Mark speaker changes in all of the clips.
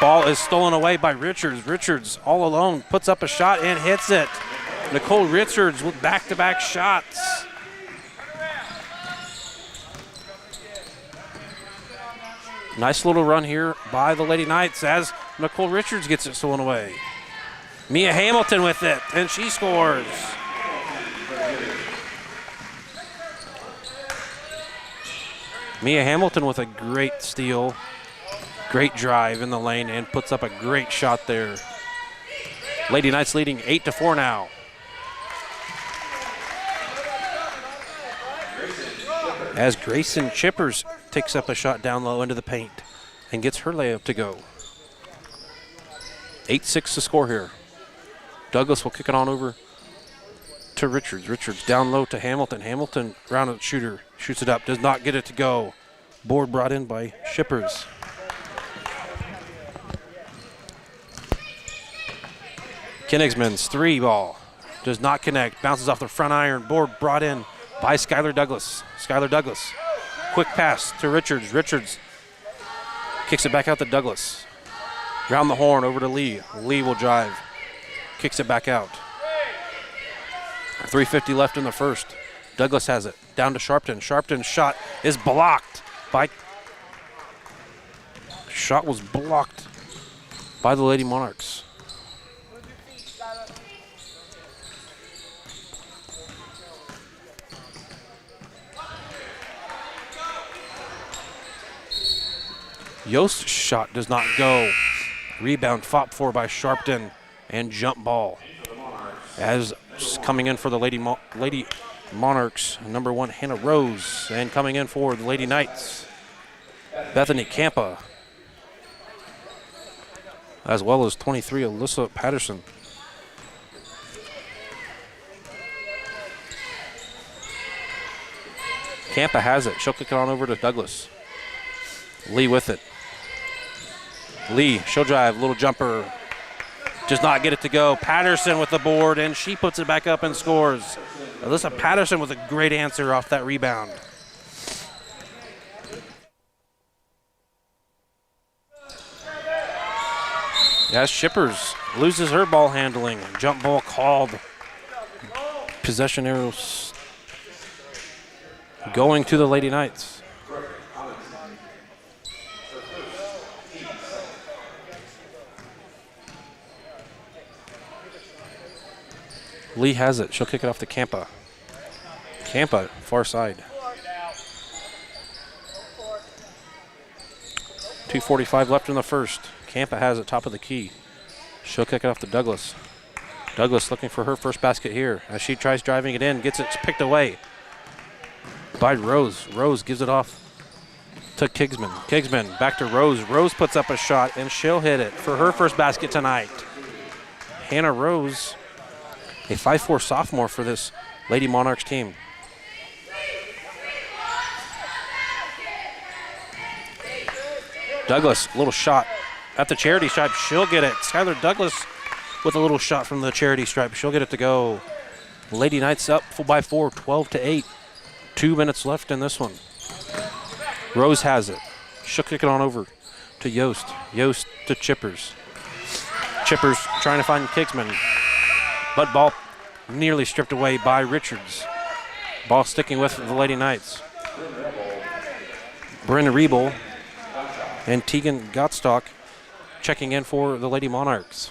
Speaker 1: Ball is stolen away by Richards. Richards all alone puts up a shot and hits it. Nicole Richards with back-to-back shots. Nice little run here by the Lady Knights as Nicole Richards gets it stolen away. Mia Hamilton with it, and she scores. Mia Hamilton with a great steal, great drive in the lane, and puts up a great shot there. Lady Knights leading 8-4 now. As Grayson Chippers takes up a shot down low into the paint and gets her layup to go. 8-6 to score here. Douglas will kick it on over to Richards. Richards down low to Hamilton. Hamilton, rounded shooter, shoots it up, does not get it to go. Board brought in by Shippers. Kenigsman's three ball does not connect, bounces off the front iron. Board brought in by Skylar Douglas. Skylar Douglas, quick pass to Richards. Richards kicks it back out to Douglas. Round the horn over to Lee. Lee will drive, kicks it back out. 3:50 left in the first. Douglas has it, down to Sharpton. Sharpton's shot is blocked by, shot was blocked by the Lady Monarchs. Yost's shot does not go. Rebound fought for by Sharpton and jump ball. As coming in for the Lady Monarchs, number 1 Hannah Rose, and coming in for the Lady Knights, Bethany Campa, as well as 23 Alyssa Patterson. Campa has it. She'll kick it on over to Douglas. Lee with it. Lee, she'll drive, little jumper. Does not get it to go. Patterson with the board, and she puts it back up and scores. Alyssa Patterson with a great answer off that rebound. As Shippers loses her ball handling. Jump ball called. Possession arrows going to the Lady Knights. Lee has it. She'll kick it off to Campa. Campa, far side. 2:45 left in the first. Campa has it, top of the key. She'll kick it off to Douglas. Douglas looking for her first basket here. As she tries driving it in, gets it picked away by Rose. Rose gives it off to Kigsman. Kigsman back to Rose. Rose puts up a shot, and she'll hit it for her first basket tonight. Hannah Rose, a 5'4" sophomore for this Lady Monarchs team. Douglas, little shot at the charity stripe. She'll get it. Skylar Douglas with a little shot from the charity stripe. She'll get it to go. Lady Knights up by 4, 12-8. 2 minutes left in this one. Rose has it. She'll kick it on over to Yost. Yost to Chippers. Chippers trying to find Kigsman. But ball nearly stripped away by Richards. Ball sticking with the Lady Knights. Brenda Riebel and Tegan Gottstock checking in for the Lady Monarchs.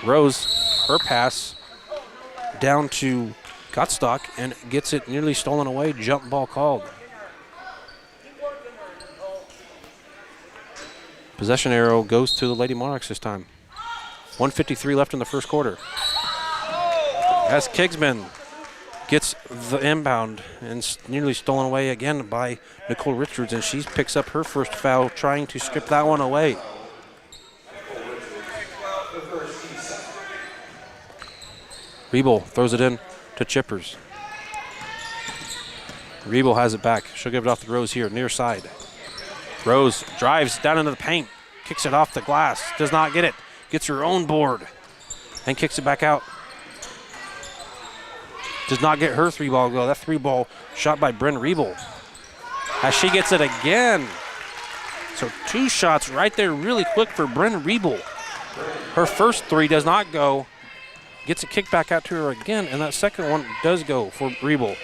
Speaker 1: Rose, her pass down to Gottstock and gets it nearly stolen away. Jump ball called. Possession arrow goes to the Lady Monarchs this time. 1:53 left in the first quarter. As Kigsman gets the inbound and nearly stolen away again by Nicole Richards, and she picks up her first foul, trying to strip that one away. Riebel throws it in to Chippers. Riebel has it back. She'll give it off to Rose here, near side. Rose drives down into the paint, kicks it off the glass, does not get it, gets her own board, and kicks it back out. Does not get her three ball go. That three ball shot by Bryn Riebel. as she gets it again. So 2 shots right there really quick for Bryn Riebel. Her first 3 does not go. Gets a kick back out to her again, and that second one does go for Riebel.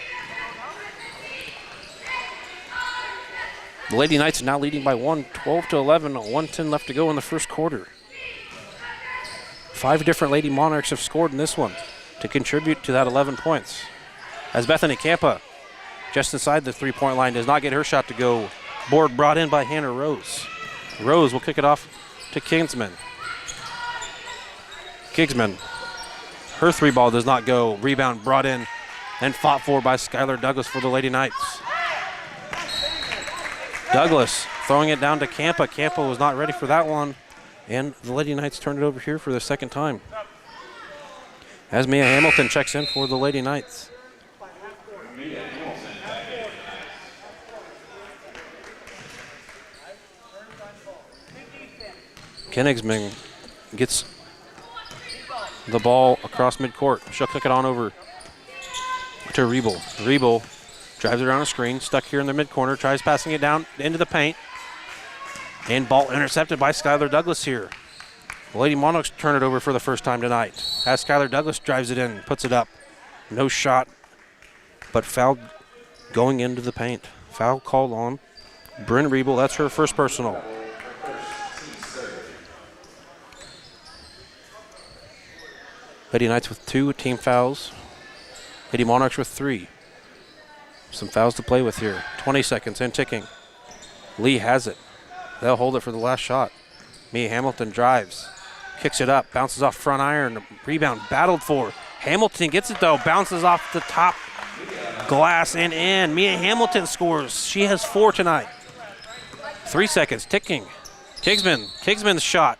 Speaker 1: The Lady Knights now leading by 1, 12-11, 1:10 left to go in the first quarter. 5 different Lady Monarchs have scored in this one to contribute to that 11 points. As Bethany Campa, just inside the 3-point line, does not get her shot to go. Board brought in by Hannah Rose. Rose will kick it off to Kingsman. Kingsman, her 3 ball does not go. Rebound brought in and fought for by Skylar Douglas for the Lady Knights. Douglas throwing it down to Campa. Campa was not ready for that one. And the Lady Knights turned it over here for the second time. As Mia Hamilton checks in for the Lady Knights. Koenigsman gets the ball across midcourt. She'll kick it on over to Riebel. Riebel drives it around a screen, stuck here in the mid-corner, tries passing it down into the paint. And ball intercepted by Skylar Douglas here. The Lady Monarchs turn it over for the first time tonight. As Skylar Douglas drives it in, puts it up. No shot, but foul going into the paint. Foul called on Bryn Riebel. That's her first personal. Lady Knights with 2 team fouls. Lady Monarchs with 3. Some fouls to play with here. 20 seconds and ticking. Lee has it. They'll hold it for the last shot. Mia Hamilton drives. Kicks it up. Bounces off front iron. Rebound battled for. Hamilton gets it though. Bounces off the top glass and in. Mia Hamilton scores. She has 4 tonight. 3 seconds ticking. Kingsman's shot.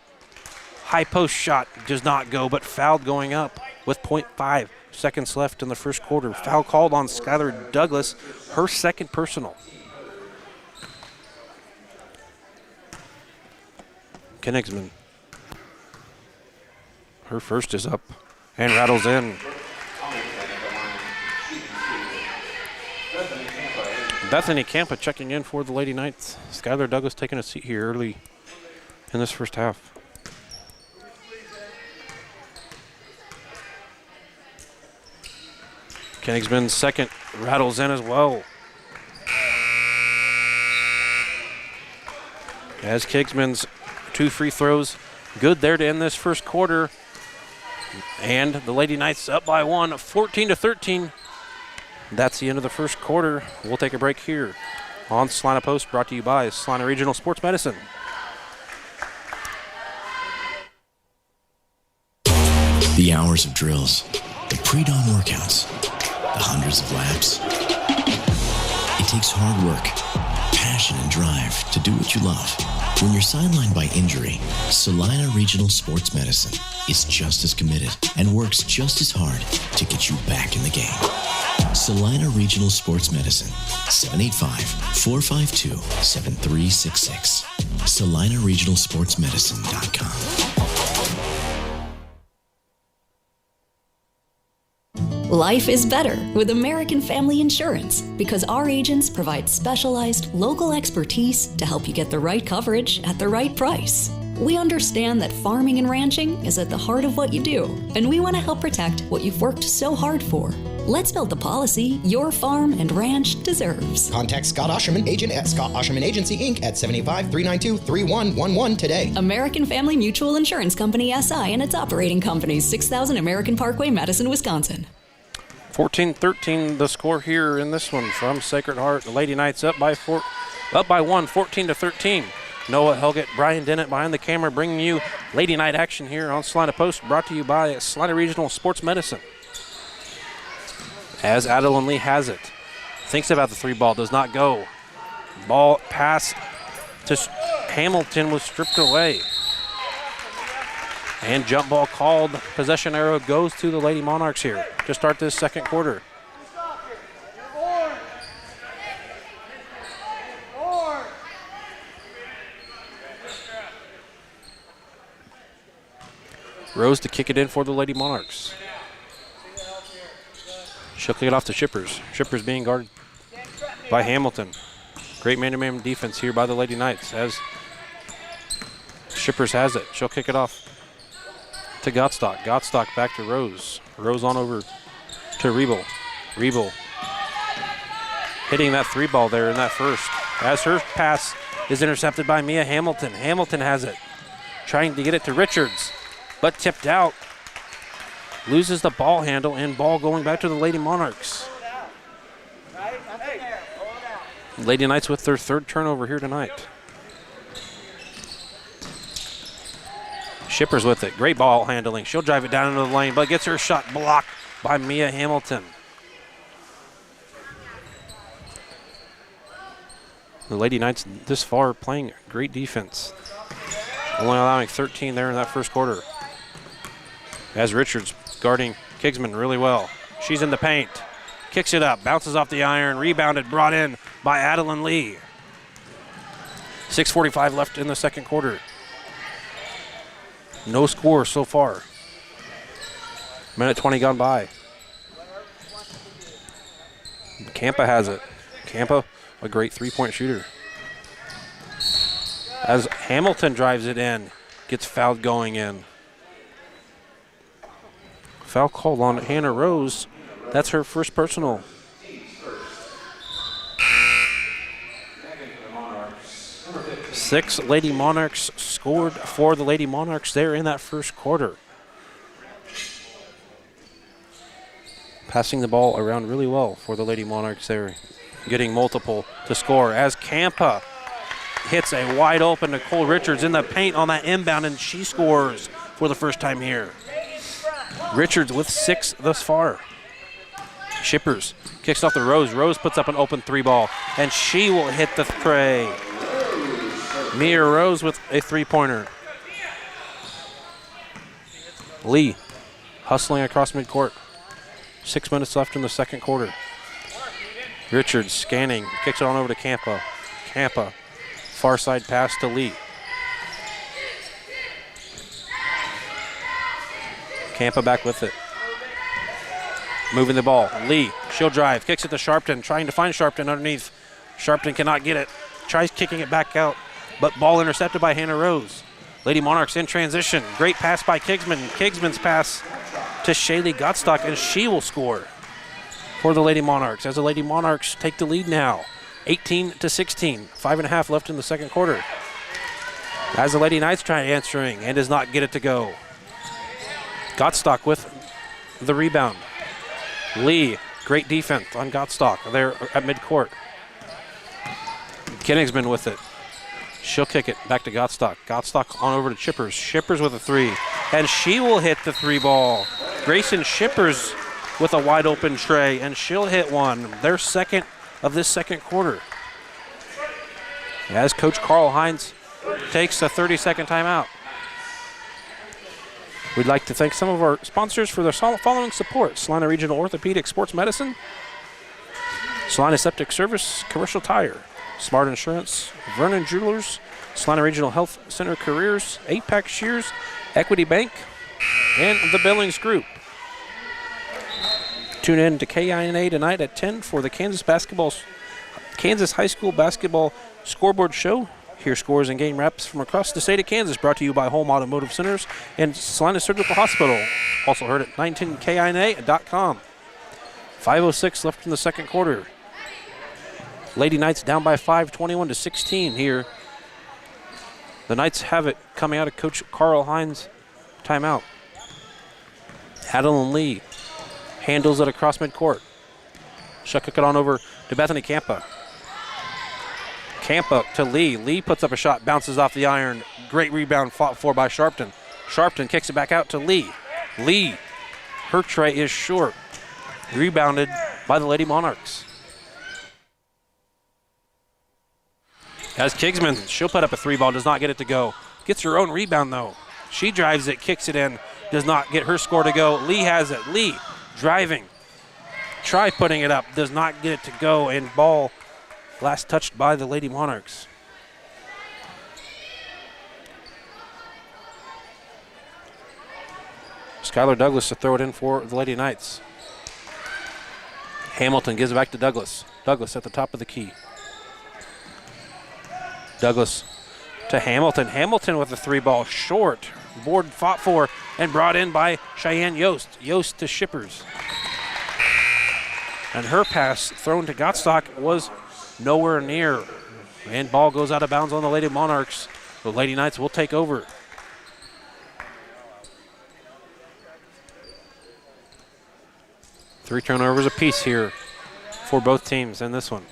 Speaker 1: High post shot does not go, but fouled going up with 0.5 seconds left in the first quarter. Foul called on Skylar Douglas, her second personal. Koenigsman. Her first is up and rattles in. Bethany Campa checking in for the Lady Knights. Skylar Douglas taking a seat here early in this first half. Koenigsman's second rattles in as well. As Kingsman's 2 free throws good there to end this first quarter. And the Lady Knights up by 1, 14-13. That's the end of the first quarter. We'll take a break here on Salina Post, brought to you by Salina Regional Sports Medicine.
Speaker 2: The hours of drills, the pre-dawn workouts, the hundreds of laps. It takes hard work, passion, and drive to do what you love. When you're sidelined by injury, Salina Regional Sports Medicine is just as committed and works just as hard to get you back in the game. Salina Regional Sports Medicine, 785-452-7366. SalinaRegionalSportsMedicine.com.
Speaker 3: Life is better with American Family Insurance because our agents provide specialized local expertise to help you get the right coverage at the right price. We understand that farming and ranching is at the heart of what you do, and we want to help protect what you've worked so hard for. Let's build the policy your farm and ranch deserves.
Speaker 4: Contact Scott Osherman, agent at Scott Osherman Agency, Inc. at 785-392-3111 today.
Speaker 3: American Family Mutual Insurance Company, SI, and its operating companies, 6000 American Parkway, Madison, Wisconsin.
Speaker 1: 14-13 the score here in this one from Sacred Heart. The Lady Knights up by 1, 14-13. Noah Helgett, Brian Dennett behind the camera, bringing you Lady Knight action here on Salina Post, brought to you by Salina Regional Sports Medicine. As Adeline Lee has it, thinks about the 3 ball, does not go. Ball pass to Hamilton was stripped away. And jump ball called. Possession arrow goes to the Lady Monarchs here to start this second quarter. Rose to kick it in for the Lady Monarchs. She'll kick it off to Shippers. Shippers being guarded by Hamilton. Great man-to-man defense here by the Lady Knights as Shippers has it. She'll kick it off to Gottstock. Gottstock back to Rose. Rose on over to Riebel. Riebel hitting that 3-ball there in that first. As her pass is intercepted by Mia Hamilton. Hamilton has it. Trying to get it to Richards, but tipped out. Loses the ball handle and ball going back to the Lady Monarchs. Lady Knights with their 3rd turnover here tonight. Shippers with it. Great ball handling. She'll drive it down into the lane, but gets her shot blocked by Mia Hamilton. The Lady Knights this far playing great defense. Only allowing 13 there in that first quarter. As Richards guarding Kigsman really well. She's in the paint. Kicks it up, bounces off the iron, rebounded, brought in by Adeline Lee. 6:45 left in the second quarter. No score so far. Minute 20 gone by. Campa has it. Campa, a great 3-point shooter. As Hamilton drives it in, gets fouled going in. Foul called on Hannah Rose. That's her first personal. Six Lady Monarchs scored for the Lady Monarchs there in that first quarter. Passing the ball around really well for the Lady Monarchs there. Getting multiple to score as Campa hits a wide open Nicole Richards in the paint on that inbound, and she scores for the first time here. Richards with 6 thus far. Shippers kicks off the Rose. Rose puts up an open 3-ball, and she will hit the tray. Mia Rose with a 3-pointer. Lee hustling across midcourt. 6 minutes left in the second quarter. Richards scanning, kicks it on over to Campa. Campa, far side pass to Lee. Campa back with it. Moving the ball. Lee, she'll drive, kicks it to Sharpton, trying to find Sharpton underneath. Sharpton cannot get it. Tries kicking it back out, but ball intercepted by Hannah Rose. Lady Monarchs in transition. Great pass by Kigsman. Kigsman's pass to Shaylee Gottstock, and she will score for the Lady Monarchs as the Lady Monarchs take the lead now. 18-16. 5.5 left in the second quarter. As the Lady Knights try answering and does not get it to go. Gottstock with the rebound. Lee, great defense on Gottstock there at midcourt. Kenningsman with it. She'll kick it back to Gottstock. Gottstock on over to Shippers. Shippers with a 3. And she will hit the 3-ball. Grayson Shippers with a wide open tray, and she'll hit one. Their second of this second quarter. As Coach Carl Hines takes a 30-second timeout. We'd like to thank some of our sponsors for their following support: Salina Regional Orthopedic Sports Medicine, Salina Septic Service, Commercial Tire, Smart Insurance, Vernon Jewelers, Salina Regional Health Center Careers, 8-Pack Shears, Equity Bank, and the Billings Group. Tune in to KINA tonight at 10 for the Kansas High School Basketball Scoreboard Show. Hear scores and game wraps from across the state of Kansas, brought to you by Home Automotive Centers and Salina Surgical Hospital. Also heard at 19kina.com. 5:06 left in the second quarter. Lady Knights down by 5, 21-16 here. The Knights have it coming out of Coach Carl Hines' timeout. Adeline Lee handles it across midcourt. She'll kick it on over to Bethany Campa. Campa to Lee. Lee puts up a shot, bounces off the iron. Great rebound fought for by Sharpton. Sharpton kicks it back out to Lee. Lee, her tray is short. Rebounded by the Lady Monarchs. As Kigsman, she'll put up a 3-ball, does not get it to go. Gets her own rebound though. She drives it, kicks it in, does not get her score to go. Lee has it. Lee driving. Try putting it up, does not get it to go, and ball last touched by the Lady Monarchs. Skylar Douglas to throw it in for the Lady Knights. Hamilton gives it back to Douglas. Douglas at the top of the key. Douglas to Hamilton. Hamilton with a 3-ball short. Board fought for and brought in by Cheyenne Yost. Yost to Shippers. And her pass thrown to Gottstock was nowhere near. And ball goes out of bounds on the Lady Monarchs. The Lady Knights will take over. Three turnovers apiece here for both teams in this one.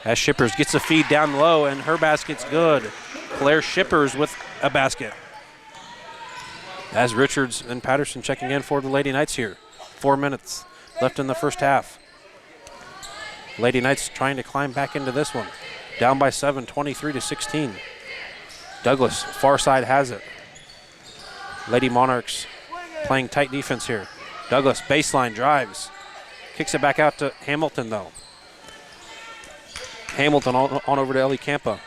Speaker 1: As Shippers gets a feed down low, and her basket's good. Claire Shippers with a basket. As Richards and Patterson checking in for the Lady Knights here. 4 minutes left in the first half. Lady Knights trying to climb back into this one. Down by 7, 23-16. Douglas, far side has it. Lady Monarchs playing tight defense here. Douglas, baseline drives. Kicks it back out to Hamilton, though. Hamilton on over to Ellie Campa.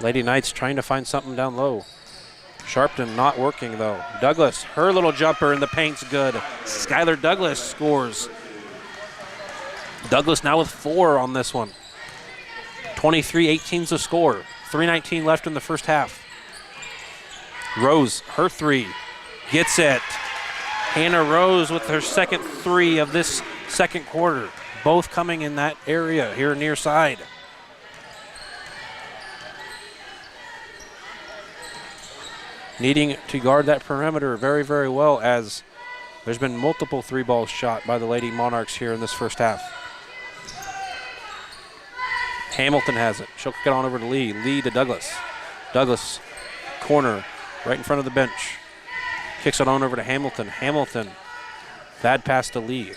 Speaker 1: Lady Knights trying to find something down low. Sharpton not working, though. Douglas, her little jumper in the paint's good. Skylar Douglas scores. Douglas now with 4 on this one. 23-18's the score. 3:19 left in the first half. Rose, her 3, gets it. Hannah Rose with her second 3 of this second quarter. Both coming in that area here near side. Needing to guard that perimeter very, very well, as there's been multiple 3 balls shot by the Lady Monarchs here in this first half. Hamilton has it. She'll kick it on over to Lee. Lee to Douglas. Douglas, corner, right in front of the bench. Kicks it on over to Hamilton. Hamilton, bad pass to Lee.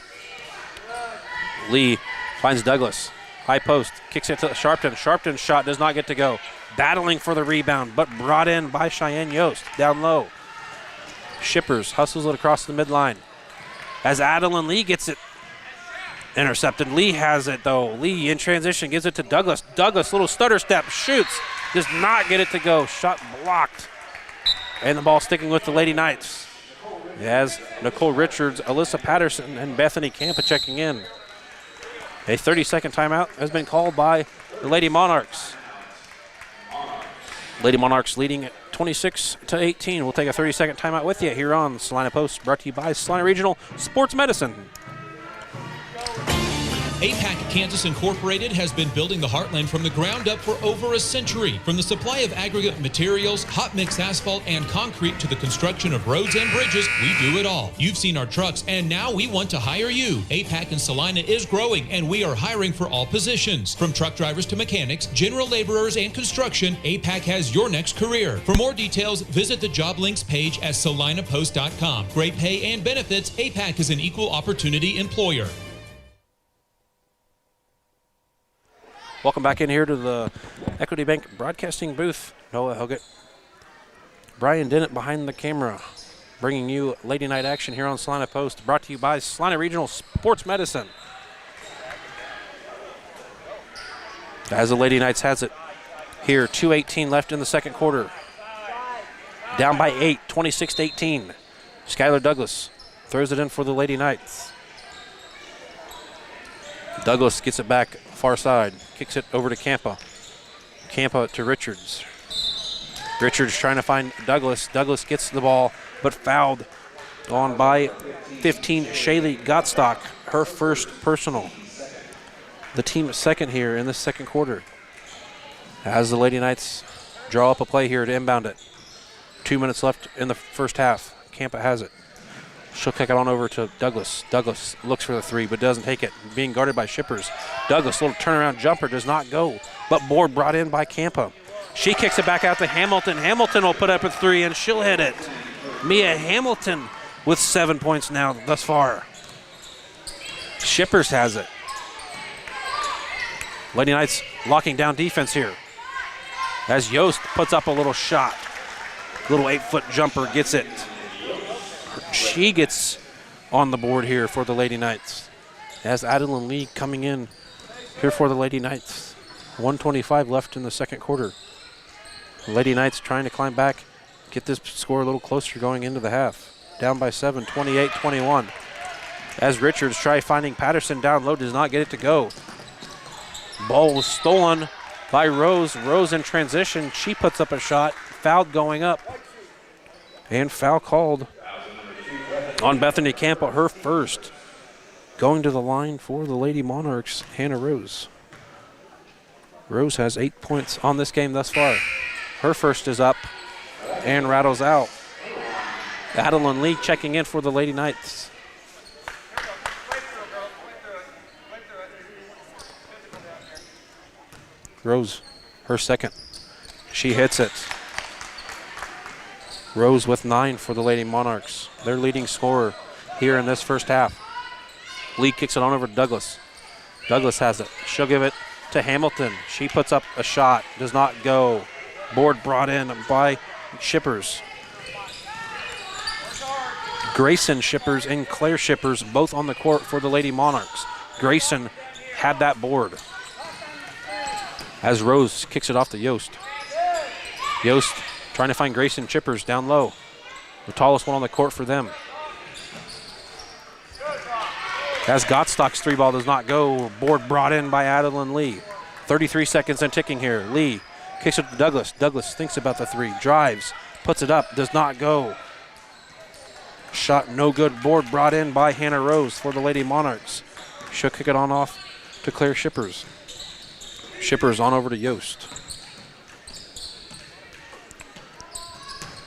Speaker 1: Lee finds Douglas. High post, kicks it to Sharpton. Sharpton's shot does not get to go. Battling for the rebound, but brought in by Cheyenne Yost. Down low. Shippers hustles it across the midline. As Adeline Lee gets it intercepted. Lee has it, though. Lee in transition gives it to Douglas. Douglas, little stutter step, shoots. Does not get it to go. Shot blocked. And the ball sticking with the Lady Knights. As Nicole Richards, Alyssa Patterson, and Bethany Campa checking in. A 30-second timeout has been called by the Lady Monarchs. Lady Monarchs leading at 26-18. We'll take a 30-second timeout with you here on Salina Post, brought to you by Salina Regional Sports Medicine.
Speaker 5: APAC Kansas Incorporated has been building the Heartland from the ground up for over a century. From the supply of aggregate materials, hot mix asphalt, and concrete to the construction of roads and bridges, we do it all. You've seen our trucks, and now we want to hire you. APAC in Salina is growing, and we are hiring for all positions. From truck drivers to mechanics, general laborers, and construction, APAC has your next career. For more details, visit the job links page at salinapost.com. Great pay and benefits, APAC is an equal opportunity employer.
Speaker 1: Welcome back in here to the Equity Bank Broadcasting booth. Noah Helgett, Brian Dennett behind the camera, bringing you Lady Night action here on Salina Post, brought to you by Salina Regional Sports Medicine. As the Lady Knights has it here, 2:18 left in the second quarter. Down by 8, 26-18. Skylar Douglas throws it in for the Lady Knights. Douglas gets it back far side, kicks it over to Campa. Campa to Richards. Richards trying to find Douglas. Douglas gets the ball, but fouled on by 15, Shaylee Gottstock, her first personal. The team second here in this second quarter. As the Lady Knights draw up a play here to inbound it. 2 minutes left in the first half. Campa has it. She'll kick it on over to Douglas. Douglas looks for the 3, but doesn't take it. Being guarded by Shippers. Douglas, little turnaround jumper, does not go. But board brought in by Campa. She kicks it back out to Hamilton. Hamilton will put up a 3, and she'll hit it. Mia Hamilton with 7 points now thus far. Shippers has it. Lady Knights locking down defense here. As Yost puts up a little shot. Little 8-foot jumper gets it. She gets on the board here for the Lady Knights. As Adeline Lee coming in here for the Lady Knights. 1:25 left in the second quarter. Lady Knights trying to climb back, get this score a little closer going into the half. Down by 7, 28-21. As Richards try finding Patterson down low, does not get it to go. Ball was stolen by Rose. Rose in transition. She puts up a shot. Foul going up. And foul called on Bethany Campo, her first. Going to the line for the Lady Monarchs, Hannah Rose. Rose has 8 points on this game thus far. Her first is up and rattles out. Adeline Lee checking in for the Lady Knights. Rose, her second. She hits it. Rose with 9 for the Lady Monarchs. Their leading scorer here in this first half. Lee kicks it on over to Douglas. Douglas has it. She'll give it to Hamilton. She puts up a shot. Does not go. Board brought in by Shippers. Grayson Shippers and Claire Shippers both on the court for the Lady Monarchs. Grayson had that board. As Rose kicks it off to Yost. Yost trying to find Grayson Shippers down low. The tallest one on the court for them. As Gottstock's 3-ball does not go. Board brought in by Adeline Lee. 33 seconds and ticking here. Lee kicks it to Douglas. Douglas thinks about the 3. Drives. Puts it up. Does not go. Shot no good. Board brought in by Hannah Rose for the Lady Monarchs. She'll kick it on off to Claire Shippers. Shippers on over to Yost.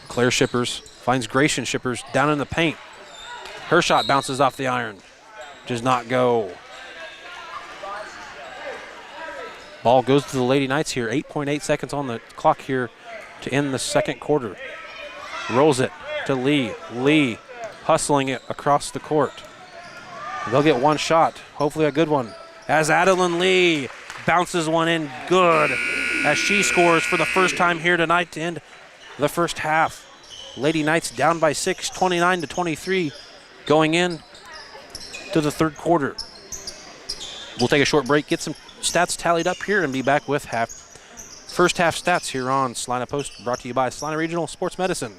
Speaker 1: Claire Shippers finds Grayson Shippers down in the paint. Her shot bounces off the iron. Does not go. Ball goes to the Lady Knights here. 8.8 seconds on the clock here to end the second quarter. Rolls it to Lee. Lee hustling it across the court. They'll get one shot, hopefully a good one. As Adeline Lee bounces one in good as she scores for the first time here tonight to end the first half. Lady Knights down by 6, 29-23, going in to the third quarter. We'll take a short break, get some stats tallied up here, and be back with first half stats here on Salina Post, brought to you by Salina Regional Sports Medicine.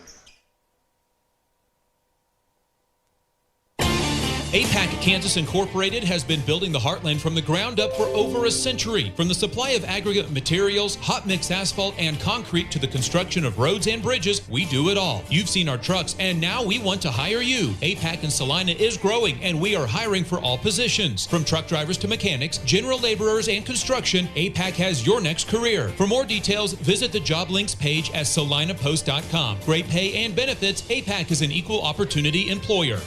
Speaker 5: APAC Kansas Incorporated has been building the Heartland from the ground up for over a century. From the supply of aggregate materials, hot mix asphalt, and concrete to the construction of roads and bridges, we do it all. You've seen our trucks, and now we want to hire you. APAC in Salina is growing, and we are hiring for all positions. From truck drivers to mechanics, general laborers, and construction, APAC has your next career. For more details, visit the job links page at salinapost.com. Great pay and benefits, APAC is an equal opportunity employer.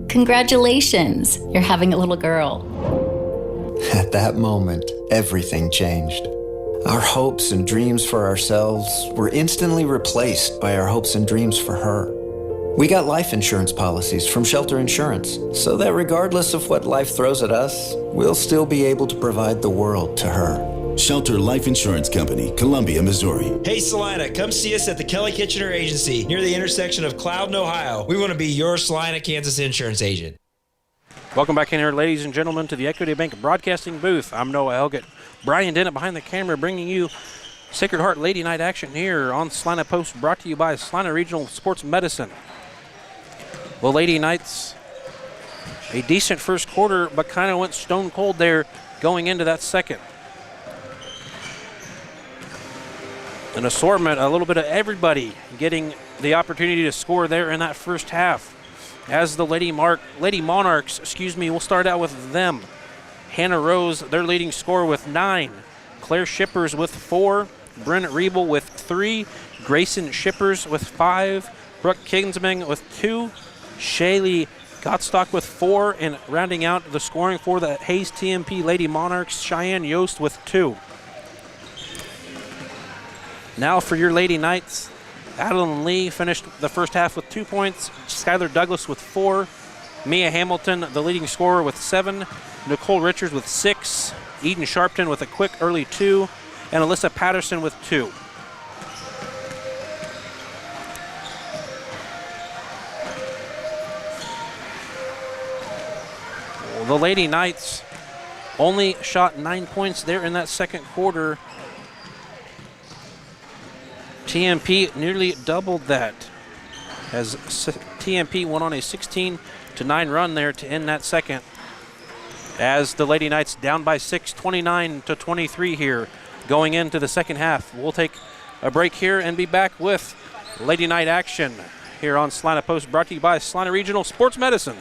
Speaker 6: Congratulations, you're having a little girl.
Speaker 7: At that moment, everything changed. Our hopes and dreams for ourselves were instantly replaced by our hopes and dreams for her. We got life insurance policies from Shelter Insurance, so that regardless of what life throws at us, we'll still be able to provide the world to her.
Speaker 8: Shelter Life Insurance Company, Columbia, Missouri.
Speaker 9: Hey Salina, come see us at the Kelly Kitchener Agency near the intersection of Cloud and Ohio. We want to be your Salina, Kansas insurance agent.
Speaker 1: Welcome back in here, ladies and gentlemen, to the Equity Bank Broadcasting booth. I'm Noah Helgett. Brian Dennett behind the camera, bringing you Sacred Heart Lady Night action here on Salina Post, brought to you by Salina Regional Sports Medicine. The Lady Knights, a decent first quarter, but kind of went stone cold there going into that second. An assortment, a little bit of everybody getting the opportunity to score there in that first half. As the Lady Monarchs, we'll start out with them. Hannah Rose, their leading scorer with 9. Claire Shippers with 4. Bryn Riebel with 3. Grayson Shippers with 5. Brooke Kinsman with 2. Shaylee Gottstock with 4. And rounding out the scoring for the Hayes TMP Lady Monarchs, Cheyenne Yost with 2. Now for your Lady Knights, Adeline Lee finished the first half with 2 points. Skylar Douglas with 4. Mia Hamilton, the leading scorer, with 7. Nicole Richards with 6. Eden Sharpton with a quick early 2. And Alyssa Patterson with 2. The Lady Knights only shot 9 points there in that second quarter. TMP nearly doubled that as TMP went on a 16-9 run there to end that second. As the Lady Knights down by 6, 29-23 here going into the second half. We'll take a break here and be back with Lady Knight action here on Salina Post, brought to you by Salina Regional Sports Medicine.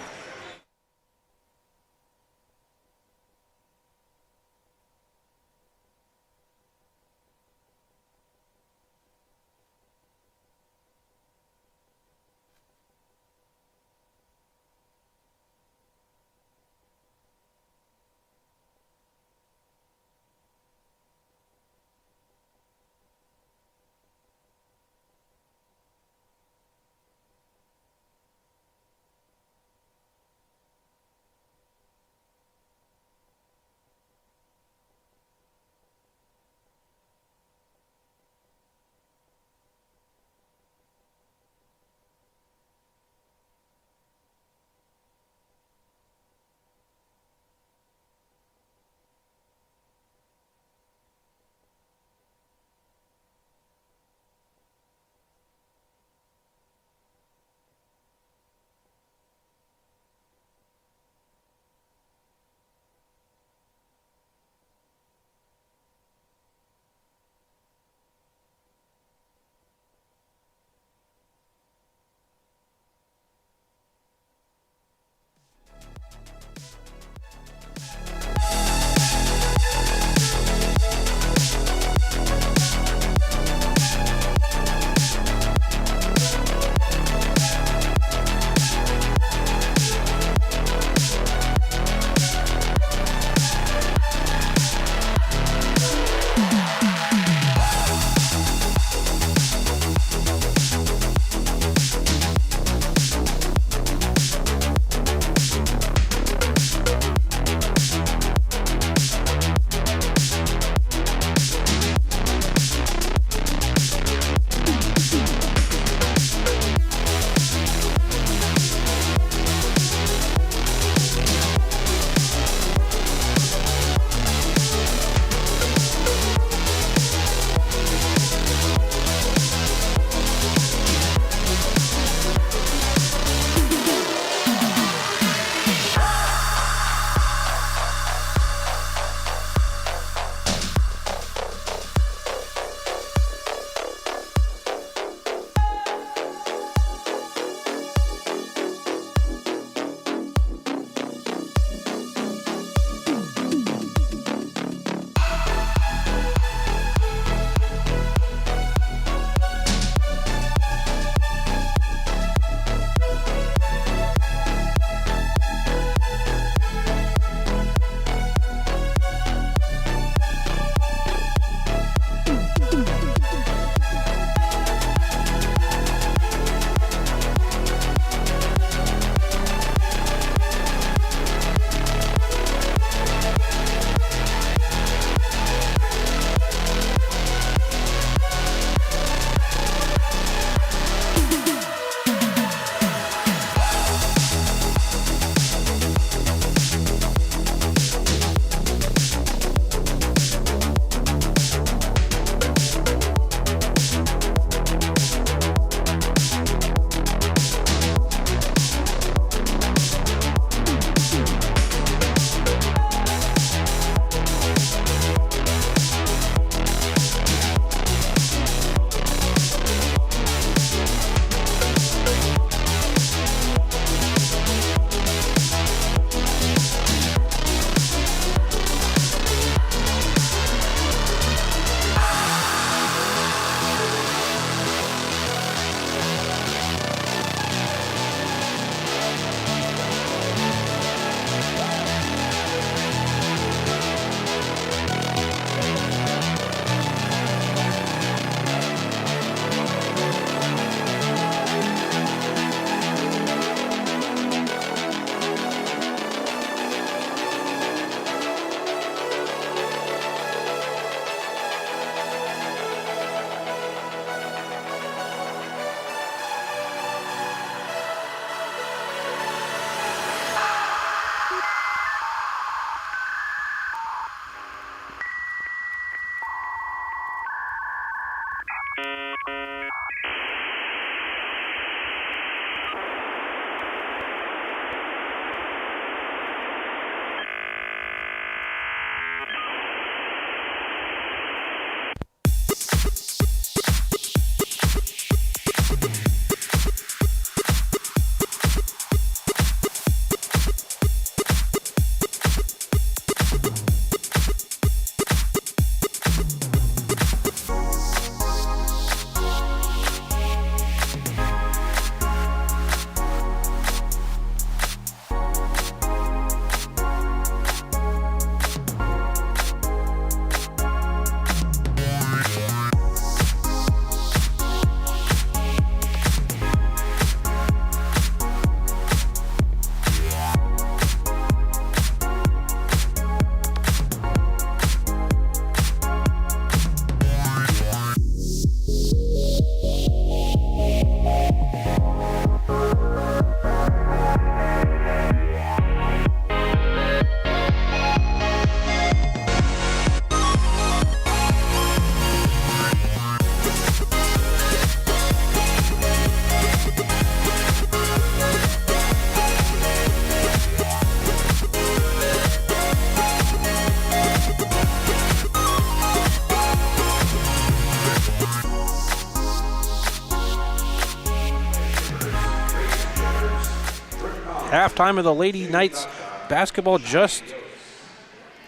Speaker 1: Halftime of the Lady Knights basketball just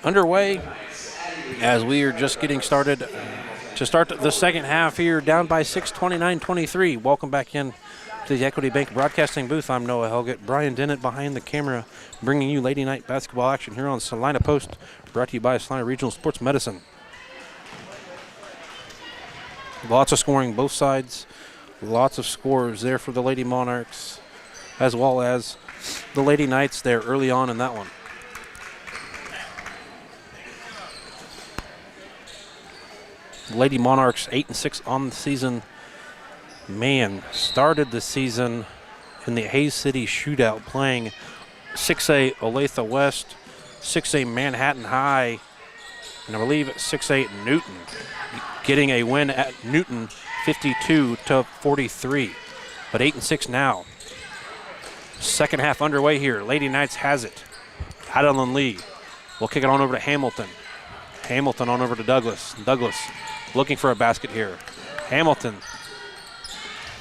Speaker 1: underway as we are just getting started to start the second half here, down by 6, 29-23. Welcome back in to the Equity Bank Broadcasting booth. I'm Noah Helgett. Brian Dennett behind the camera, bringing you Lady Night basketball action here on Salina Post, brought to you by Salina Regional Sports Medicine. Lots of scoring both sides. Lots of scores there for the Lady Monarchs, as well as the Lady Knights there early on in that one. Lady Monarchs 8-6 on the season. Man, started the season in the Hayes City shootout playing 6A Olathe West, 6A Manhattan High, and I believe 6A Newton, getting a win at Newton 52-43, but 8-6 now. Second half underway here. Lady Knights has it. Adeline Lee will kick it on over to Hamilton. Hamilton on over to Douglas. Douglas looking for a basket here. Hamilton,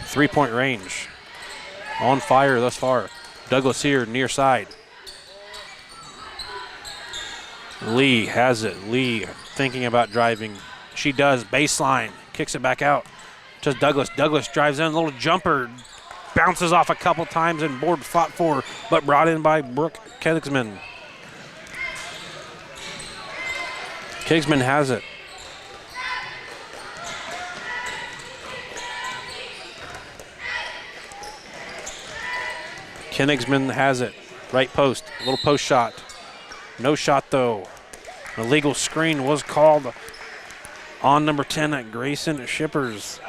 Speaker 1: three-point range. On fire thus far. Douglas here near side. Lee has it. Lee thinking about driving. She does. Baseline. Kicks it back out to Douglas. Douglas drives in. A little jumper. Bounces off a couple times and board fought for, but brought in by Brooke Kigsman. Kigsman has it. Kigsman has it. Right post. A little post shot. No shot though. An illegal screen was called on number 10 at Grayson Shippers.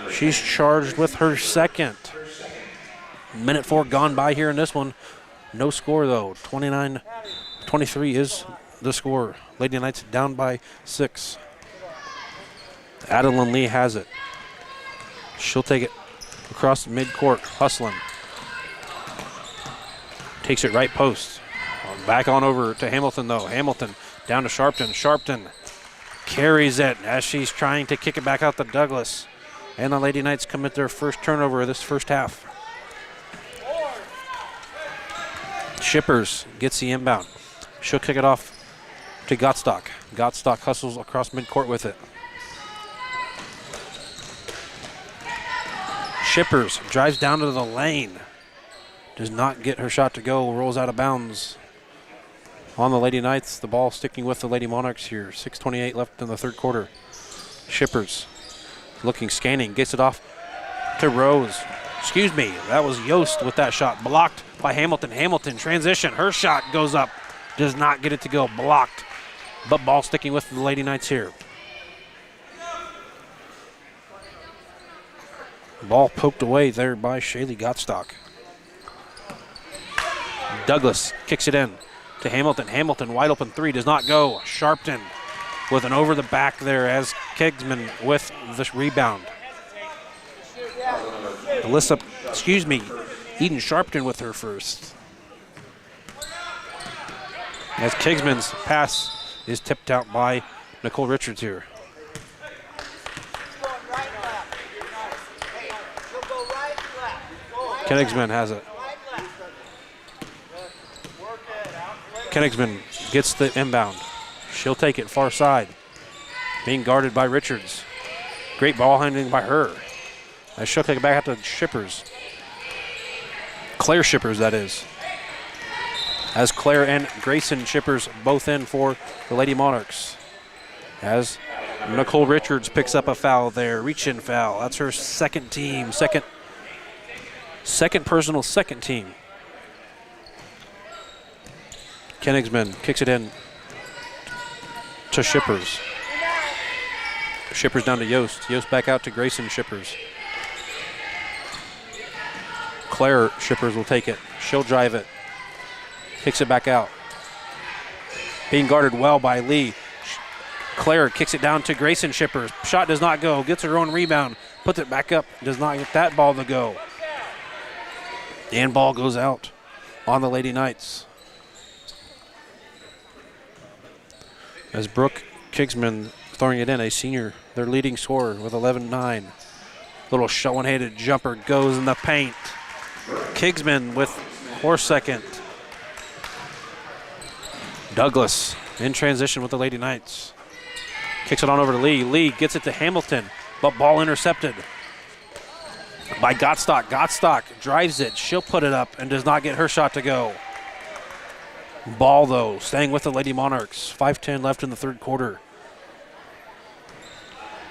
Speaker 1: She's charged with her second. Minute 4 gone by here in this one. No score though. 29-23 is the score. Lady Knights down by 6. Adeline Lee has it. She'll take it across the midcourt, hustling. Takes it right post. Back on over to Hamilton though. Hamilton down to Sharpton. Sharpton carries it as she's trying to kick it back out to Douglas. And the Lady Knights commit their first turnover of this first half. Shippers gets the inbound. She'll kick it off to Gottstock. Gottstock hustles across midcourt with it. Shippers drives down to the lane. Does not get her shot to go. Rolls out of bounds. On the Lady Knights, the ball sticking with the Lady Monarchs here. 6:28 left in the third quarter. Shippers looking, scanning, gets it off to Rose. Excuse me, that was Yost with that shot. Blocked by Hamilton. Hamilton transition. Her shot goes up. Does not get it to go. Blocked. But ball sticking with the Lady Knights here. Ball poked away there by Shaylee Gottstock. Douglas kicks it in to Hamilton. Hamilton wide open three. Does not go. Sharpton with an over the back there as Kigsman with the rebound. Eden Sharpton with her first. As Kigsman's pass is tipped out by Nicole Richards here. Kigsman has it. Kigsman gets the inbound. She'll take it far side. Being guarded by Richards. Great ball handling by her. As she'll take it back out to Shippers. Claire Shippers, that is. As Claire and Grayson Shippers both in for the Lady Monarchs. As Nicole Richards picks up a foul there. Reach-in foul. That's her second team. Second personal, second team. Kigsman kicks it in to Shippers. Shippers down to Yost. Yost back out to Grayson Shippers. Claire Shippers will take it. She'll drive it. Kicks it back out. Being guarded well by Lee. Claire kicks it down to Grayson Shippers. Shot does not go. Gets her own rebound. Puts it back up. Does not get that ball to go. And ball goes out on the Lady Knights. As Brooke Kigsman throwing it in, a senior, their leading scorer with 11-9. Little one-handed jumper goes in the paint. Kigsman with her second. Douglas in transition with the Lady Knights. Kicks it on over to Lee. Lee gets it to Hamilton, but ball intercepted by Gottstock. Gottstock drives it. She'll put it up and does not get her shot to go. Ball, though, staying with the Lady Monarchs. 5:10 left in the third quarter.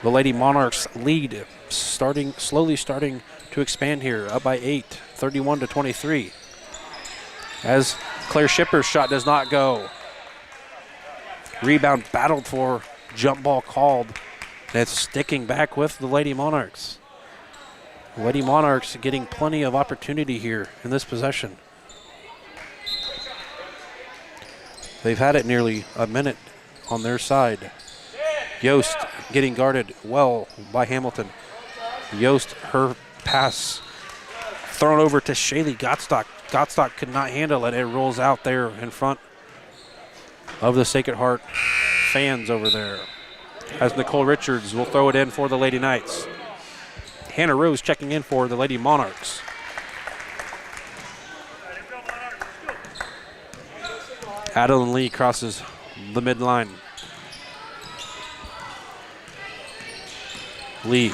Speaker 1: The Lady Monarchs lead, slowly starting to expand here, up by 8, 31-23. As Claire Shipper's shot does not go. Rebound battled for, jump ball called. That's sticking back with the Lady Monarchs. The Lady Monarchs getting plenty of opportunity here in this possession. They've had it nearly a minute on their side. Yost getting guarded well by Hamilton. Yost, her pass thrown over to Shaylee Gottstock. Gottstock could not handle it. It rolls out there in front of the Sacred Heart fans over there. As Nicole Richards will throw it in for the Lady Knights. Hannah Rose checking in for the Lady Monarchs. Adeline Lee crosses the midline. Lee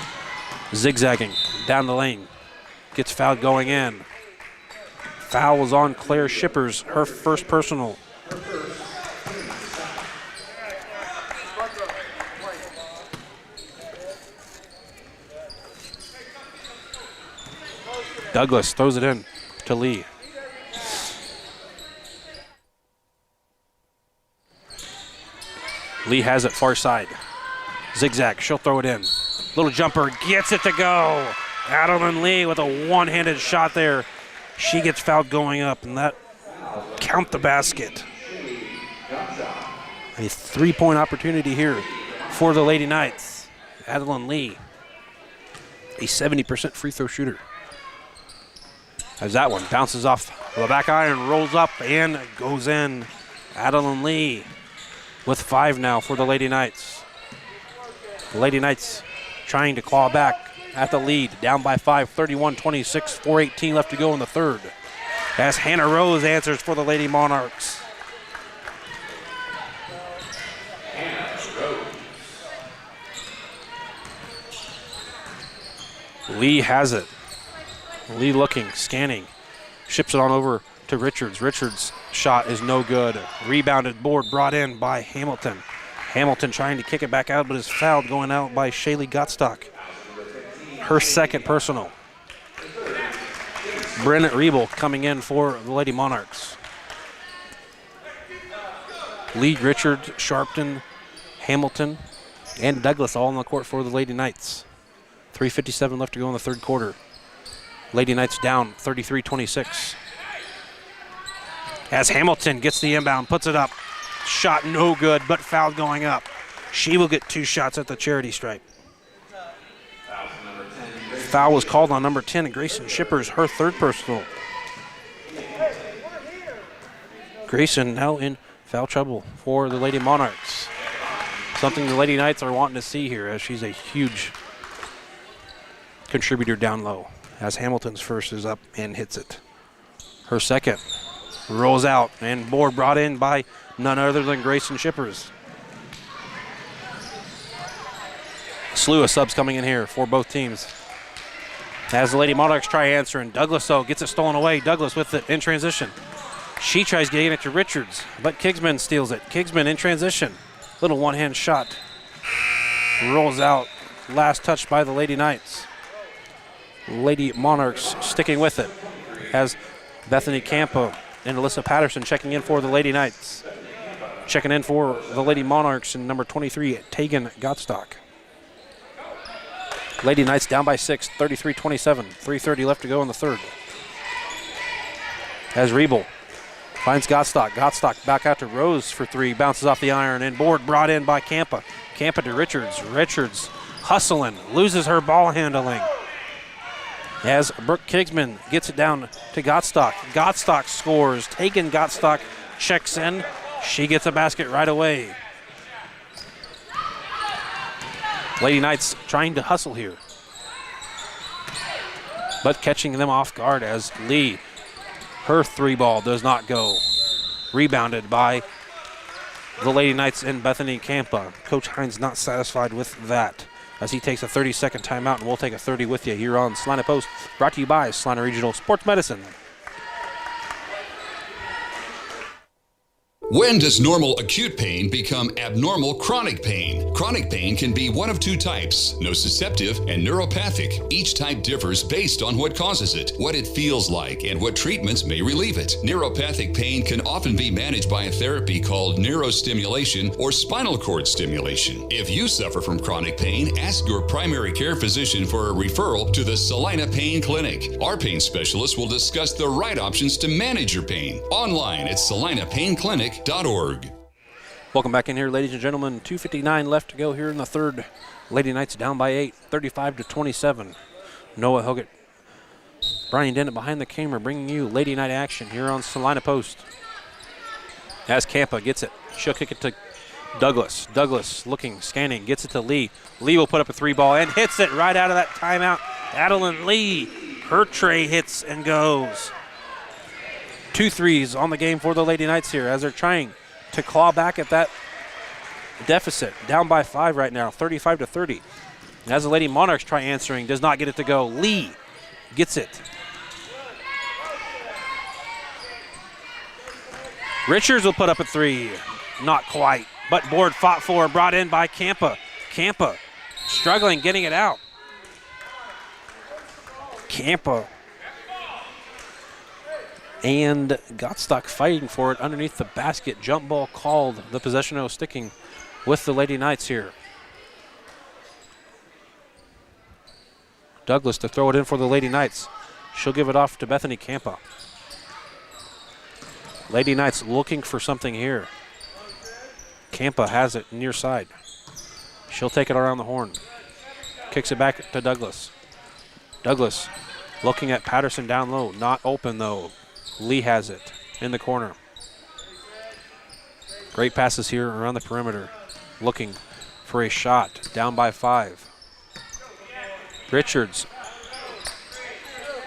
Speaker 1: zigzagging down the lane. Gets fouled going in. Foul was on Claire Shippers, her first personal. Douglas throws it in to Lee. Lee has it far side. Zigzag, she'll throw it in. Little jumper, gets it to go. Adeline Lee with a one-handed shot there. She gets fouled going up, and that count the basket. A three-point opportunity here for the Lady Knights. Adeline Lee, a 70% free throw shooter. As that one bounces off the back iron, rolls up and goes in. Adeline Lee with 5 now for the Lady Knights. The Lady Knights trying to claw back at the lead, down by 5, 31-26, 4:18 left to go in the third. As Hannah Rose answers for the Lady Monarchs. Lee has it. Lee looking, scanning, ships it on over to Richards. Richards' shot is no good. Rebounded board brought in by Hamilton. Hamilton trying to kick it back out, but is fouled going out by Shaylee Gottstock. Her second personal. Brennan Riebel coming in for the Lady Monarchs. Lee, Richards, Sharpton, Hamilton, and Douglas all on the court for the Lady Knights. 3:57 left to go in the third quarter. Lady Knights down 33-26. As Hamilton gets the inbound, puts it up. Shot no good, but fouled going up. She will get 2 shots at the charity stripe. Foul was called on number 10, Grayson Shippers, her third personal. Grayson now in foul trouble for the Lady Monarchs. Something the Lady Knights are wanting to see here, as she's a huge contributor down low. As Hamilton's first is up and hits it. Her second rolls out, and board brought in by none other than Grayson Shippers. Slew of subs coming in here for both teams. As the Lady Monarchs try answering, Douglas though gets it stolen away. Douglas with it in transition. She tries getting it to Richards, but Kigsman steals it. Kigsman in transition. Little one-hand shot. Rolls out. Last touch by the Lady Knights. Lady Monarchs sticking with it. As Bethany Campo and Alyssa Patterson checking in for the Lady Knights. Checking in for the Lady Monarchs in number 23, Tegan Gottstock. Lady Knights down by 6, 33-27. 3:30 left to go in the third. As Riebel finds Gottstock. Gottstock back out to Rose for 3. Bounces off the iron and board brought in by Campa. Campa to Richards. Richards hustling. Loses her ball handling. As Brooke Kigsman gets it down to Gottstock. Gottstock scores. Tegan Gottstock checks in. She gets a basket right away. Lady Knights trying to hustle here, but catching them off guard as Lee, her 3 ball does not go. Rebounded by the Lady Knights and Bethany Campa. Coach Hines not satisfied with that as he takes a 30-second timeout, and we'll take a 30 with you here on Salina Post, brought to you by Salina Regional Sports Medicine.
Speaker 10: When does normal acute pain become abnormal chronic pain? Chronic pain can be one of two types, nociceptive and neuropathic. Each type differs based on what causes it, what it feels like, and what treatments may relieve it. Neuropathic pain can often be managed by a therapy called neurostimulation or spinal cord stimulation. If you suffer from chronic pain, ask your primary care physician for a referral to the Salina Pain Clinic. Our pain specialist will discuss the right options to manage your pain. Online at salinapainclinic.org.
Speaker 1: Welcome back in here, ladies and gentlemen. 2:59 left to go here in the third. Lady Knights down by 8, 35-27. Noah Hoggett, Brian Dennett behind the camera, bringing you Lady Knight action here on Salina Post. As Campa gets it, she'll kick it to Douglas. Douglas looking, scanning, gets it to Lee. Lee will put up a 3-ball and hits it right out of that timeout. Adeline Lee, her tray hits and goes. 2 threes on the game for the Lady Knights here as they're trying to claw back at that deficit. Down by 5 right now, 35-30. And as the Lady Monarchs try answering, does not get it to go. Lee gets it. Richards will put up a 3. Not quite, but board fought for and brought in by Campa. Campa struggling getting it out. Campa and Gottstock fighting for it underneath the basket. Jump ball called. The possession arrow sticking with the Lady Knights here. Douglas to throw it in for the Lady Knights. She'll give it off to Bethany Campa. Lady Knights looking for something here. Campa has it near side. She'll take it around the horn. Kicks it back to Douglas. Douglas looking at Patterson down low. Not open though. Lee has it in the corner. Great passes here around the perimeter. Looking for a shot. Down by 5. Richards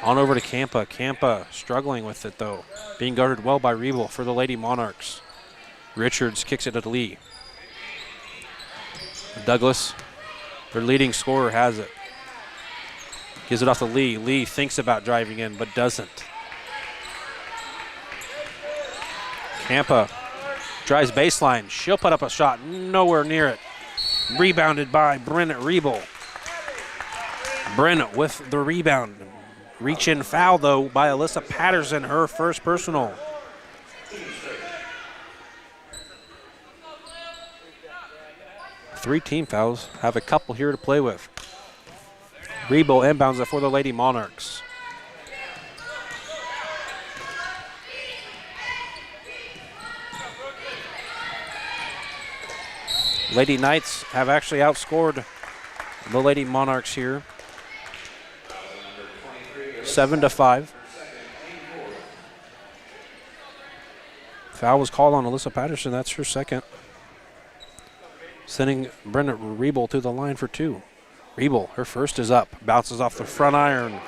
Speaker 1: on over to Campa. Campa struggling with it though. Being guarded well by Rebel for the Lady Monarchs. Richards kicks it to Lee. Douglas, their leading scorer, has it. Gives it off to Lee. Lee thinks about driving in but doesn't. Campa drives baseline. She'll put up a shot. Nowhere near it. Rebounded by Bryn Rebel. Bryn with the rebound. Reach in foul though by Alyssa Patterson, her first personal. Three team fouls. Have a couple here to play with. Rebel inbounds it for the Lady Monarchs. Lady Knights have actually outscored the Lady Monarchs here. 7-5. Foul was called on Alyssa Patterson. That's her second. Sending Brenda Rebel to the line for 2. Rebel, her first is up. Bounces off the front iron.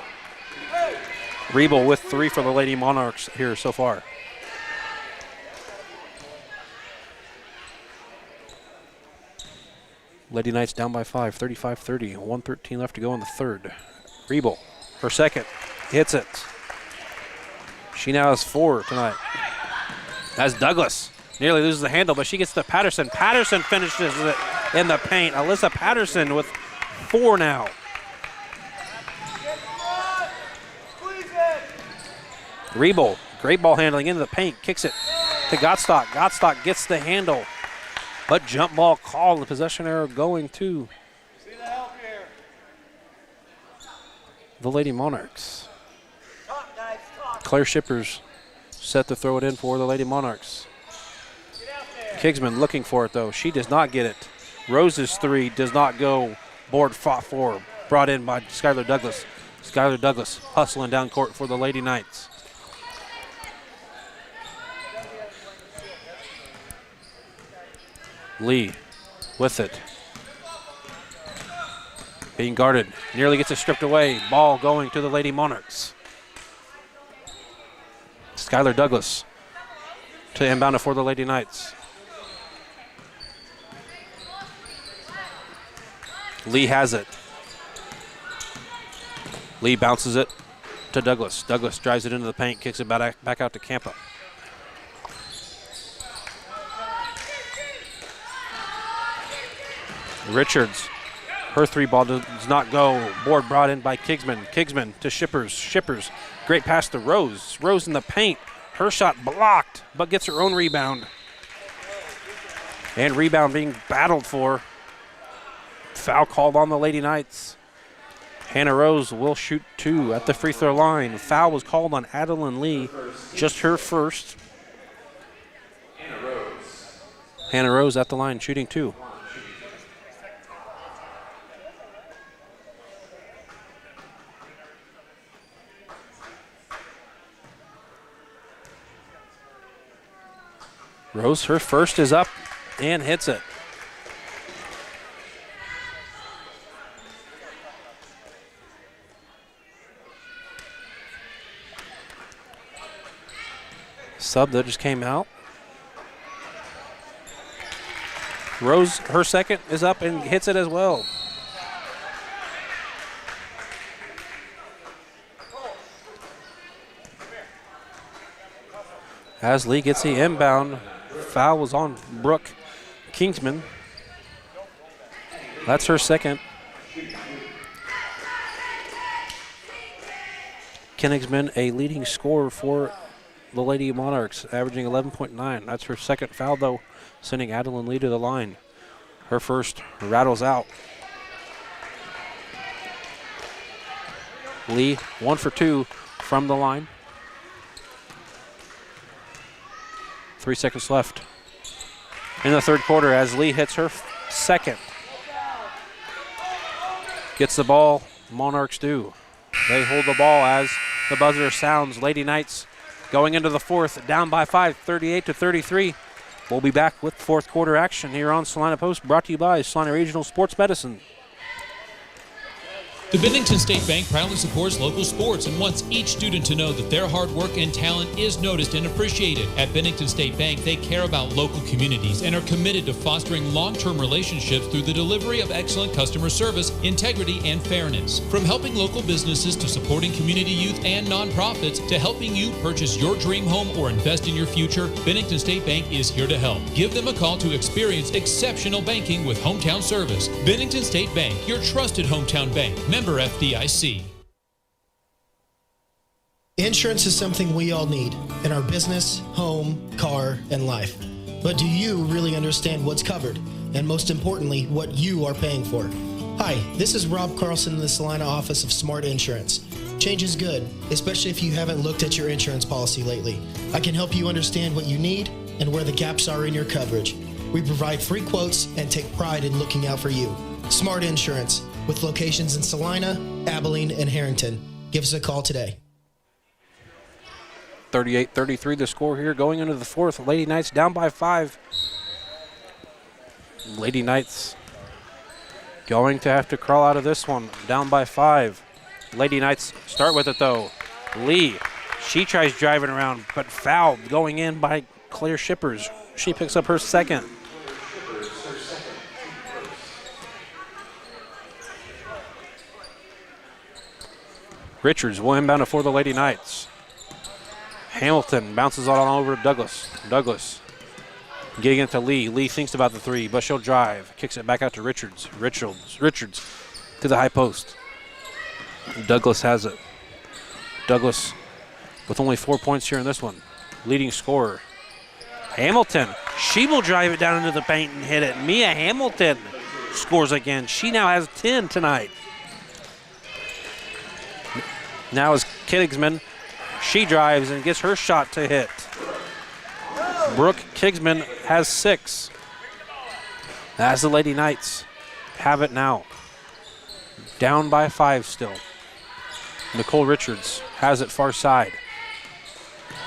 Speaker 1: Rebel with 3 for the Lady Monarchs here so far. Lady Knights down by 5, 35-30. 1:13 left to go in the third. Rebel, her second, hits it. She now has 4 tonight. As Douglas nearly loses the handle, but she gets to Patterson. Patterson finishes it in the paint. Alyssa Patterson with 4 now. Rebel, great ball handling into the paint, kicks it to Gottstock. Gottstock gets the handle. But jump ball called, the possession arrow going to the Lady Monarchs. Claire Shippers set to throw it in for the Lady Monarchs. Kigsman looking for it though. She does not get it. Rose's 3 does not go. Board fought for, brought in by Skylar Douglas. Skylar Douglas hustling down court for the Lady Knights. Lee with it. Being guarded. Nearly gets it stripped away. Ball going to the Lady Monarchs. Skylar Douglas to inbound it for the Lady Knights. Lee has it. Lee bounces it to Douglas. Douglas drives it into the paint, kicks it back out to Campa. Richards, her three ball does not go. Board brought in by Kigsman. Kigsman to Shippers. Shippers, great pass to Rose. Rose in the paint. Her shot blocked, but gets her own rebound. And rebound being battled for. Foul called on the Lady Knights. Hannah Rose will shoot 2 at the free throw line. Foul was called on Adeline Lee, just her first. Hannah Rose at the line shooting 2. Rose, her first is up and hits it. Sub that just came out. Rose, her second is up and hits it as well. As Lee gets the inbound, foul was on Brooke Kingsman. That's her second. Kingsman, a leading scorer for the Lady Monarchs, averaging 11.9. That's her second foul, though, sending Adeline Lee to the line. Her first rattles out. Lee, 1 for 2 from the line. 3 seconds left in the third quarter as Lee hits her second. Gets the ball, Monarchs do. They hold the ball as the buzzer sounds. Lady Knights going into the fourth, down by 5, 38-33. We'll be back with fourth quarter action here on Salina Post, brought to you by Salina Regional Sports Medicine.
Speaker 5: The Bennington State Bank proudly supports local sports and wants each student to know that their hard work and talent is noticed and appreciated. At Bennington State Bank, they care about local communities and are committed to fostering long-term relationships through the delivery of excellent customer service, integrity, and fairness. From helping local businesses to supporting community youth and nonprofits to helping you purchase your dream home or invest in your future, Bennington State Bank is here to help. Give them a call to experience exceptional banking with hometown service. Bennington State Bank, your trusted hometown bank. Member FDIC.
Speaker 11: Insurance is something we all need in our business, home, car, and life. But do you really understand what's covered? And most importantly, what you are paying for? Hi, this is Rob Carlson in the Salina office of Smart Insurance. Change is good, especially if you haven't looked at your insurance policy lately. I can help you understand what you need and where the gaps are in your coverage. We provide free quotes and take pride in looking out for you. Smart Insurance, with locations in Salina, Abilene, and Harrington. Give us a call today.
Speaker 1: 38-33 the score here going into the fourth. Lady Knights down by 5. Lady Knights going to have to crawl out of this one, down by 5. Lady Knights start with it though. Lee, she tries driving around, but fouled going in by Claire Shippers. She picks up her second. Richards will inbound it for the Lady Knights. Hamilton bounces it on over to Douglas. Douglas getting it to Lee. Lee thinks about the three, but she'll drive. Kicks it back out to Richards. Richards to the high post. Douglas has it. Douglas with only 4 points here in this one. Leading scorer. Hamilton, she will drive it down into the paint and hit it. Mia Hamilton scores again. She now has 10 tonight. Now is Kigsman. She drives and gets her shot to hit. Brooke Kigsman has 6. As the Lady Knights have it now. Down by 5 still. Nicole Richards has it far side.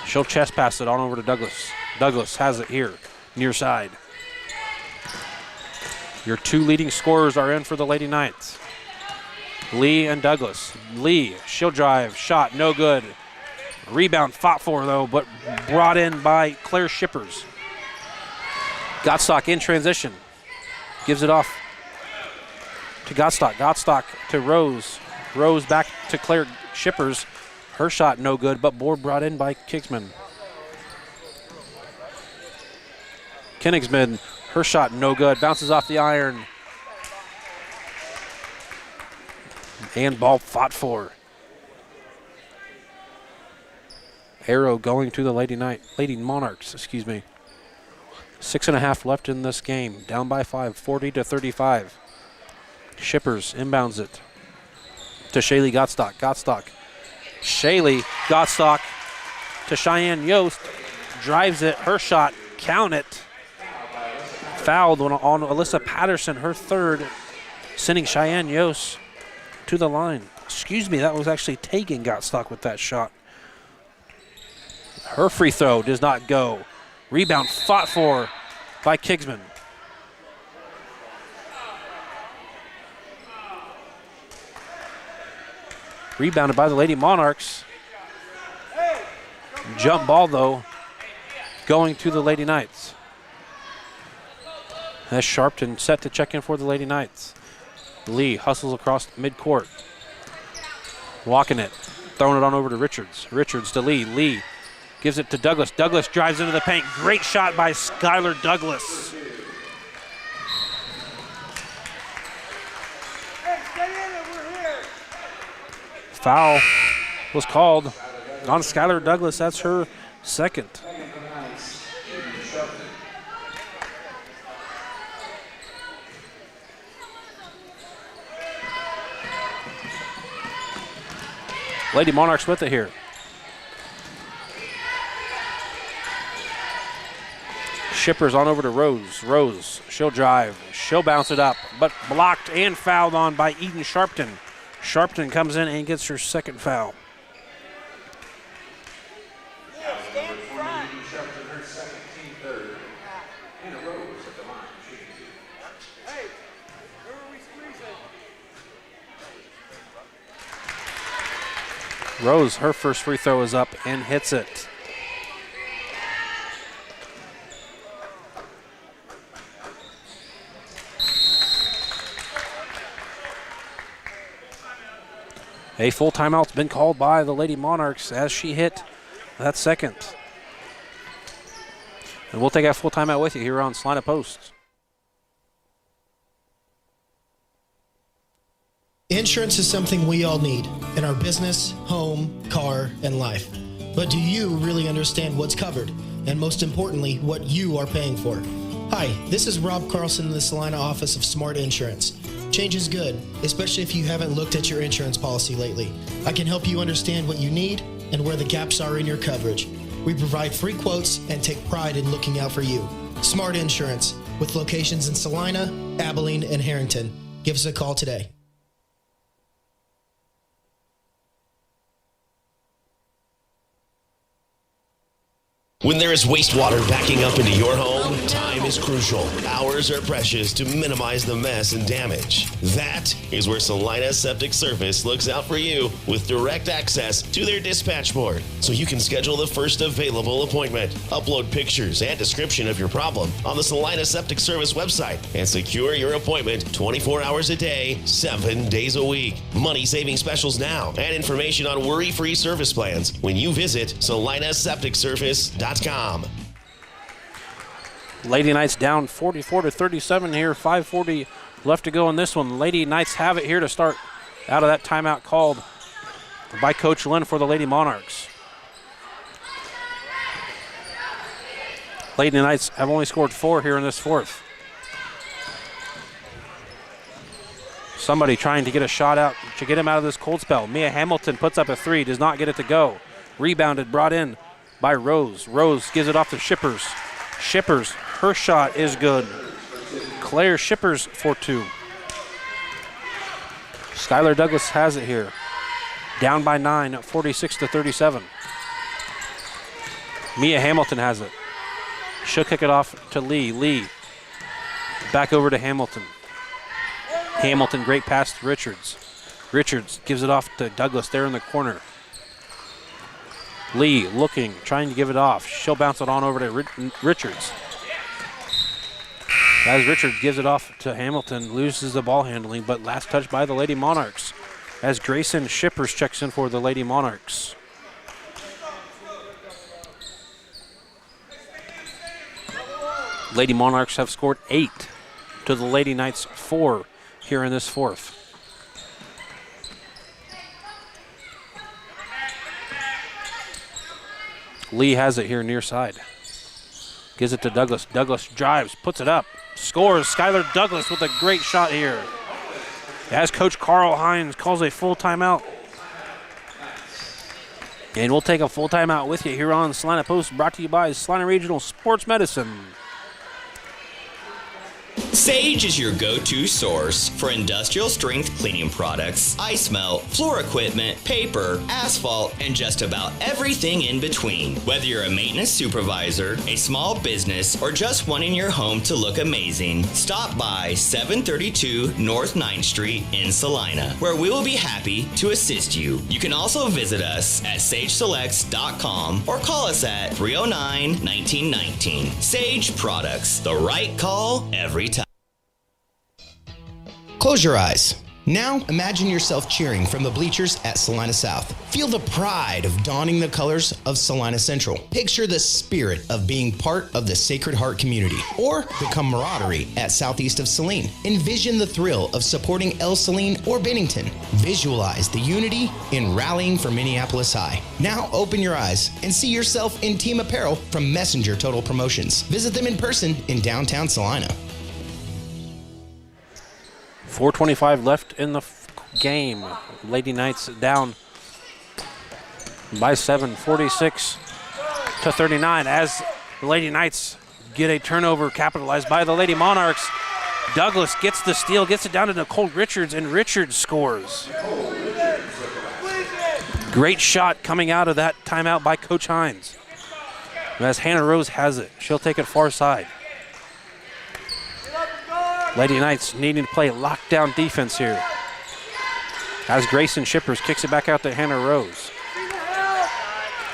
Speaker 1: She'll chest pass it on over to Douglas. Douglas has it here, near side. Your 2 leading scorers are in for the Lady Knights. Lee and Douglas. Lee, she'll drive, shot, no good. Rebound fought for though, but brought in by Claire Shippers. Gotstock in transition. Gives it off to Gottstock. Gottstock to Rose. Rose back to Claire Shippers. Her shot no good, but board brought in by Kingsman. Kenigsman, her shot no good. Bounces off the iron. And ball fought for. Arrow going to the Lady Monarchs, excuse me. 6.5 left in this game. Down by 5, 40-35. Shippers inbounds it to Shaylee Gottstock. Gottstock. Shaylee Gottstock to Cheyenne Yost. Drives it. Her shot. Count it. Fouled on Alyssa Patterson, her third, sending Cheyenne Yost to the line. Excuse me, that was actually Tegan Gottstock with that shot. Her free throw does not go. Rebound fought for by Kingsman. Rebounded by the Lady Monarchs. Jump ball, though, going to the Lady Knights. That's Sharpton set to check in for the Lady Knights. Lee hustles across midcourt. Walking it. Throwing it on over to Richards. Richards to Lee. Lee gives it to Douglas. Douglas drives into the paint. Great shot by Skylar Douglas. Foul was called on Skylar Douglas. That's her second. Lady Monarchs with it here. Shippers on over to Rose. Rose, she'll drive. She'll bounce it up, but blocked and fouled on by Eden Sharpton. Sharpton comes in and gets her second foul. Rose, her first free throw is up and hits it. A full timeout's been called by the Lady Monarchs as she hit that second. And we'll take a full timeout with you here on Salina Post.
Speaker 11: Insurance is something we all need in our business, home, car, and life. But do you really understand what's covered? And most importantly, what you are paying for? Hi, this is Rob Carlson in the Salina office of Smart Insurance. Change is good, especially if you haven't looked at your insurance policy lately. I can help you understand what you need and where the gaps are in your coverage. We provide free quotes and take pride in looking out for you. Smart Insurance, with locations in Salina, Abilene, and Harrington. Give us a call today.
Speaker 12: When there is wastewater backing up into your home, time is crucial. Hours are precious to minimize the mess and damage. That is where Salina Septic Service looks out for you with direct access to their dispatch board, so you can schedule the first available appointment, upload pictures and description of your problem on the Salina Septic Service website, and secure your appointment 24 hours a day, 7 days a week. Money-saving specials now and information on worry-free service plans when you visit salinasepticservice.com.
Speaker 1: Lady Knights down 44-37 here. 5:40 left to go in this one. Lady Knights have it here to start out of that timeout called by Coach Lynn for the Lady Monarchs. Lady Knights have only scored 4 here in this fourth. Somebody trying to get a shot out to get him out of this cold spell. Mia Hamilton puts up a 3, does not get it to go. Rebounded, brought in by Rose. Rose gives it off to Shippers. Shippers, her shot is good. Claire Shippers for 2. Skylar Douglas has it here. Down by 9 at 46-37. Mia Hamilton has it. She'll kick it off to Lee. Lee back over to Hamilton. Hamilton, great pass to Richards. Richards gives it off to Douglas there in the corner. Lee looking, trying to give it off. She'll bounce it on over to Richards. As Richards gives it off to Hamilton, loses the ball handling, but last touch by the Lady Monarchs. As Grayson Shippers checks in for the Lady Monarchs. Lady Monarchs have scored 8 to the Lady Knights 4 here in this fourth. Lee has it here near side. Gives it to Douglas. Douglas drives, puts it up, scores. Skylar Douglas with a great shot here. As Coach Carl Hines calls a full timeout. And we'll take a full timeout with you here on Salina Post, brought to you by Salina Regional Sports Medicine.
Speaker 13: Sage is your go-to source for industrial strength cleaning products, ice melt, floor equipment, paper, asphalt, and just about everything in between. Whether you're a maintenance supervisor, a small business, or just wanting your home to look amazing, stop by 732 North 9th Street in Salina, where we will be happy to assist you. You can also visit us at sageselects.com or call us at 309-1919. Sage Products, the right call every time.
Speaker 4: Close your eyes. Now imagine yourself cheering from the bleachers at Salina South. Feel the pride of donning the colors of Salina Central. Picture the spirit of being part of the Sacred Heart community or the camaraderie at Southeast of Saline. Envision the thrill of supporting El Saline or Bennington. Visualize the unity in rallying for Minneapolis High. Now open your eyes and see yourself in team apparel from Messenger Total Promotions. Visit them in person in downtown Salina.
Speaker 1: 4:25 left in the game. Lady Knights down by 7, 46-39. As the Lady Knights get a turnover capitalized by the Lady Monarchs. Douglas gets the steal, gets it down to Nicole Richards, and Richards scores. Great shot coming out of that timeout by Coach Hines. As Hannah Rose has it, she'll take it far side. Lady Knights needing to play lockdown defense here. As Grayson Shippers kicks it back out to Hannah Rose.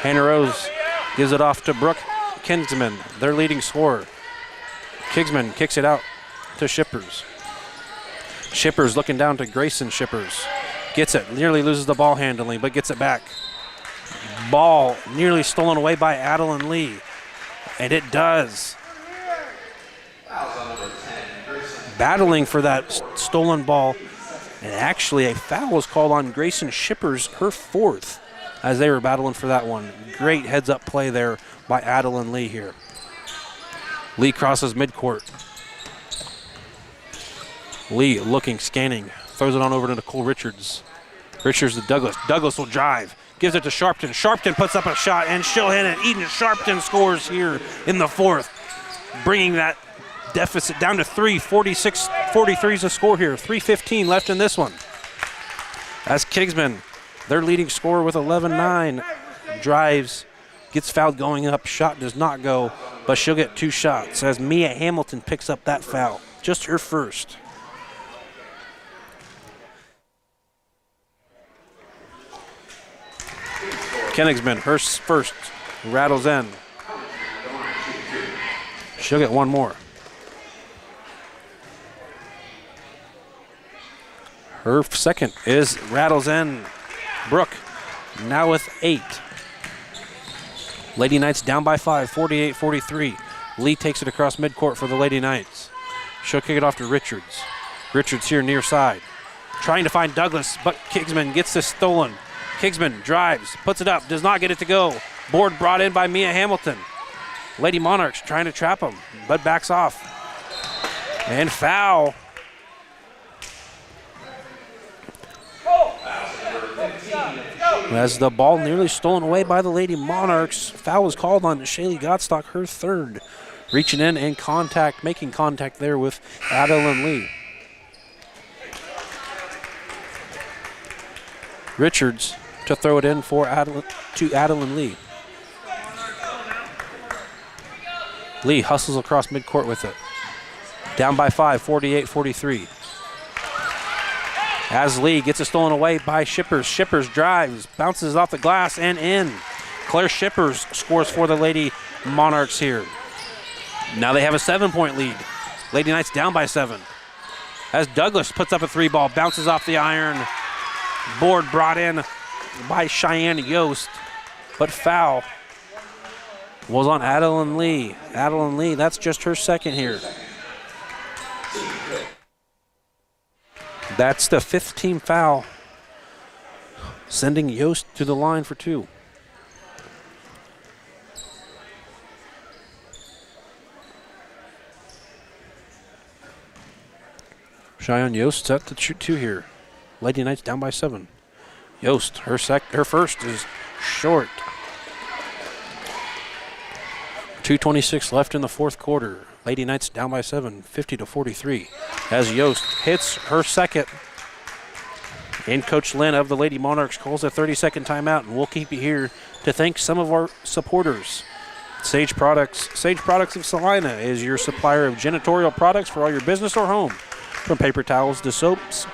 Speaker 1: Hannah Rose gives it off to Brooke Kingsman, their leading scorer. Kingsman kicks it out to Shippers. Shippers looking down to Grayson Shippers. Gets it, nearly loses the ball handling, but gets it back. Ball nearly stolen away by Adeline Lee. And it does. Battling for that stolen ball, and actually a foul was called on Grayson Shippers, her fourth, as they were battling for that one. Great heads-up play there by Adeline Lee here. Lee crosses midcourt. Lee looking, scanning, throws it on over to Nicole Richards. Richards to Douglas. Douglas will drive, gives it to Sharpton. Sharpton puts up a shot, and she'll hit it. Eden Sharpton scores here in the fourth, bringing that deficit down to 3. 46-43 is the score here. 3:15 left in this one. As Kingsman, their leading scorer with 11-9, drives, gets fouled going up. Shot does not go, but she'll get 2 shots as Mia Hamilton picks up that foul. Just her first. Koenigsman, her first, rattles in. She'll get one more. Her second is rattles in. Brooke now with 8. Lady Knights down by 5, 48-43. Lee takes it across midcourt for the Lady Knights. She'll kick it off to Richards. Richards here near side. Trying to find Douglas, but Kingsman gets this stolen. Kingsman drives, puts it up, does not get it to go. Board brought in by Mia Hamilton. Lady Monarchs trying to trap him, but backs off. And foul. As the ball nearly stolen away by the Lady Monarchs, foul is called on Shaylee Gottstock, her third. Reaching in and making contact there with Adeline Lee. Richards to throw it in for Adeline Lee. Lee hustles across midcourt with it. Down by 5, 48-43. As Lee gets it stolen away by Shippers. Shippers drives, bounces off the glass and in. Claire Shippers scores for the Lady Monarchs here. Now they have a 7-point lead. Lady Knights down by 7. As Douglas puts up a 3-ball, bounces off the iron. Board brought in by Cheyenne Yost, but foul was on Adeline Lee. Adeline Lee, that's just her second here. That's the 5th team foul, sending Yost to the line for 2. Cheyenne Yost set to shoot 2 here. Lady Knights down by 7. Yost, her first is short. 2:26 left in the 4th quarter. Lady Knights down by 7, 50-43. As Yost hits her second. And Coach Lynn of the Lady Monarchs calls a 30-second timeout, and we'll keep you here to thank some of our supporters. Sage Products of Salina is your supplier of janitorial products for all your business or home. From paper towels to soaps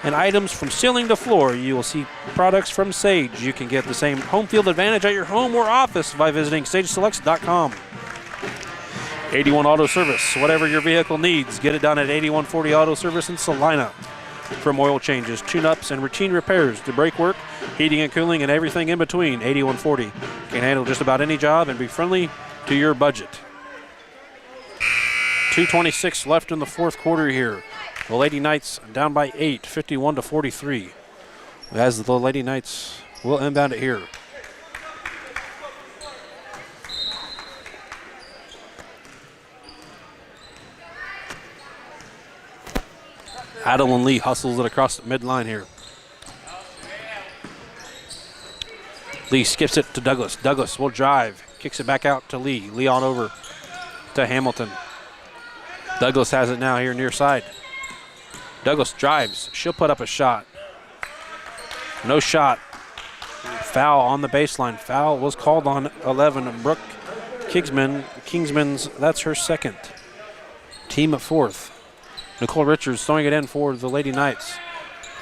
Speaker 1: and items from ceiling to floor, you will see products from Sage. You can get the same home field advantage at your home or office by visiting sageselects.com. 81 Auto Service, whatever your vehicle needs, get it done at 8140 Auto Service in Salina. From oil changes, tune-ups, and routine repairs to brake work, heating and cooling, and everything in between, 8140 can handle just about any job and be friendly to your budget. 2:26 left in the 4th quarter here. The Lady Knights down by 8, 51-43. As the Lady Knights will inbound it here. Adeline Lee hustles it across the midline here. Lee skips it to Douglas. Douglas will drive, kicks it back out to Lee. Lee on over to Hamilton. Douglas has it now here near side. Douglas drives. She'll put up a shot. No shot. Foul on the baseline. Foul was called on 11. Brooke Kingsman's, that's her second. Team at 4th. Nicole Richards throwing it in for the Lady Knights.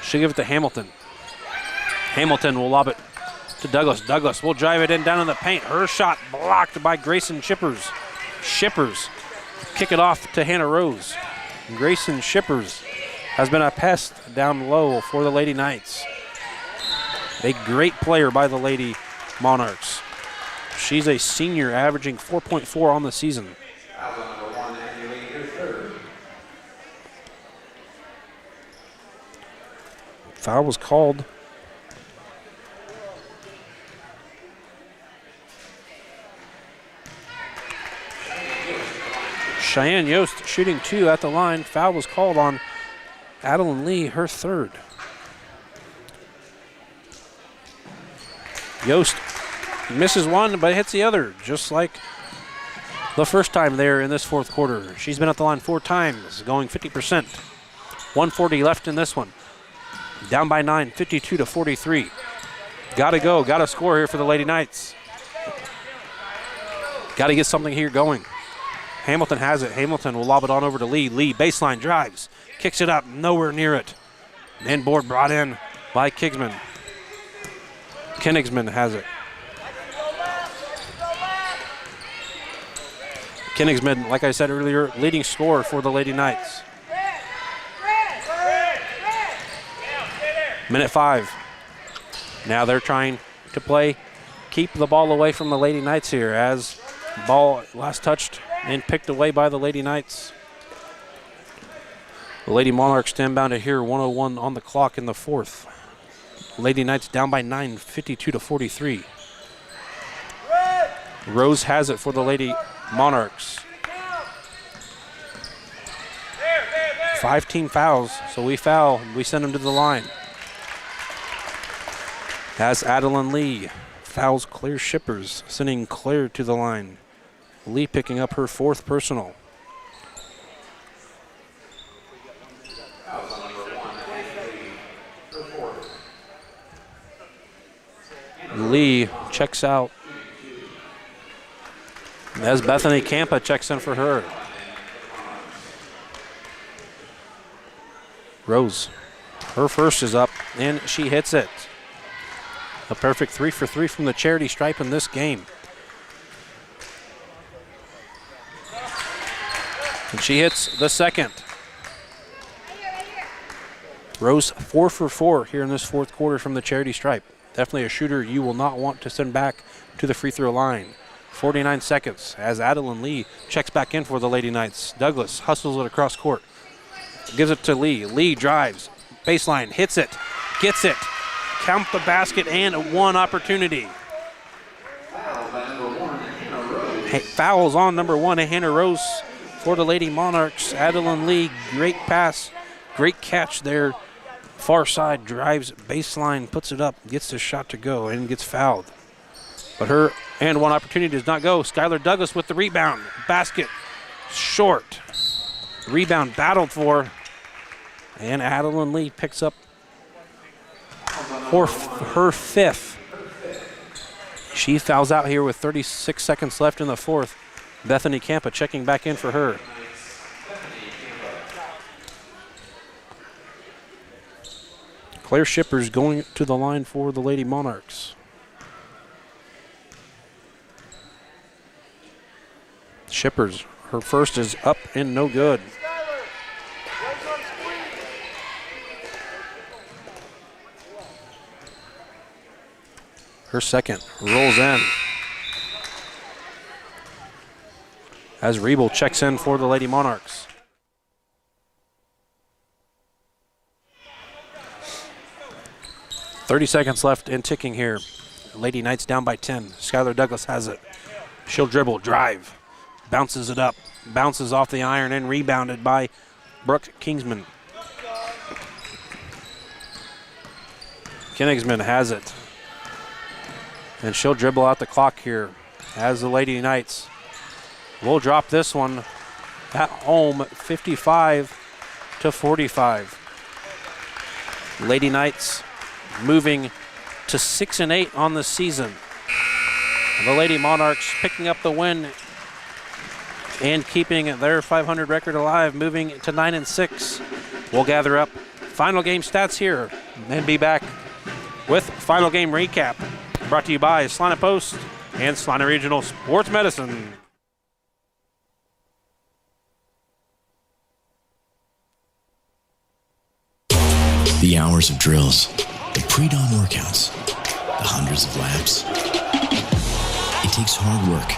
Speaker 1: She'll give it to Hamilton. Hamilton will lob it to Douglas. Douglas will drive it in down in the paint. Her shot blocked by Grayson Shippers. Shippers kick it off to Hannah Rose. Grayson Shippers has been a pest down low for the Lady Knights. A great player by the Lady Monarchs. She's a senior, averaging 4.4 on the season. Foul was called. Cheyenne Yost shooting 2 at the line. Foul was called on Adeline Lee, her 3rd. Yost misses one, but hits the other, just like the first time there in this 4th quarter. She's been at the line 4 times, going 50%. 140 left in this one. Down by 9, 52-43. Gotta go, gotta score here for the Lady Knights. Gotta get something here going. Hamilton has it. Hamilton will lob it on over to Lee. Lee, baseline drives. Kicks it up, nowhere near it. And board brought in by Kingsman. Kenigsman has it. Kenigsman, like I said earlier, leading scorer for the Lady Knights. Minute 5. Now they're trying to keep the ball away from the Lady Knights here, as ball last touched and picked away by the Lady Knights. The Lady Monarchs inbound it here, 1:01 on the clock in the 4th. Lady Knights down by 9, 52-43. Rose has it for the Lady Monarchs. 5 team fouls, so we foul, we send them to the line. As Adeline Lee fouls Claire Shippers, sending Claire to the line. Lee picking up her 4th personal. Lee checks out as Bethany Campa checks in for her. Rose, her first is up, and she hits it. A perfect 3 for 3 from the charity stripe in this game. And she hits the second. Rose 4 for 4 here in this fourth quarter from the charity stripe. Definitely a shooter you will not want to send back to the free throw line. 49 seconds as Adeline Lee checks back in for the Lady Knights. Douglas hustles it across court. Gives it to Lee. Lee drives. Baseline. Hits it. Gets it. Count the basket and one opportunity. Fouls on number 1, Hannah Rose for the Lady Monarchs. Adeline Lee, great pass. Great catch there. Far side, drives baseline, puts it up, gets the shot to go, and gets fouled. But her and one opportunity does not go. Skylar Douglas with the rebound. Basket short. Rebound battled for. And Adeline Lee picks up her fifth. She fouls out here with 36 seconds left in the fourth. Bethany Campa checking back in for her. Claire Shippers going to the line for the Lady Monarchs. Shippers, her first is up and no good. Her second rolls in. As Riebel checks in for the Lady Monarchs. .30 seconds left and ticking here. Lady Knights down by 10. Skylar Douglas has it. She'll dribble, drive, bounces it up, bounces off the iron and rebounded by Brooke Kingsman. Koenigsman has it. And she'll dribble out the clock here as the Lady Knights will drop this one at home 55-45. Lady Knights moving to 6-8 on the season. And the Lady Monarchs picking up the win and keeping their 500 record alive, moving to 9-6. We'll gather up final game stats here and be back with final game recap. Brought to you by Salina Post and Salina Regional Sports Medicine.
Speaker 2: The hours of drills, the pre-dawn workouts, the hundreds of laps. It takes hard work,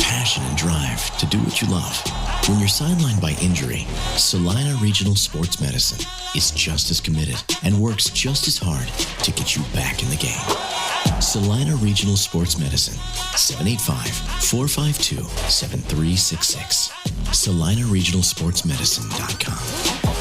Speaker 2: passion, and drive to do what you love. When you're sidelined by injury, Salina Regional Sports Medicine is just as committed and works just as hard to get you back in the game. Salina Regional Sports Medicine, 785-452-7366. SalinaRegionalSportsMedicine.com.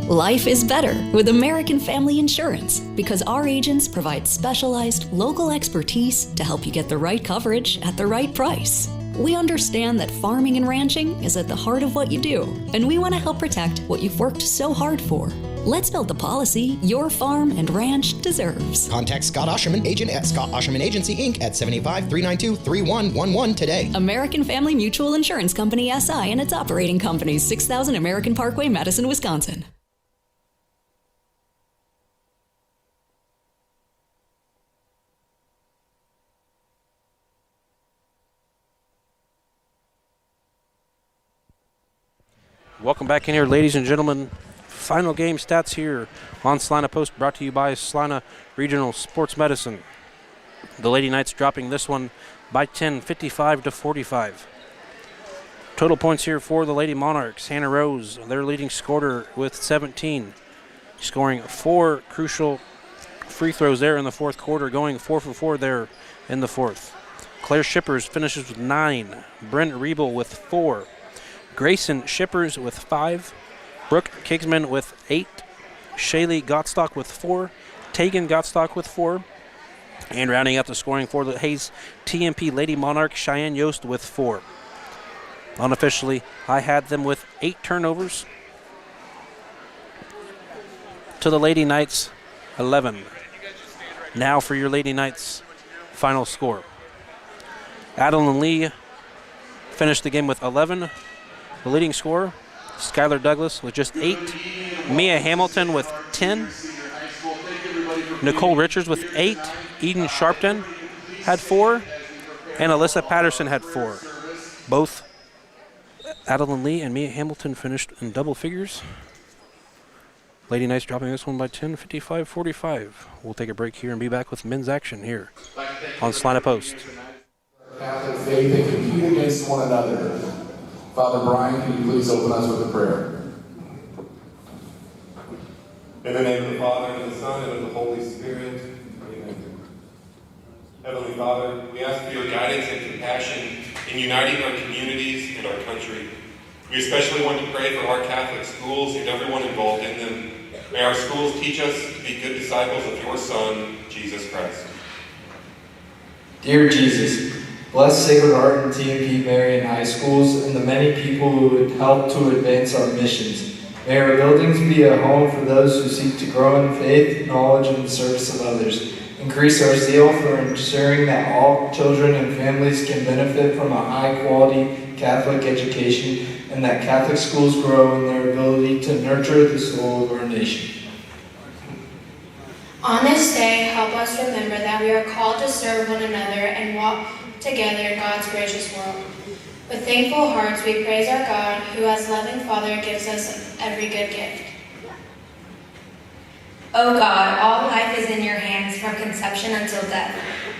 Speaker 3: Life is better with American Family Insurance because our agents provide specialized local expertise to help you get the right coverage at the right price. We understand that farming and ranching is at the heart of what you do, and we want to help protect what you've worked so hard for. Let's build the policy your farm and ranch deserves.
Speaker 4: Contact Scott Osherman, agent at Scott Osherman Agency, Inc. at 785-392-3111 today.
Speaker 3: American Family Mutual Insurance Company, SI, and its operating companies, 6000 American Parkway, Madison, Wisconsin.
Speaker 1: Welcome back in here, ladies and gentlemen. Final game stats here on Salina Post, brought to you by Salina Regional Sports Medicine. The Lady Knights dropping this one by 10, 55-45. Total points here for the Lady Monarchs. Hannah Rose, their leading scorer with 17, scoring 4 crucial free throws there in the fourth quarter, going 4 for 4 there in the fourth. Claire Shippers finishes with 9. Brent Riebel with 4. Grayson Shippers with 5. Brooke Kingsman with 8. Shaylee Gottstock with 4. Tegan Gottstock with 4. And rounding out the scoring for the Hayes TMP Lady Monarch, Cheyenne Yost with 4. Unofficially, I had them with 8 turnovers. To the Lady Knights, 11. Now for your Lady Knights final score. Adeline Lee finished the game with 11. The leading scorer, Skylar Douglas, with just 8. Mia Hamilton with 10. Nicole Richards with 8. Eden Sharpton had 4, and Alyssa Patterson had 4. Both Adeline Lee and Mia Hamilton finished in double figures. Lady Knights dropping this one by 10, 55-45. We'll take a break here and be back with men's action here on Salina Post.
Speaker 14: Catholic faith and compete against one another. Father Brian, can you please open us with a prayer?
Speaker 15: In the name of the Father, and of the Son, and of the Holy Spirit. Amen. Heavenly Father, we ask for your guidance and compassion in uniting our communities and our country. We especially want to pray for our Catholic schools and everyone involved in them. May our schools teach us to be good disciples of your Son, Jesus Christ.
Speaker 16: Dear Jesus, bless Sacred Heart and Prep-Marian high schools and the many people who would help to advance our missions. May our buildings be a home for those who seek to grow in faith, knowledge, and the service of others. Increase our zeal for ensuring that all children and families can benefit from a high-quality Catholic education and that Catholic schools grow in their ability to nurture the soul of our nation.
Speaker 17: On this day, help us remember that we are called to serve one another and walk together in God's gracious world. With thankful hearts, we praise our God, who as loving Father gives us every good gift.
Speaker 18: O God, all life is in your hands from conception until death.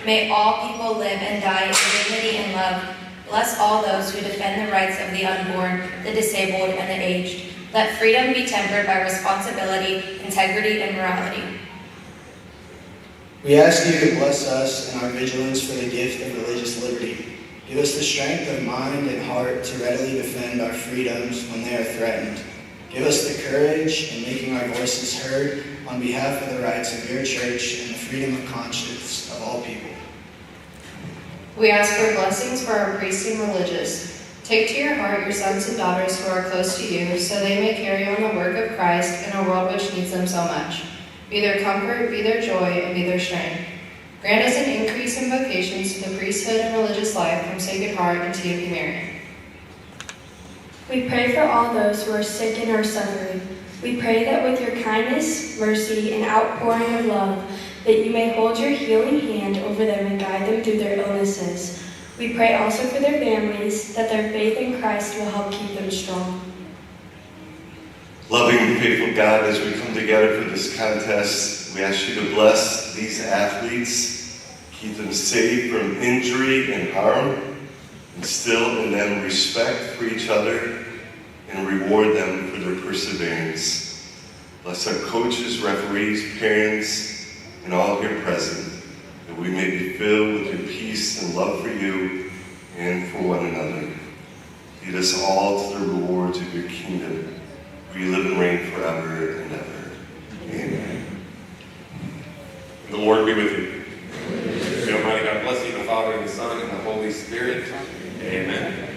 Speaker 18: May all people live and die in dignity and love. Bless all those who defend the rights of the unborn, the disabled, and the aged. Let freedom be tempered by responsibility, integrity, and morality.
Speaker 19: We ask you to bless us in our vigilance for the gift of religious liberty. Give us the strength of mind and heart to readily defend our freedoms when they are threatened. Give us the courage in making our voices heard on behalf of the rights of your church and the freedom of conscience of all people.
Speaker 20: We ask for blessings for our priests and religious. Take to your heart your sons and daughters who are close to you, so they may carry on the work of Christ in a world which needs them so much. Be their comfort, be their joy, and be their strength. Grant us an increase in vocations to the priesthood and religious life from Sacred Heart and Prep-Marian.
Speaker 21: We pray for all those who are sick and are suffering. We pray that with your kindness, mercy, and outpouring of love, that you may hold your healing hand over them and guide them through their illnesses. We pray also for their families, that their faith in Christ will help keep them strong.
Speaker 22: Loving and faithful God, as we come together for this contest, we ask you to bless these athletes, keep them safe from injury and harm, instill in them respect for each other, and reward them for their perseverance. Bless our coaches, referees, parents, and all here present, that we may be filled with your peace and love for you and for one another. Lead us all to the rewards of your kingdom, where you live and reign forever and ever. Amen.
Speaker 15: The Lord be with you. May Almighty God bless you, the Father, and the Son, and the Holy Spirit. Amen.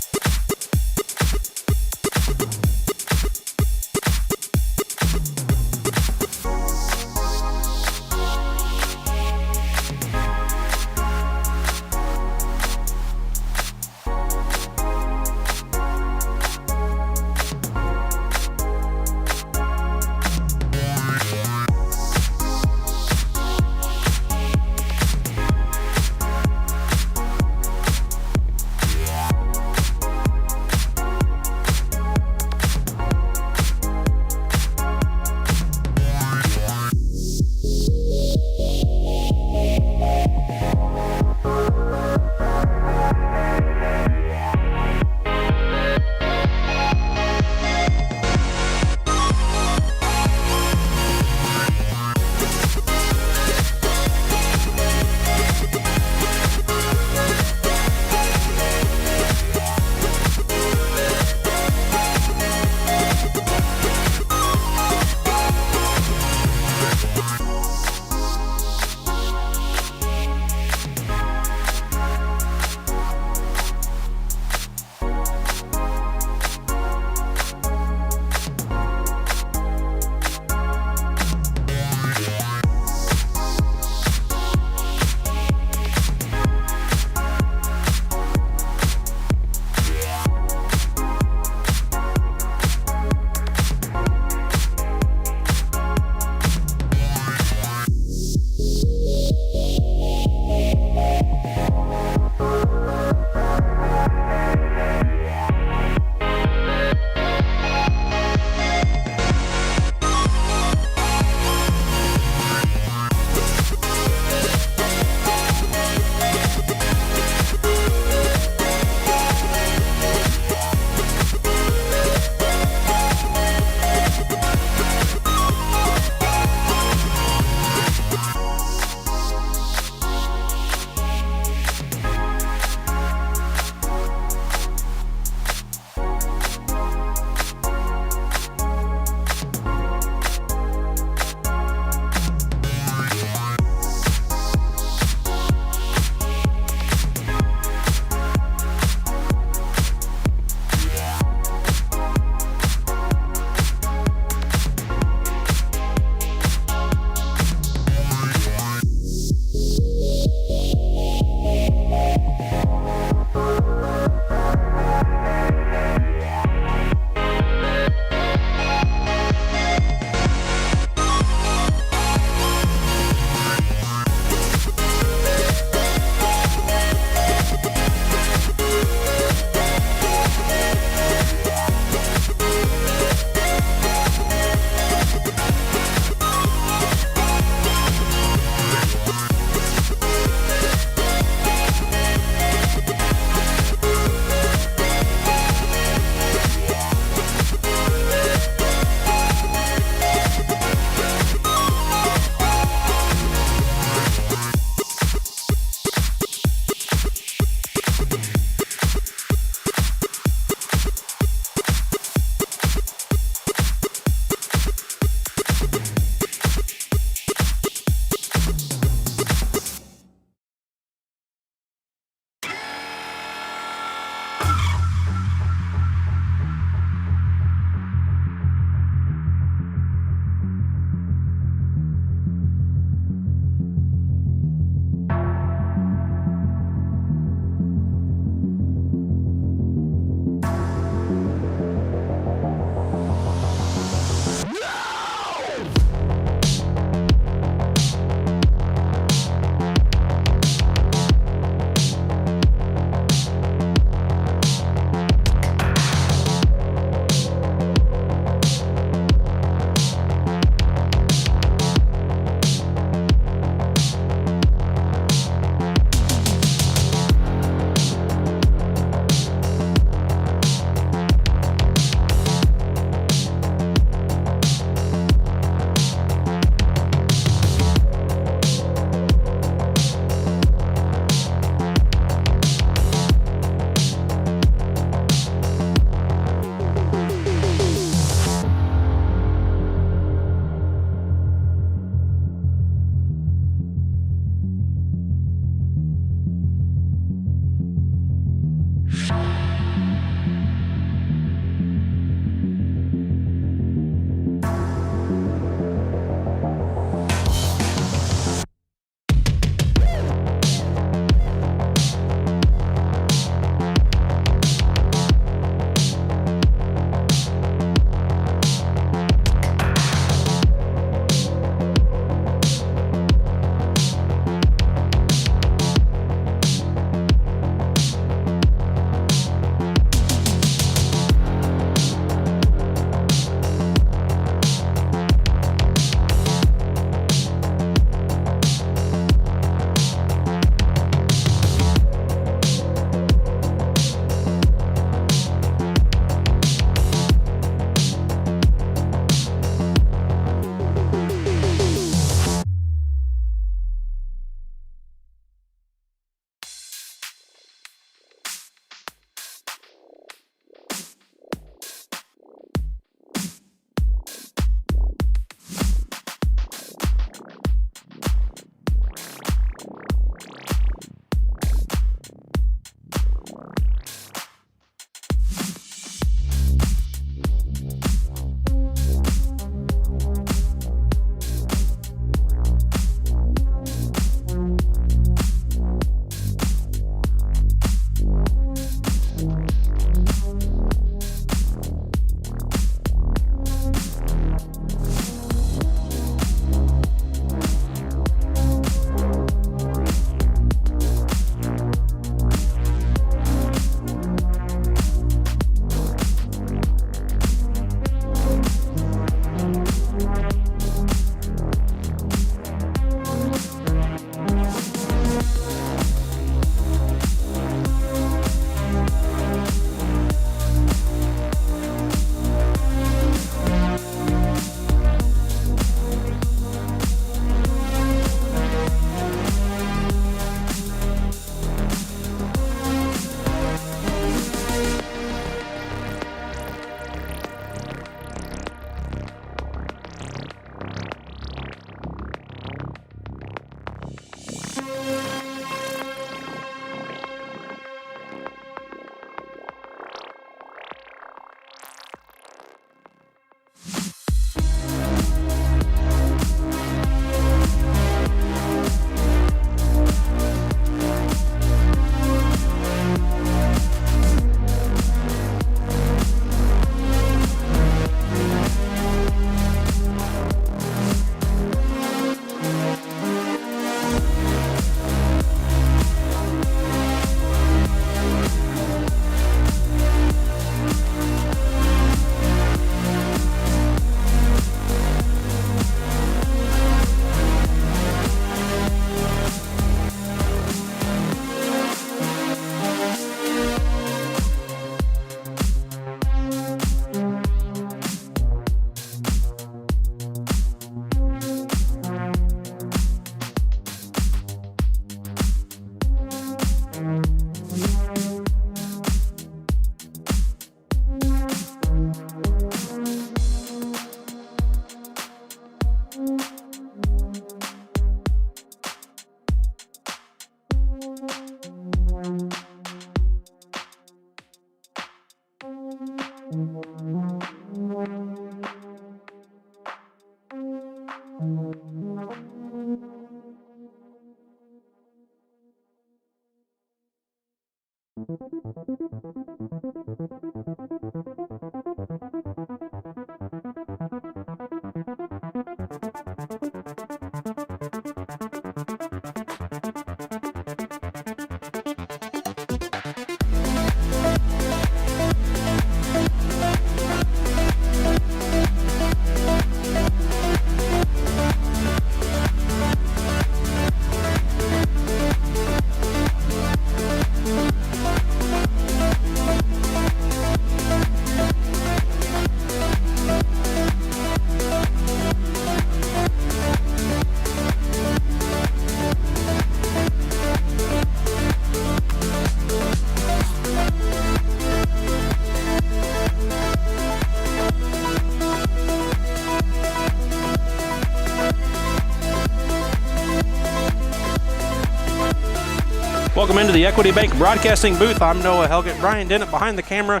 Speaker 1: Welcome into the Equity Bank broadcasting booth. I'm Noah Helgett. Brian Dennett behind the camera,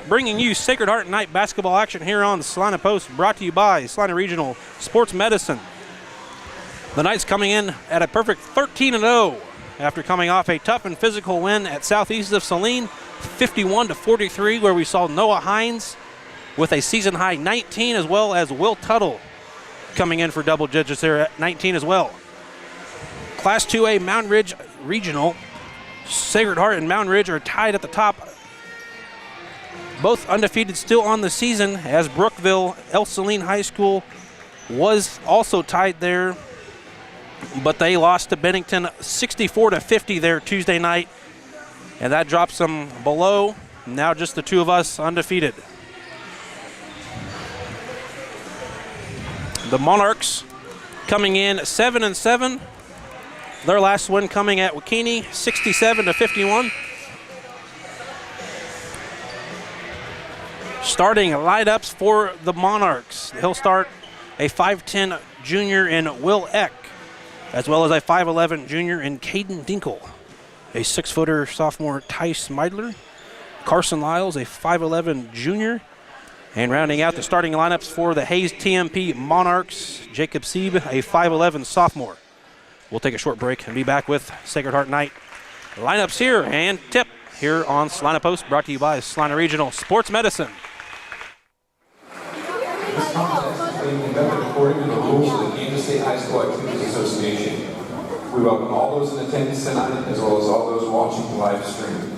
Speaker 1: bringing you Sacred Heart Night basketball action here on the Salina Post, brought to you by Salina Regional Sports Medicine. The Knights coming in at a perfect 13-0 after coming off a tough and physical win at southeast of Salina, 51-43, where we saw Noah Hines with a season-high 19, as well as Will Tuttle coming in for double digits there at 19 as well. Class 2A Mountain Ridge Regional, Sacred Heart and Mountain Ridge are tied at the top, both undefeated still on the season, as Brookville El Saline High School was also tied there, but they lost to Bennington 64-50 there Tuesday night, and that drops them below. Now just the two of us undefeated. The Monarchs coming in 7-7. Their last win coming at Wakini, 67-51. Starting lineups for the Monarchs. He'll start a 5'10 junior in Will Eck, as well as a 5'11 junior in Caden Dinkle. A 6-footer sophomore Tice Meidler. Carson Lyles, a 5'11 junior. And rounding out the starting lineups for the Hayes TMP Monarchs, Jacob Sieb, a 5'11 sophomore. We'll take a short break and be back with Sacred Heart Night lineups here and tip here on Salina Post, brought to you by Salina Regional Sports Medicine.
Speaker 14: This contest is being conducted according to the rules of the Kansas State High School Activities Association. We welcome all those in attendance tonight, as well as all those watching the live stream.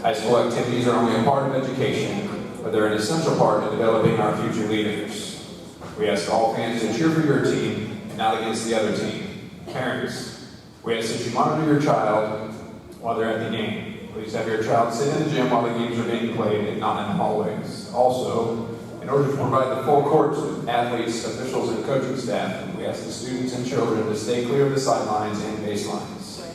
Speaker 14: High school activities are only a part of education, but they're an essential part in developing our future leaders. We ask all fans to cheer for your team and not against the other team. Parents, we ask that you monitor your child while they're at the game. Please have your child sit in the gym while the games are being played and not in the hallways. Also, in order to provide the full court to athletes, officials, and coaching staff, we ask the students and children to stay clear of the sidelines and baselines.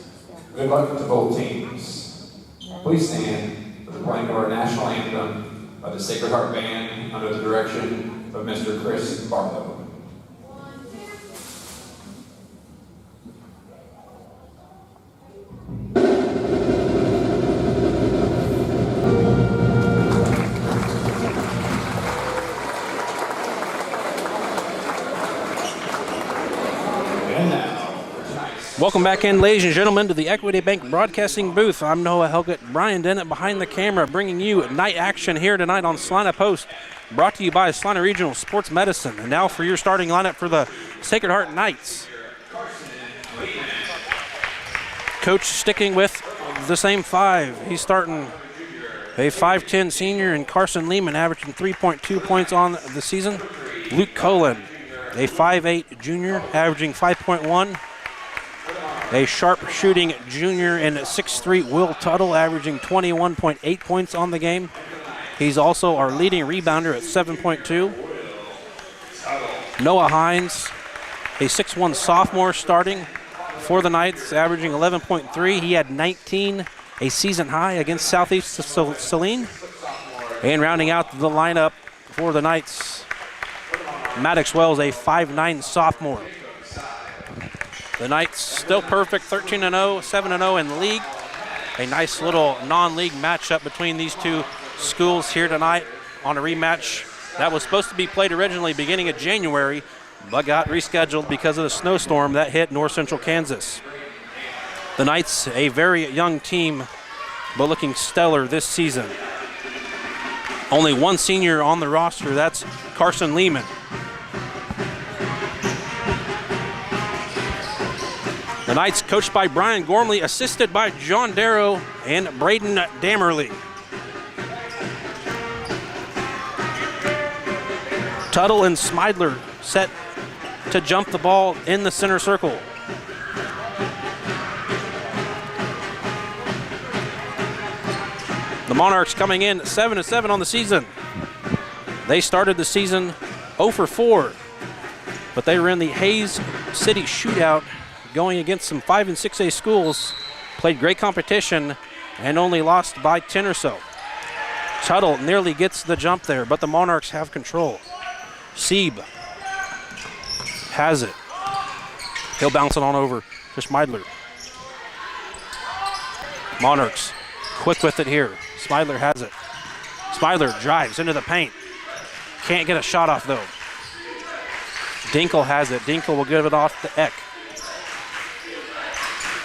Speaker 14: Good luck to both teams. Please stand for the playing of our national anthem by the Sacred Heart Band under the direction of Mr. Chris Barlow.
Speaker 1: Welcome back in, ladies and gentlemen, to the Equity Bank broadcasting booth. I'm Noah Helgett, Brian Dennett behind the camera, bringing you night action here tonight on Salina Post, brought to you by Salina Regional Sports Medicine. And now for your starting lineup for the Sacred Heart Knights. Coach sticking with the same five. He's starting a 5'10 senior in Carson Lehman, averaging 3.2 points on the season. Luke Colin, a 5'8 junior, averaging 5.1. A sharp shooting junior in 6'3 Will Tuttle, averaging 21.8 points on the game. He's also our leading rebounder at 7.2. Noah Hines, a 6'1 sophomore starting for the Knights, averaging 11.3. He had 19, a season high against Southeast Saline. And rounding out the lineup for the Knights, Maddox Wells, a 5'9 sophomore. The Knights still perfect, 13-0, 7-0 in the league. A nice little non-league matchup between these two schools here tonight on a rematch that was supposed to be played originally beginning of January, but got rescheduled because of the snowstorm that hit north central Kansas. The Knights, a very young team but looking stellar this season. Only one senior on the roster, that's Carson Lehman. The Knights coached by Brian Gormley, assisted by John Darrow and Braden Damerly. Tuttle and Smidler set to jump the ball in the center circle. The Monarchs coming in 7-7 on the season. They started the season 0-4, but they were in the Hayes City Shootout going against some 5 and 6A schools, played great competition, and only lost by 10 or so. Tuttle nearly gets the jump there, but the Monarchs have control. Sieb has it. He'll bounce it on over to Smidler. Monarchs quick with it here. Smidler has it. Smidler drives into the paint. Can't get a shot off though. Dinkle has it. Dinkle will give it off to Eck.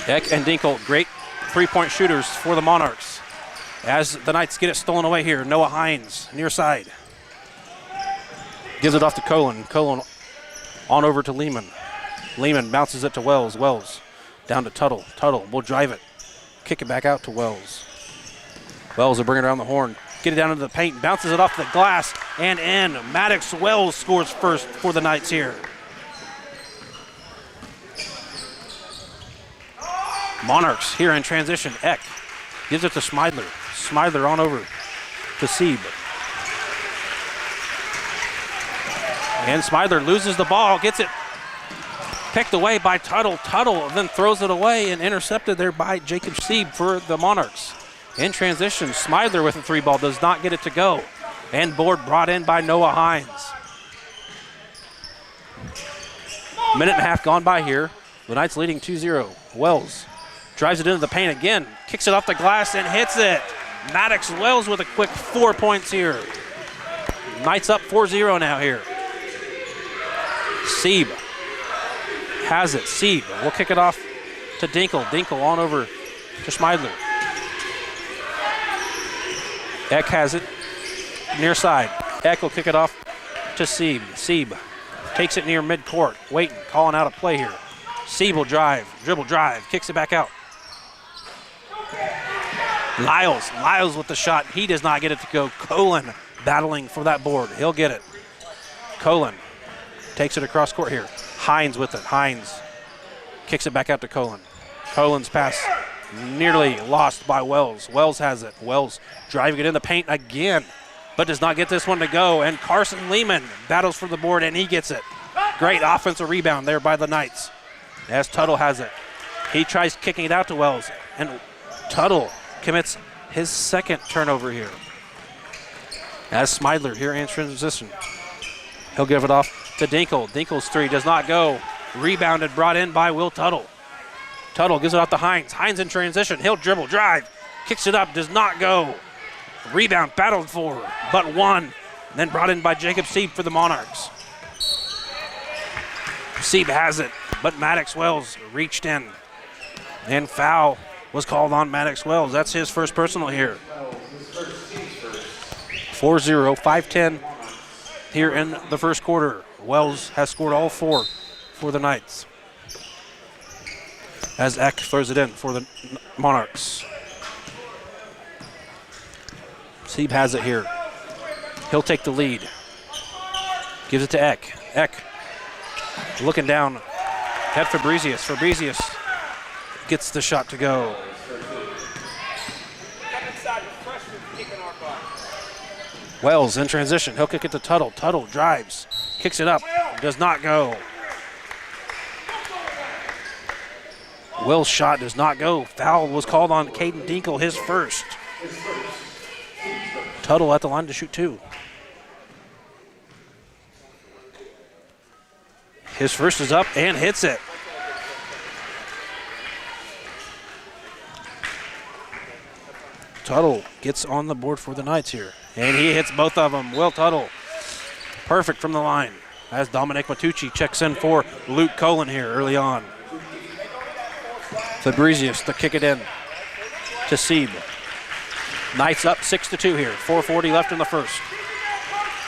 Speaker 1: Eck and Dinkle, great three-point shooters for the Monarchs. As the Knights get it stolen away here, Noah Hines, near side. Gives it off to Colin. Colin on over to Lehman. Lehman bounces it to Wells. Wells down to Tuttle. Tuttle will drive it. Kick it back out to Wells. Wells will bring it around the horn. Get it down into the paint. Bounces it off the glass and in. Maddox Wells scores first for the Knights here. Monarchs here in transition. Eck gives it to Smidler. Smidler on over to Sieb. And Smidler loses the ball, gets it picked away by Tuttle. Tuttle then throws it away and intercepted there by Jacob Sieb for the Monarchs. In transition, Smidler with a three ball, does not get it to go. And board brought in by Noah Hines. Minute and a half gone by here. The Knights leading 2-0. Wells drives it into the paint again, kicks it off the glass and hits it. Maddox Wells with a quick 4 points here. Knights up 4-0 now here. Sieb has it. Sieb will kick it off to Dinkle. Dinkle on over to Smidler. Eck has it near side. Eck will kick it off to Sieb. Sieb takes it near midcourt. Waiting, calling out a play here. Sieb will drive, dribble drive, kicks it back out. Lyles with the shot. He does not get it to go. Colin battling for that board. He'll get it. Colin takes it across court here. Hines with it. Hines kicks it back out to Colin. Colin's pass nearly lost by Wells. Wells has it. Wells driving it in the paint again, but does not get this one to go. And Carson Lehman battles for the board, and he gets it. Great offensive rebound there by the Knights. As Tuttle has it. He tries kicking it out to Wells, and Tuttle commits his second turnover here. As Smidler here in transition. He'll give it off to Dinkle. Dinkle's three does not go. Rebounded, brought in by Will Tuttle. Tuttle gives it off to Hines. Hines in transition. He'll dribble, drive, kicks it up, does not go. Rebound battled for, but won. Then brought in by Jacob Sieb for the Monarchs. Sieb has it, but Maddox Wells reached in. And foul was called on Maddox Wells. That's his first personal here. 4-0, 5-10 here in the first quarter. Wells has scored all four for the Knights. As Eck throws it in for the Monarchs. Sieb has it here. He'll take the lead. Gives it to Eck. Eck looking down at Fabricius. Fabricius gets the shot to go. Wells in transition. He'll kick it to Tuttle. Tuttle drives. Kicks it up. Does not go. Will's shot does not go. Foul was called on Caden Dinkle, his first. Tuttle at the line to shoot two. His first is up and hits it. Tuttle gets on the board for the Knights here. And he hits both of them. Will Tuttle, perfect from the line. As Dominic Matucci checks in for Luke Colin here early on. Fabricius to kick it in to Sieb. Knights up 6-2 here. 4:40 left in the first.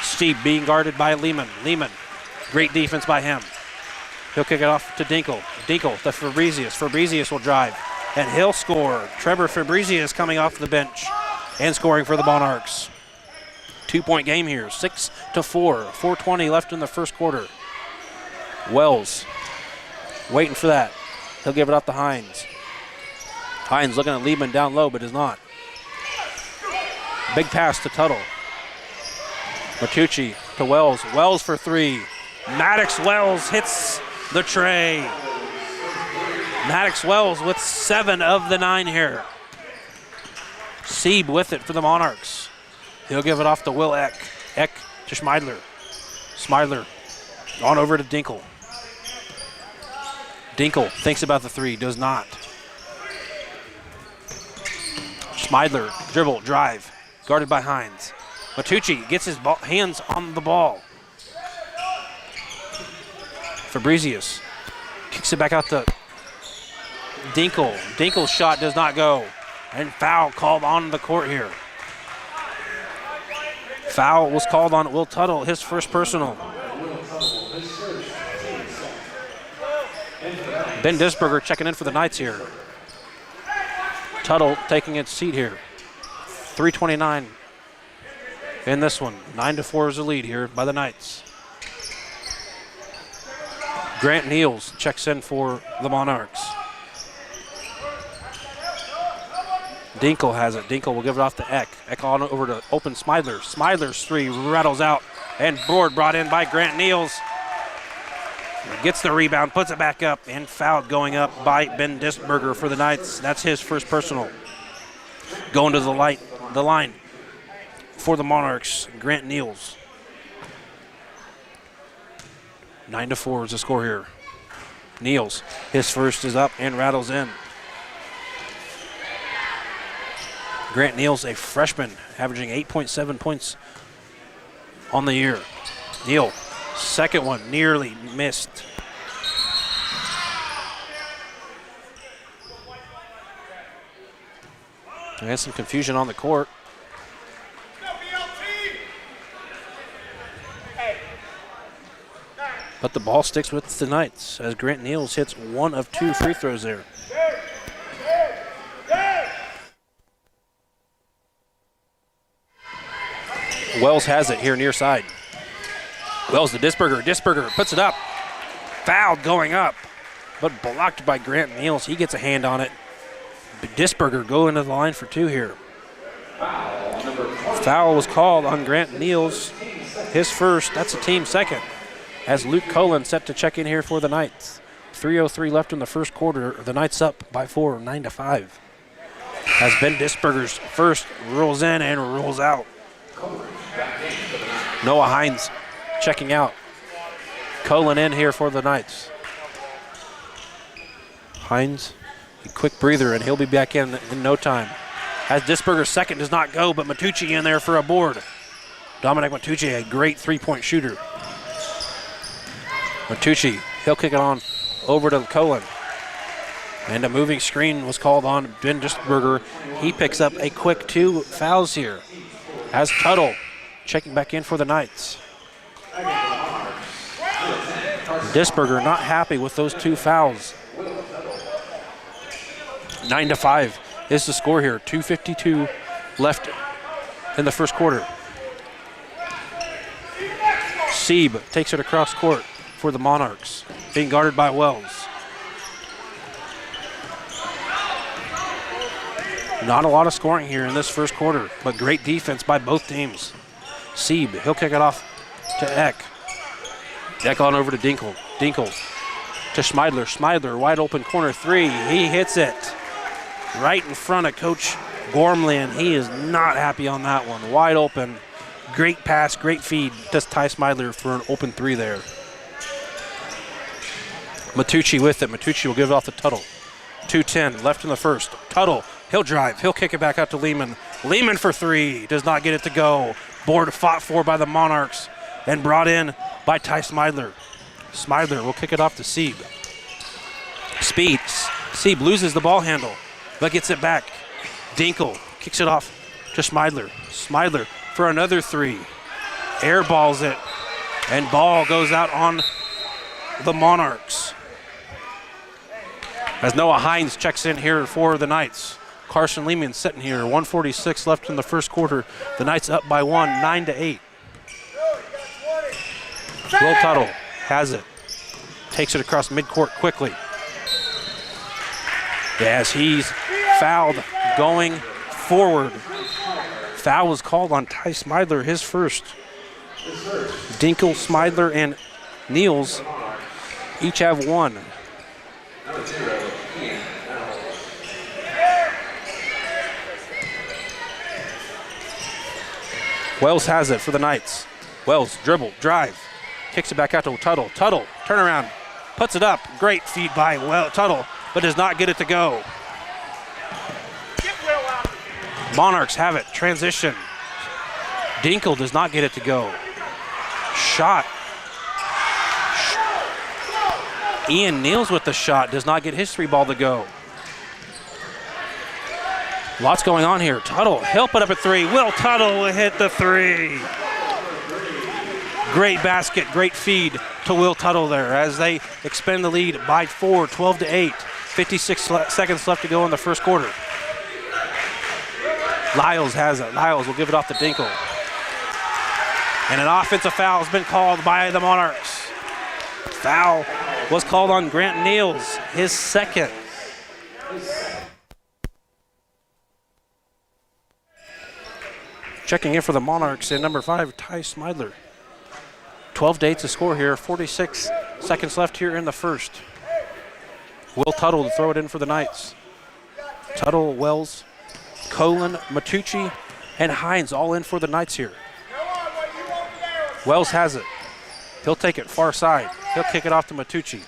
Speaker 1: Steve being guarded by Lehman. Lehman, great defense by him. He'll kick it off to Dinkle. Dinkle to Fabrizius. Fabrizius will drive, and he'll score. Trevor Fabrizius coming off the bench and scoring for the Monarchs. 2-point game here, 6-4. 4:20 left in the first quarter. Wells waiting for that. He'll give it up to Hines. Hines looking at Lehman down low, but is not. Big pass to Tuttle. Matucci to Wells. Wells for three. Maddox Wells hits the tray. Maddox Wells with 7 of the 9 here. Sieb with it for the Monarchs. He'll give it off to Will Eck. Eck to Schmeidler. Schmeidler on over to Dinkle. Dinkle thinks about the three, does not. Schmeidler, dribble, drive, guarded by Hines. Matucci gets his hands on the ball. Fabrizius kicks it back out to Dinkle. Dinkle's shot does not go. And foul called on the court here. Foul was called on Will Tuttle, his first personal. Ben Disberger checking in for the Knights here. Tuttle taking its seat here. 3:29 in this one. 9-4 is the lead here by the Knights. Grant Niels checks in for the Monarchs. Dinkle has it. Dinkle will give it off to Eck. Eck on over to open Smidler. Smidler's three rattles out, and board brought in by Grant Niels. Gets the rebound, puts it back up, and fouled going up by Ben Disberger for the Knights. That's his first personal. Going to the line for the Monarchs, Grant Niels. 9-4 is the score here. Niels, his first is up and rattles in. Grant Niels, a freshman, averaging 8.7 points on the year. Neal, second one, nearly missed. There's some confusion on the court. But the ball sticks with the Knights as Grant Niels hits 1 of 2 free throws there. Wells has it here near side. Wells to Disberger. Disberger puts it up. Fouled going up, but blocked by Grant Niels. He gets a hand on it. But Disberger going to the line for 2 here. Foul was called on Grant Niels. His first, that's a team second. As Luke Cullen set to check in here for the Knights. 3:03 left in the first quarter. The Knights up by 4, 9-5. As Ben Disberger's first rolls in and rolls out. Noah Hines checking out. Cullen in here for the Knights. Hines, a quick breather, and he'll be back in no time. As Disberger's second does not go, but Matucci in there for a board. Dominic Matucci, a great three-point shooter. Matucci, he'll kick it on over to Cullen. And a moving screen was called on Ben Disberger. He picks up a quick 2 fouls here. As Tuttle checking back in for the Knights. Disberger not happy with those 2 fouls. 9-5 is the score here. 2:52 left in the first quarter. Sieb takes it across court for the Monarchs, being guarded by Wells. Not a lot of scoring here in this first quarter, but great defense by both teams. Sieb, he'll kick it off to Eck. Eck on over to Dinkle. Dinkle to Schmeidler. Schmeidler, wide open corner 3. He hits it right in front of Coach Gormley, and he is not happy on that one. Wide open, great pass, great feed. Just Ty Schmeidler for an open 3 there. Matucci with it. Matucci will give it off to Tuttle. 2:10 left in the first. Tuttle, he'll drive. He'll kick it back out to Lehman. Lehman for 3. Does not get it to go. Board fought for by the Monarchs and brought in by Ty Schmeidler. Schmeidler will kick it off to Sieb. Sieb loses the ball handle, but gets it back. Dinkle kicks it off to Smidler. Smidler for another three. Airballs it, and ball goes out on the Monarchs. As Noah Hines checks in here for the Knights. Carson Lehman sitting here, 1:46 left in the first quarter. The Knights up by 1, 9-8. Will Tuttle has it. Takes it across midcourt quickly. As he's fouled going forward. Foul was called on Ty Smidler, his first. Dinkle, Smidler, and Niels each have one. Wells has it for the Knights. Wells, dribble, drive, kicks it back out to Tuttle. Tuttle, turnaround, puts it up. Great feed by Tuttle, but does not get it to go. Monarchs have it, transition. Dinkle does not get it to go. Shot. Ian Niels with the shot, does not get his three ball to go. Lots going on here. Tuttle, he'll put up a three. Will Tuttle will hit the three. Great basket, great feed to Will Tuttle there as they expand the lead by 4, 12-8. 56 seconds left to go in the first quarter. Lyles has it. Lyles will give it off to Dinkle. And an offensive foul has been called by the Monarchs. Foul was called on Grant Niels, his second. Checking in for the Monarchs in number 5, Ty Smidler. 12-8 to score here, 46 seconds left here in the first. Will Tuttle to throw it in for the Knights. Tuttle, Wells, Colin, Matucci, and Hines all in for the Knights here. Wells has it. He'll take it far side. He'll kick it off to Matucci.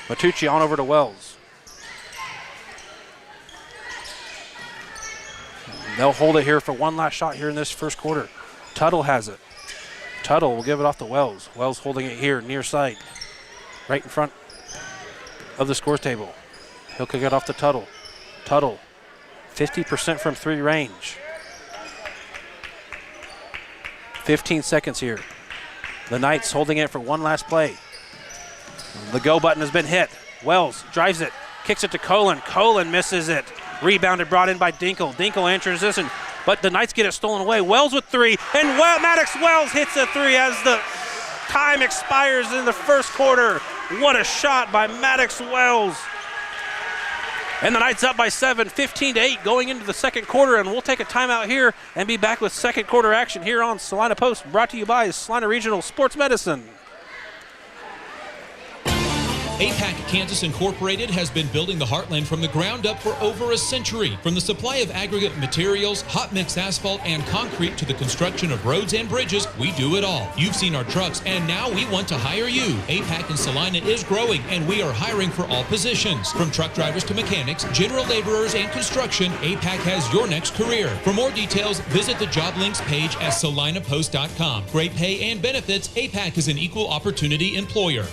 Speaker 1: Matucci on over to Wells. They'll hold it here for one last shot here in this first quarter. Tuttle has it. Tuttle will give it off to Wells. Wells holding it here near side, right in front of the scores table. He'll kick it off to Tuttle. Tuttle, 50% from three range. 15 seconds here. The Knights holding it for one last play. The go button has been hit. Wells drives it, kicks it to Colin. Colin misses it. Rebounded, brought in by Dinkle. Dinkle in transition, but the Knights get it stolen away. Wells with three, and Maddox Wells hits a three as the time expires in the first quarter. What a shot by Maddox Wells. And the Knights up by 7, 15-8 going into the second quarter, and we'll take a timeout here and be back with second quarter action here on Salina Post, brought to you by Salina Regional Sports Medicine.
Speaker 5: APAC Kansas Incorporated has been building the Heartland from the ground up for over a century. From the supply of aggregate materials, hot mix asphalt, and concrete to the construction of roads and bridges, we do it all. You've seen our trucks, and now we want to hire you. APAC in Salina is growing, and we are hiring for all positions. From truck drivers to mechanics, general laborers, and construction, APAC has your next career. For more details, visit the job links page at salinapost.com. Great pay and benefits, APAC is an equal opportunity employer.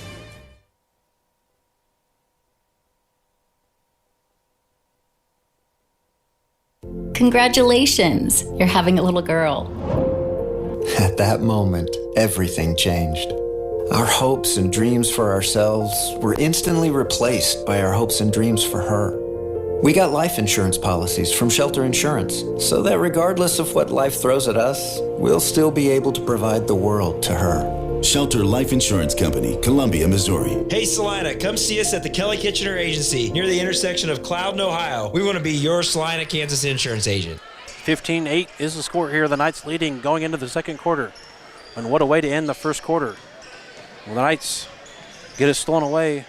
Speaker 3: Congratulations, you're having a little girl.
Speaker 6: At that moment, everything changed. Our hopes and dreams for ourselves were instantly replaced by our hopes and dreams for her. We got life insurance policies from Shelter Insurance, so that regardless of what life throws at us, we'll still be able to provide the world to her.
Speaker 8: Shelter Life Insurance Company, Columbia, Missouri.
Speaker 9: Hey Salina, come see us at the Kelly Kitchener Agency near the intersection of Cloud and Ohio. We want to be your Salina, Kansas insurance agent.
Speaker 1: 15-8 is the score here. The Knights leading going into the second quarter. And what a way to end the first quarter. Well, the Knights get it stolen away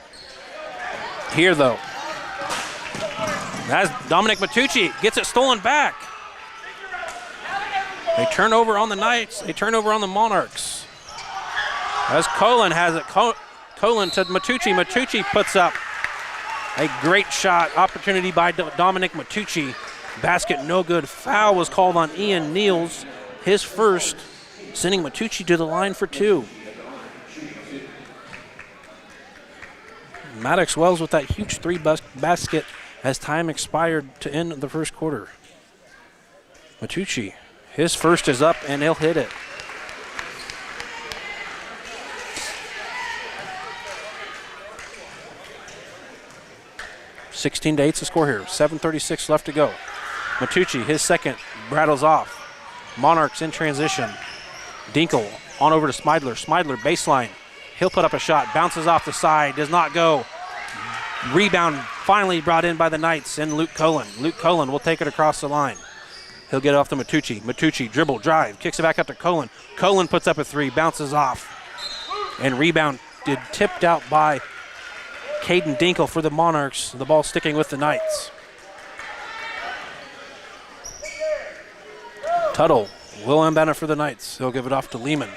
Speaker 1: here, though. As Dominic Matucci gets it stolen back. They turn over on the Knights. They turn over on the Monarchs. As Colin has it, Colin to Matucci. Matucci puts up a great shot. Opportunity by Dominic Matucci. Basket no good. Foul was called on Ian Niels, his first, sending Matucci to the line for two. Maddox Wells with that huge three basket as time expired to end the first quarter. Matucci, his first is up, and he'll hit it. (16-8 the score here. 7:36 left to go. Matucci, his second, rattles off. Monarchs in transition. Dinkle on over to Smidler. Smidler baseline. He'll put up a shot. Bounces off the side. Does not go. Rebound finally brought in by the Knights and Luke Cullen. Luke Cullen will take it across the line. He'll get it off to Matucci. Matucci dribble, drive, kicks it back up to Cullen. Cullen puts up a three, bounces off. And rebound tipped out by Caden Dinkle for the Monarchs. The ball sticking with the Knights. Tuttle will inbound it for the Knights. He'll give it off to Lehman.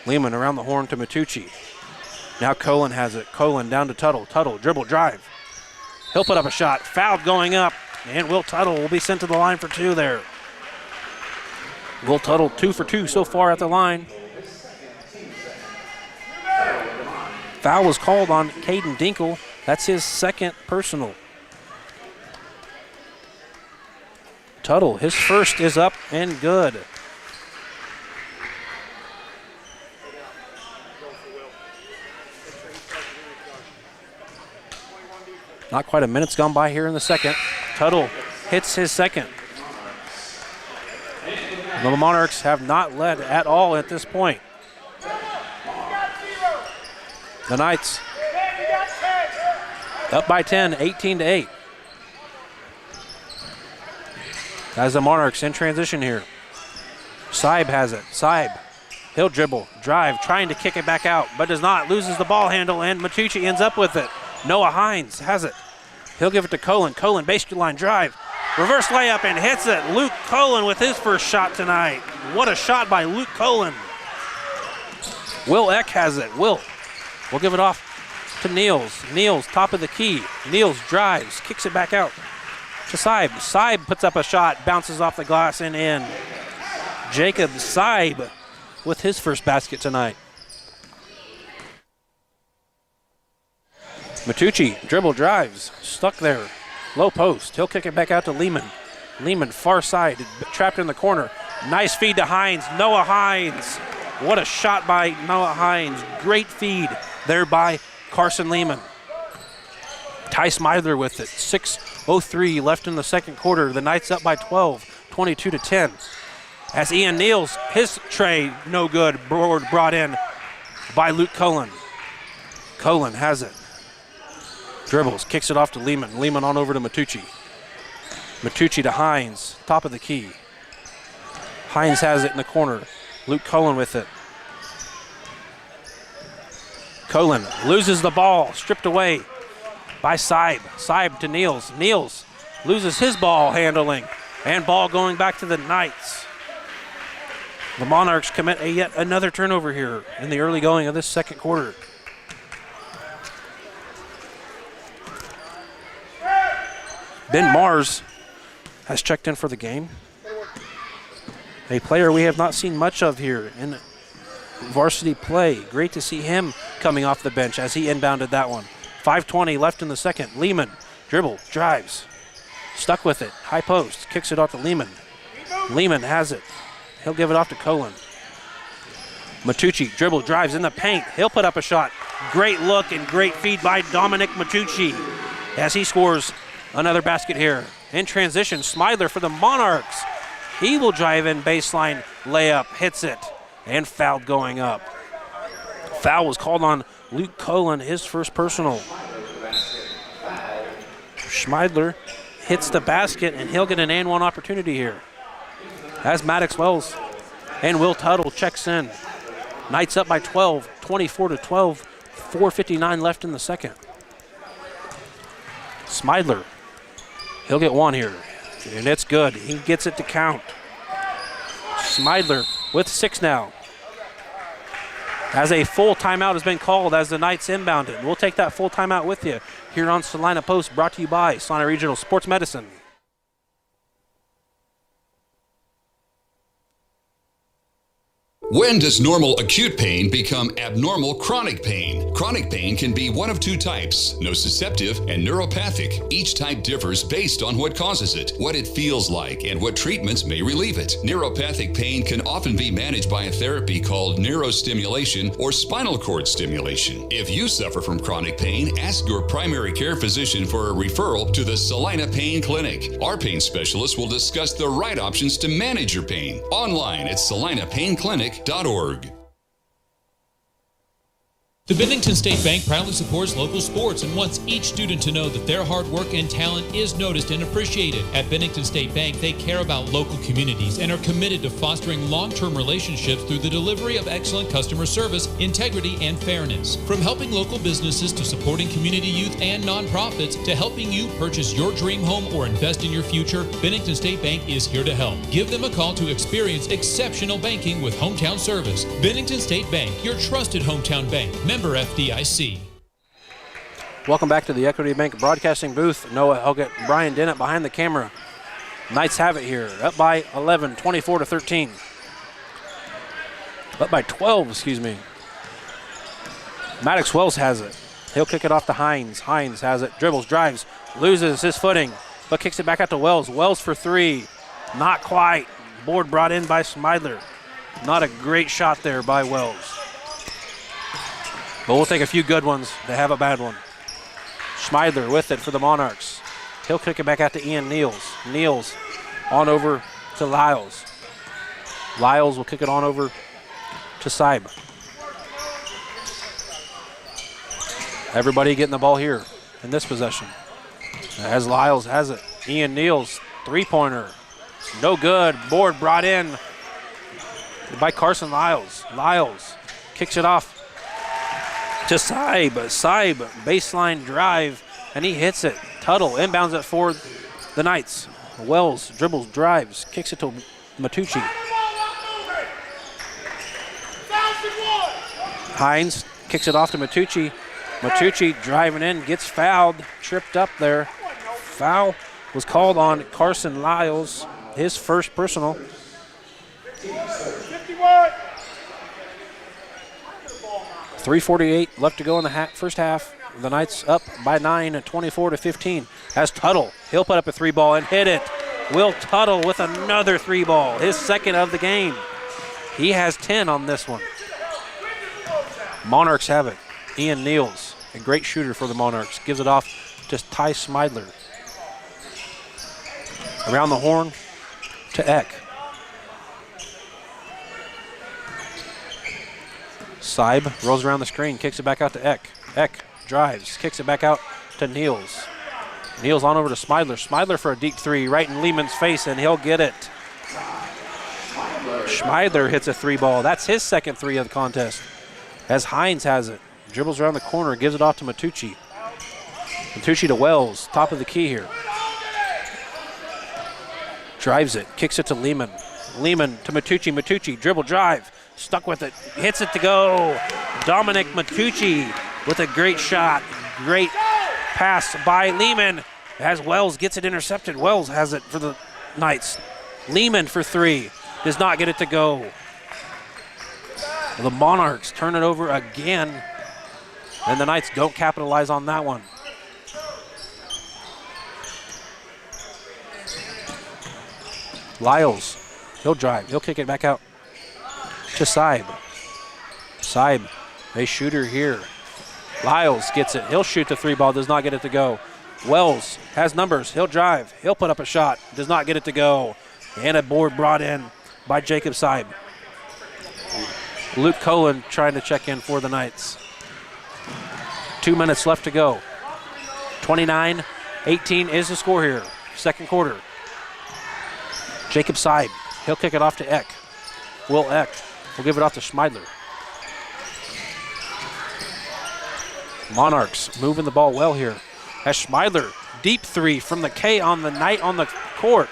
Speaker 1: Lehman around the horn to Matucci. Now Cullen has it. Cullen down to Tuttle. Tuttle dribble, drive. He'll put up a shot. Fouled going up. And Will Tuttle will be sent to the line for two there. Will Tuttle 2 for 2 so far at the line. Foul was called on Caden Dinkle. That's his second personal. Tuttle, his first is up and good. Not quite a minute's gone by here in the second. Tuttle hits his second. The Monarchs have not led at all at this point. The Knights up by 10, 18-8. As the Monarchs in transition here. Saib has it. Saib, he'll dribble, drive, trying to kick it back out, but does not. Loses the ball handle, and Matucci ends up with it. Noah Hines has it. He'll give it to Cullen. Cullen, baseline drive. Reverse layup and hits it. Luke Cullen with his first shot tonight. What a shot by Luke Cullen. Will Eck has it. Will give it off to Niels. Niels, top of the key. Niels drives, kicks it back out to Saib. Saib puts up a shot, bounces off the glass and in. Jacob Saib with his first basket tonight. Matucci, dribble drives, stuck there. Low post, he'll kick it back out to Lehman. Lehman, far side, trapped in the corner. Nice feed to Hines, Noah Hines. What a shot by Noah Hines. Great feed there by Carson Lehman. Ty Smidler with it, 6:03 left in the second quarter. The Knights up by 12, 22-10. As Ian Niels, his tray, no good, brought in by Luke Cullen. Cullen has it. Dribbles, kicks it off to Lehman. Lehman on over to Matucci. Matucci to Hines, top of the key. Hines has it in the corner. Luke Cullen with it. Cullen loses the ball, stripped away by Saib. Saib to Niels. Niels loses his ball handling, and ball going back to the Knights. The Monarchs commit yet another turnover here in the early going of this second quarter. Ben Mars has checked in for the game. A player we have not seen much of here in varsity play. Great to see him coming off the bench as he inbounded that one. 5:20 left in the second. Lehman, dribble, drives. Stuck with it. High post, kicks it off to Lehman. Lehman has it. He'll give it off to Cullen. Matucci, dribble, drives in the paint. He'll put up a shot. Great look and great feed by Dominic Matucci as he scores another basket here. In transition, Smidler for the Monarchs. He will drive in baseline, layup, hits it, and fouled going up. Foul was called on Luke Cullen, his first personal. Smidler hits the basket, and he'll get an and one opportunity here. As Maddox Wells and Will Tuttle checks in. Knights up by 12, 24-12, 4:59 left in the second. Smidler, he'll get one here, and it's good. He gets it to count. Smidler with 6 now. As a full timeout has been called as the Knights inbounded. We'll take that full timeout with you here on Salina Post, brought to you by Salina Regional Sports Medicine.
Speaker 7: When does normal acute pain become abnormal chronic pain? Chronic pain can be one of two types, nociceptive and neuropathic. Each type differs based on what causes it, what it feels like, and what treatments may relieve it. Neuropathic pain can often be managed by a therapy called neurostimulation or spinal cord stimulation. If you suffer from chronic pain, ask your primary care physician for a referral to the Salina Pain Clinic. Our pain specialists will discuss the right options to manage your pain. Online at salinapainclinic.org.
Speaker 5: The Bennington State Bank proudly supports local sports and wants each student to know that their hard work and talent is noticed and appreciated. At Bennington State Bank, they care about local communities and are committed to fostering long-term relationships through the delivery of excellent customer service, integrity, and fairness. From helping local businesses to supporting community youth and nonprofits to helping you purchase your dream home or invest in your future, Bennington State Bank is here to help. Give them a call to experience exceptional banking with hometown service. Bennington State Bank, your trusted hometown bank. Member FDIC.
Speaker 1: Welcome back to the Equity Bank Broadcasting booth. Noah Elgett, Brian Dennett behind the camera. Knights have it here, up by 11, 24-13. Up by 12, excuse me. Maddox Wells has it. He'll kick it off to Hines. Hines has it, dribbles, drives, loses his footing, but kicks it back out to Wells. Wells for three, not quite. Board brought in by Smidler. Not a great shot there by Wells. But we'll take a few good ones to have a bad one. Schmeidler with it for the Monarchs. He'll kick it back out to Ian Niels. Niels on over to Lyles. Lyles will kick it on over to Seib. Everybody getting the ball here in this possession. As Lyles has it. Ian Niels, three-pointer. No good. Board brought in by Carson Lyles. Lyles kicks it off to Seib. Seib, baseline drive, and he hits it. Tuttle inbounds it for the Knights. Wells dribbles, drives, kicks it to Matucci. Hines kicks it off to Matucci. Matucci driving in, gets fouled, tripped up there. Foul was called on Carson Lyles, his first personal. 3:48 left to go in the first half. The Knights up by 9 at 24-15. As Tuttle, he'll put up a three ball and hit it. Will Tuttle with another three ball, his second of the game. He has 10 on this one. Monarchs have it. Ian Niels, a great shooter for the Monarchs, gives it off to Ty Smidler. Around the horn to Eck. Seib rolls around the screen, kicks it back out to Eck. Eck drives, kicks it back out to Niels. Niels on over to Smidler. Smidler for a deep three right in Lehman's face, and he'll get it. Smidler hits a three ball. That's his second three of the contest. As Hines has it. Dribbles around the corner, gives it off to Matucci. Matucci to Wells, top of the key here. Drives it, kicks it to Lehman. Lehman to Matucci. Matucci, dribble, drive. Stuck with it, hits it to go. Dominic Matucci with a great shot. Great pass by Lehman as Wells gets it intercepted. Wells has it for the Knights. Lehman for three, does not get it to go. The Monarchs turn it over again, and the Knights don't capitalize on that one. Lyles, he'll drive, he'll kick it back out to Seib. Seib, a shooter here. Lyles gets it. He'll shoot the three ball, does not get it to go. Wells has numbers. He'll drive. He'll put up a shot, does not get it to go. And a board brought in by Jacob Seib. Luke Cohen trying to check in for the Knights. 2 minutes left to go. 29-18 is the score here. Second quarter. Jacob Seib. He'll kick it off to Eck. Will Eck will give it off to Schmeidler. Monarchs moving the ball well here. As Schmeidler, deep three from the K on the night on the court.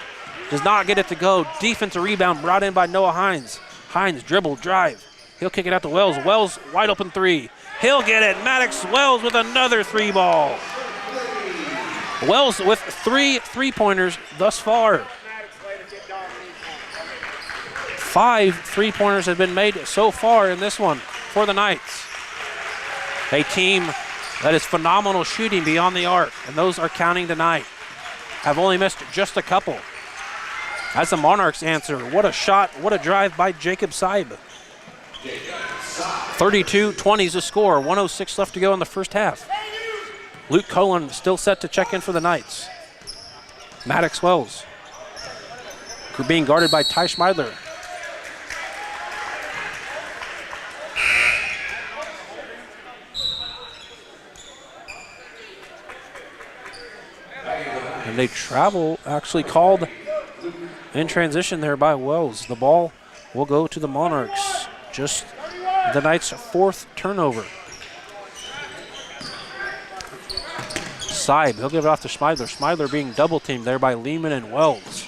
Speaker 1: Does not get it to go. Defensive rebound brought in by Noah Hines. Hines dribble, drive. He'll kick it out to Wells. Wells, wide open three. He'll get it. Maddox Wells with another three ball. Wells with 3 3-pointers thus far. 5 3-pointers have been made so far in this one for the Knights. A team that is phenomenal shooting beyond the arc, and those are counting tonight. Have only missed just a couple. As the Monarchs answer, what a shot, what a drive by Jacob Seib. 32-20 is the score, 1:06 left to go in the first half. Luke Cullen still set to check in for the Knights. Maddox Wells being guarded by Ty Schmeidler. And they travel actually called in transition there by Wells. The ball will go to the Monarchs. Just the Knights' 4th turnover. Seib, he'll give it off to Schmeidler. Schmeidler being double teamed there by Lehman and Wells.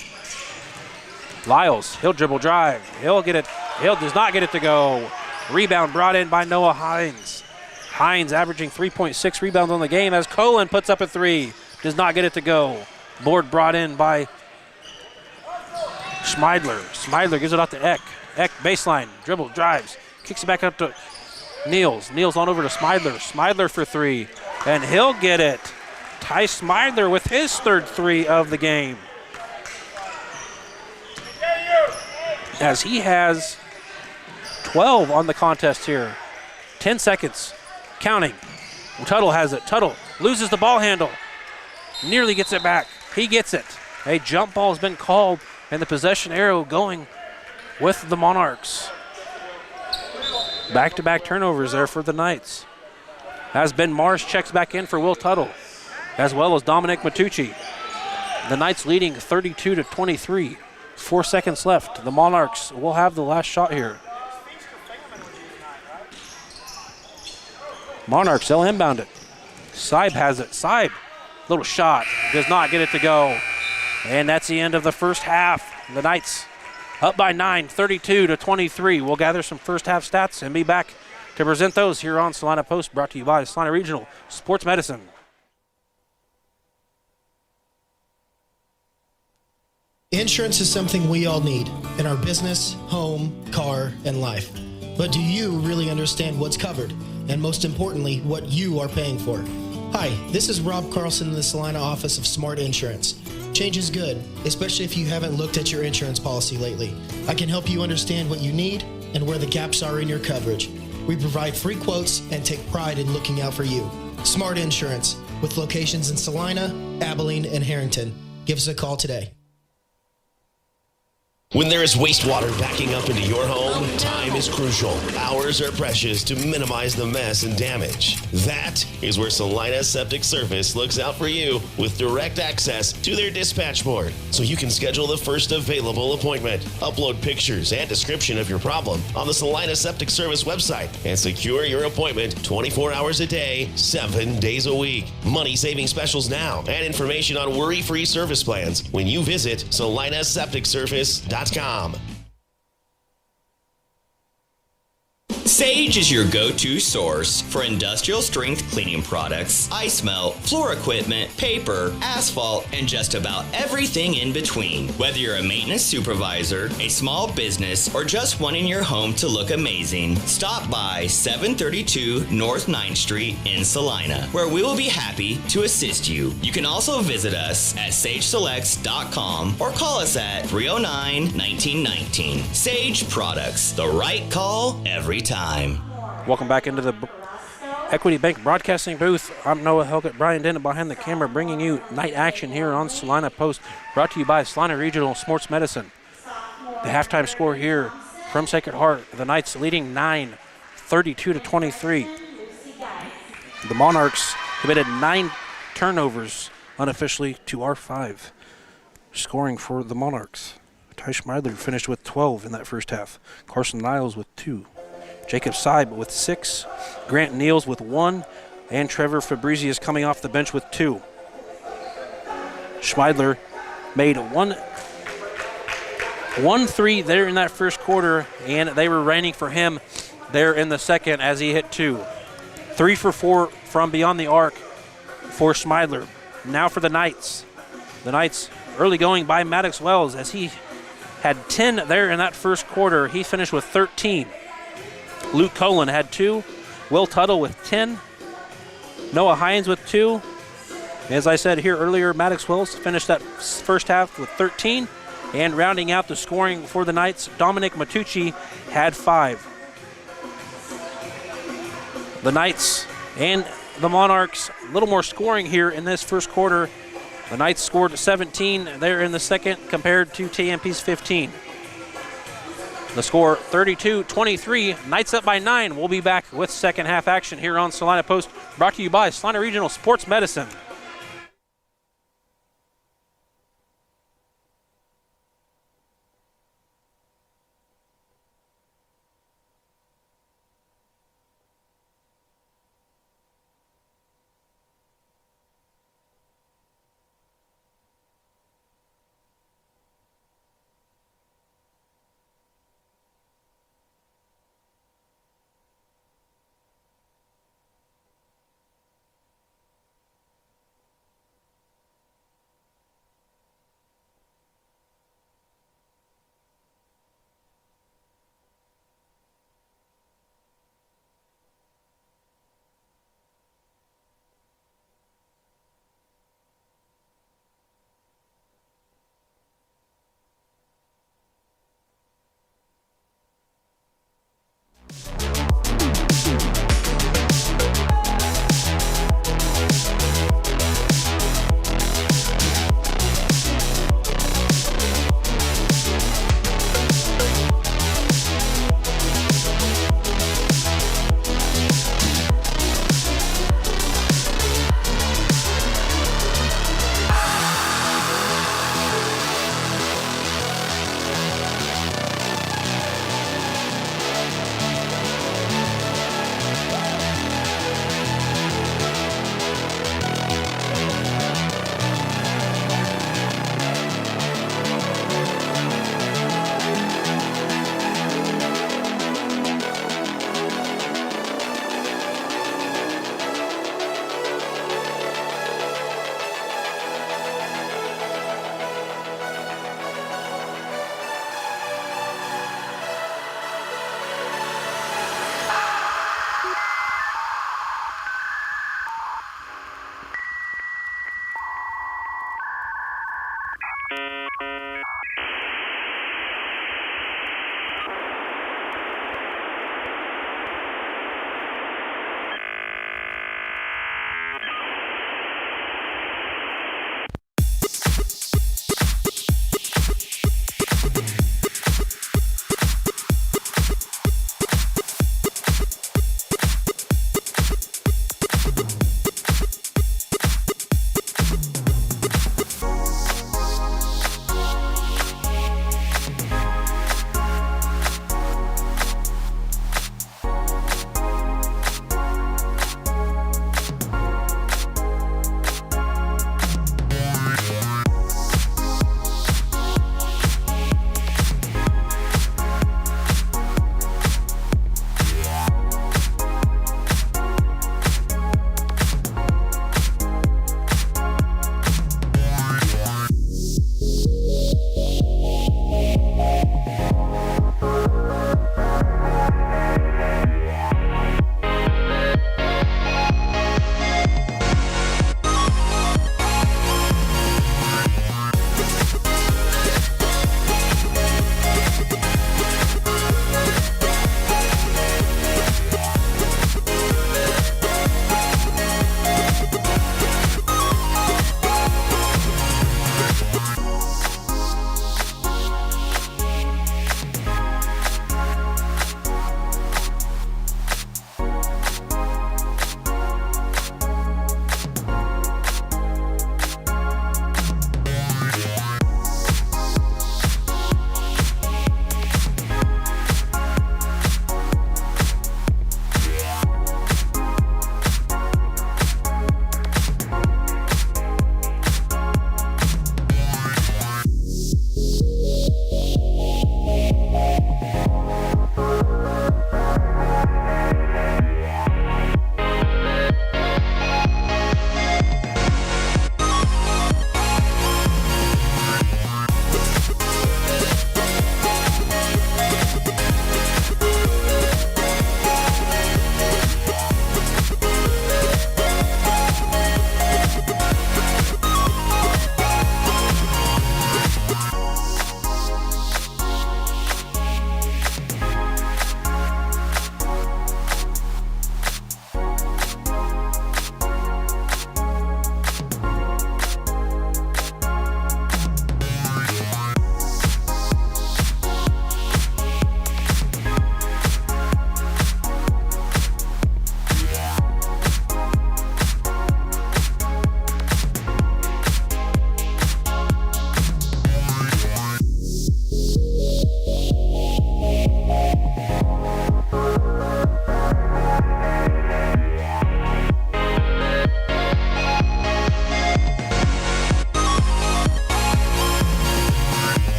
Speaker 1: Lyles, he'll dribble drive. He'll get it, does not get it to go. Rebound brought in by Noah Hines. Hines averaging 3.6 rebounds on the game as Cullen puts up a 3. Does not get it to go. Board brought in by Schmeidler. Schmeidler gives it off to Eck. Eck baseline, dribble, drives, kicks it back up to Niels. Niels on over to Schmeidler. Schmeidler for 3, and he'll get it. Ty Schmeidler with his 3rd 3 of the game. As he has 12 on the contest here. 10 seconds, counting. Tuttle has it. Tuttle loses the ball handle. Nearly gets it back. He gets it. A jump ball has been called, and the possession arrow going with the Monarchs. Back-to-back turnovers there for the Knights. As Ben Marsh checks back in for Will Tuttle, as well as Dominic Matucci. The Knights leading 32-23. 4 seconds left. The Monarchs will have the last shot here. Monarchs, they'll inbound it. Seib has it. Seib, little shot, does not get it to go. And that's the end of the first half. The Knights up by 9, 32-23. We'll gather some first half stats and be back to present those here on Salina Post, brought to you by Salina Regional Sports Medicine.
Speaker 4: Insurance is something we all need in our business, home, car, and life. But do you really understand what's covered? And most importantly, what you are paying for? Hi, this is Rob Carlson in the Salina office of Smart Insurance. Change is good, especially if you haven't looked at your insurance policy lately. I can help you understand what you need and where the gaps are in your coverage. We provide free quotes and take pride in looking out for you. Smart Insurance, with locations in Salina, Abilene, and Harrington. Give us a call today.
Speaker 12: When there is wastewater backing up into your home, time is crucial. Hours are precious to minimize the mess and damage. That is where Salina Septic Service looks out for you with direct access to their dispatch board, so you can schedule the first available appointment. Upload pictures and description of your problem on the Salina Septic Service website and secure your appointment 24 hours a day, 7 days a week. Money-saving specials now and information on worry-free service plans when you visit salinasepticservice.com.
Speaker 13: Sage is your go-to source for industrial strength cleaning products, ice melt, floor equipment, paper, asphalt, and just about everything in between. Whether you're a maintenance supervisor, a small business, or just wanting your home to look amazing, stop by 732 North 9th Street in Salina, where we will be happy to assist you. You can also visit us at sageselects.com or call us at 309-1919. Sage Products, the right call every time.
Speaker 1: Welcome back into the Equity Bank broadcasting booth. I'm Noah Helgett, Brian Dennett behind the camera, bringing you night action here on Salina Post, brought to you by Salina Regional Sports Medicine. The halftime score here from Sacred Heart, the Knights leading 9, 32-23. The Monarchs committed 9 turnovers unofficially to our 5. Scoring for the Monarchs, Ty Schmeidler finished with 12 in that first half. Carson Niles with 2. Jacob Seib with 6, Grant Niels with 1, and Trevor Fabrizi is coming off the bench with 2. Schmeidler made 1 3 there in that first quarter, and they were raining for him there in the second as he hit 2. 3 for 4 from beyond the arc for Schmeidler. Now for the Knights. The Knights early going by Maddox Wells as he had 10 there in that first quarter. He finished with 13. Luke Colin had 2. Will Tuttle with 10. Noah Hines with 2. As I said here earlier, Maddox Wills finished that first half with 13. And rounding out the scoring for the Knights, Dominic Matucci had 5. The Knights and the Monarchs, a little more scoring here in this first quarter. The Knights scored 17 there in the second compared to TMP's 15. The score 32-23, Knights up by 9. We'll be back with second half action here on Salina Post, brought to you by Salina Regional Sports Medicine.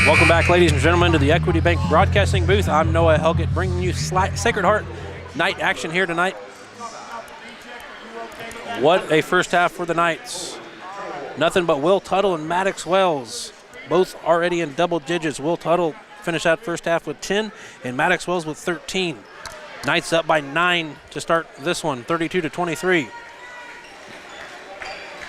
Speaker 1: Welcome back, ladies and gentlemen, to the Equity Bank Broadcasting booth. I'm Noah Helgett, bringing you Sacred Heart night action here tonight. What a first half for the Knights. Nothing but Will Tuttle and Maddox Wells, both already in double digits. Will Tuttle finished that first half with 10, and Maddox Wells with 13. Knights up by 9 to start this one, 32-23.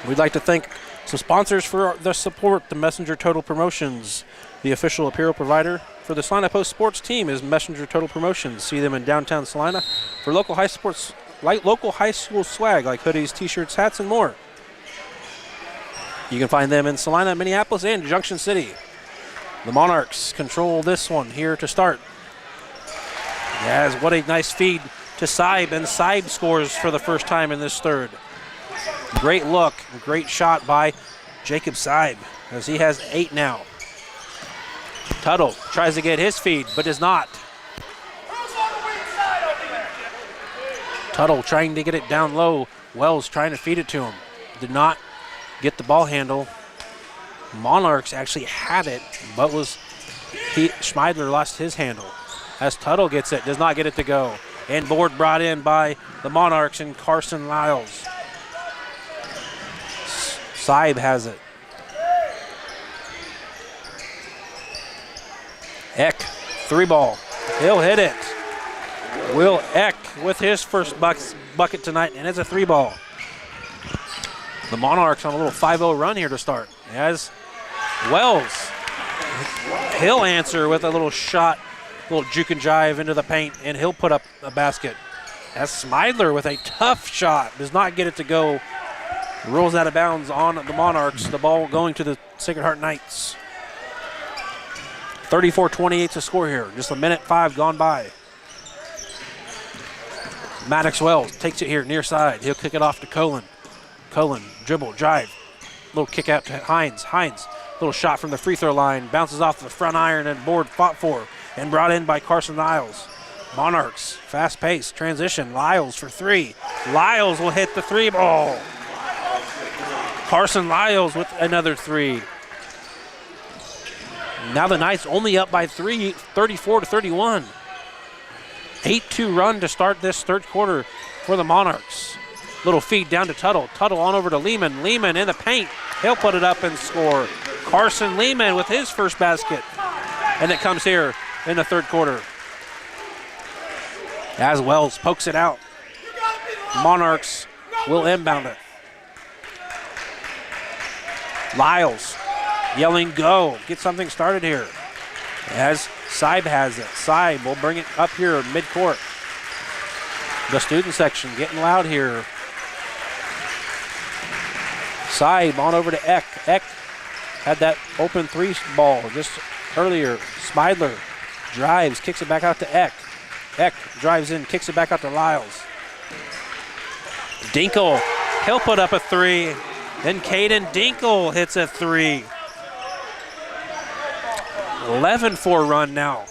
Speaker 1: We'd like to thank some sponsors for their support. The Messenger Total Promotions, the official apparel provider for the Salina Post sports team, is Messenger Total Promotions. See them in downtown Salina for local high school swag like hoodies, t-shirts, hats, and more. You can find them in Salina, Minneapolis, and Junction City. The Monarchs control this one here to start. Yes, what a nice feed to Saib, and Saib scores for the first time in this third. Great look, great shot by Jacob Saib, as he has 8 now. Tuttle tries to get his feed, but does not. Tuttle trying to get it down low. Wells trying to feed it to him. Did not get the ball handle. Monarchs actually had it, but Schmeidler lost his handle. As Tuttle gets it, does not get it to go. And board brought in by the Monarchs and Carson Lyles. Saib has it. Eck, 3-ball. He'll hit it. Will Eck with his first bucket tonight, and it's a 3-ball. The Monarchs on a little 5-0 run here to start. As Wells, he'll answer with a little shot, little juke and jive into the paint, and he'll put up a basket. As Schmeidler with a tough shot, does not get it to go. Rolls out of bounds on the Monarchs. The ball going to the Sacred Heart Knights. 34-28 to score here. Just a minute 5 gone by. Maddox Wells takes it here near side. He'll kick it off to Colin. Colin, dribble, drive. Little kick out to Hines. Hines, little shot from the free throw line. Bounces off the front iron and board fought for and brought in by Carson Lyles. Monarchs, fast pace, transition. Lyles for 3. Lyles will hit the 3-ball. Carson Lyles with another 3. Now the Knights only up by 3, 34-31. 8-2 run to start this third quarter for the Monarchs. Little feed down to Tuttle. Tuttle on over to Lehman. Lehman in the paint. He'll put it up and score. Carson Lehman with his first basket. And it comes here in the third quarter. As Wells pokes it out. Monarchs will inbound it. Lyles yelling go. Get something started here. As Saib has it. Saib will bring it up here midcourt. The student section getting loud here. Saib on over to Eck. Eck had that open 3-ball just earlier. Schmeidler drives, kicks it back out to Eck. Eck drives in, kicks it back out to Lyles. Dinkle, he'll put up a 3. Then Caden Dinkle hits a 3. 11-4 run now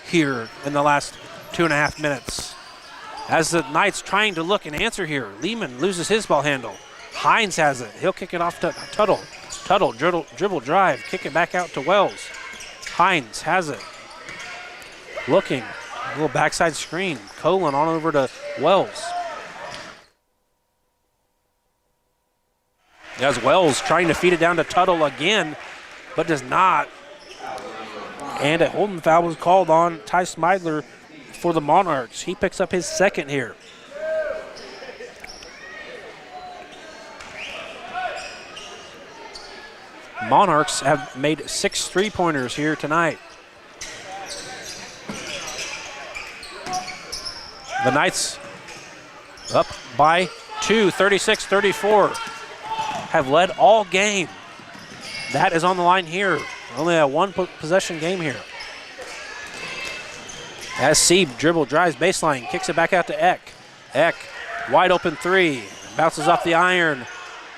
Speaker 1: here in the last 2.5 minutes. As the Knights trying to look and answer here. Lehman loses his ball handle. Hines has it. He'll kick it off to Tuttle. Tuttle, dribble, drive, kick it back out to Wells. Hines has it. Looking, a little backside screen. Colin on over to Wells. As Wells trying to feed it down to Tuttle again, but does not. And a holding foul was called on Ty Schmeidler for the Monarchs. He picks up his second here. Monarchs have made 6 3-pointers here tonight. The Knights up by 2, 36-34. Have led all game. That is on the line here. Only a 1-possession game here. As Sieb dribble, drives baseline, kicks it back out to Eck. Eck, wide open 3, bounces off the iron.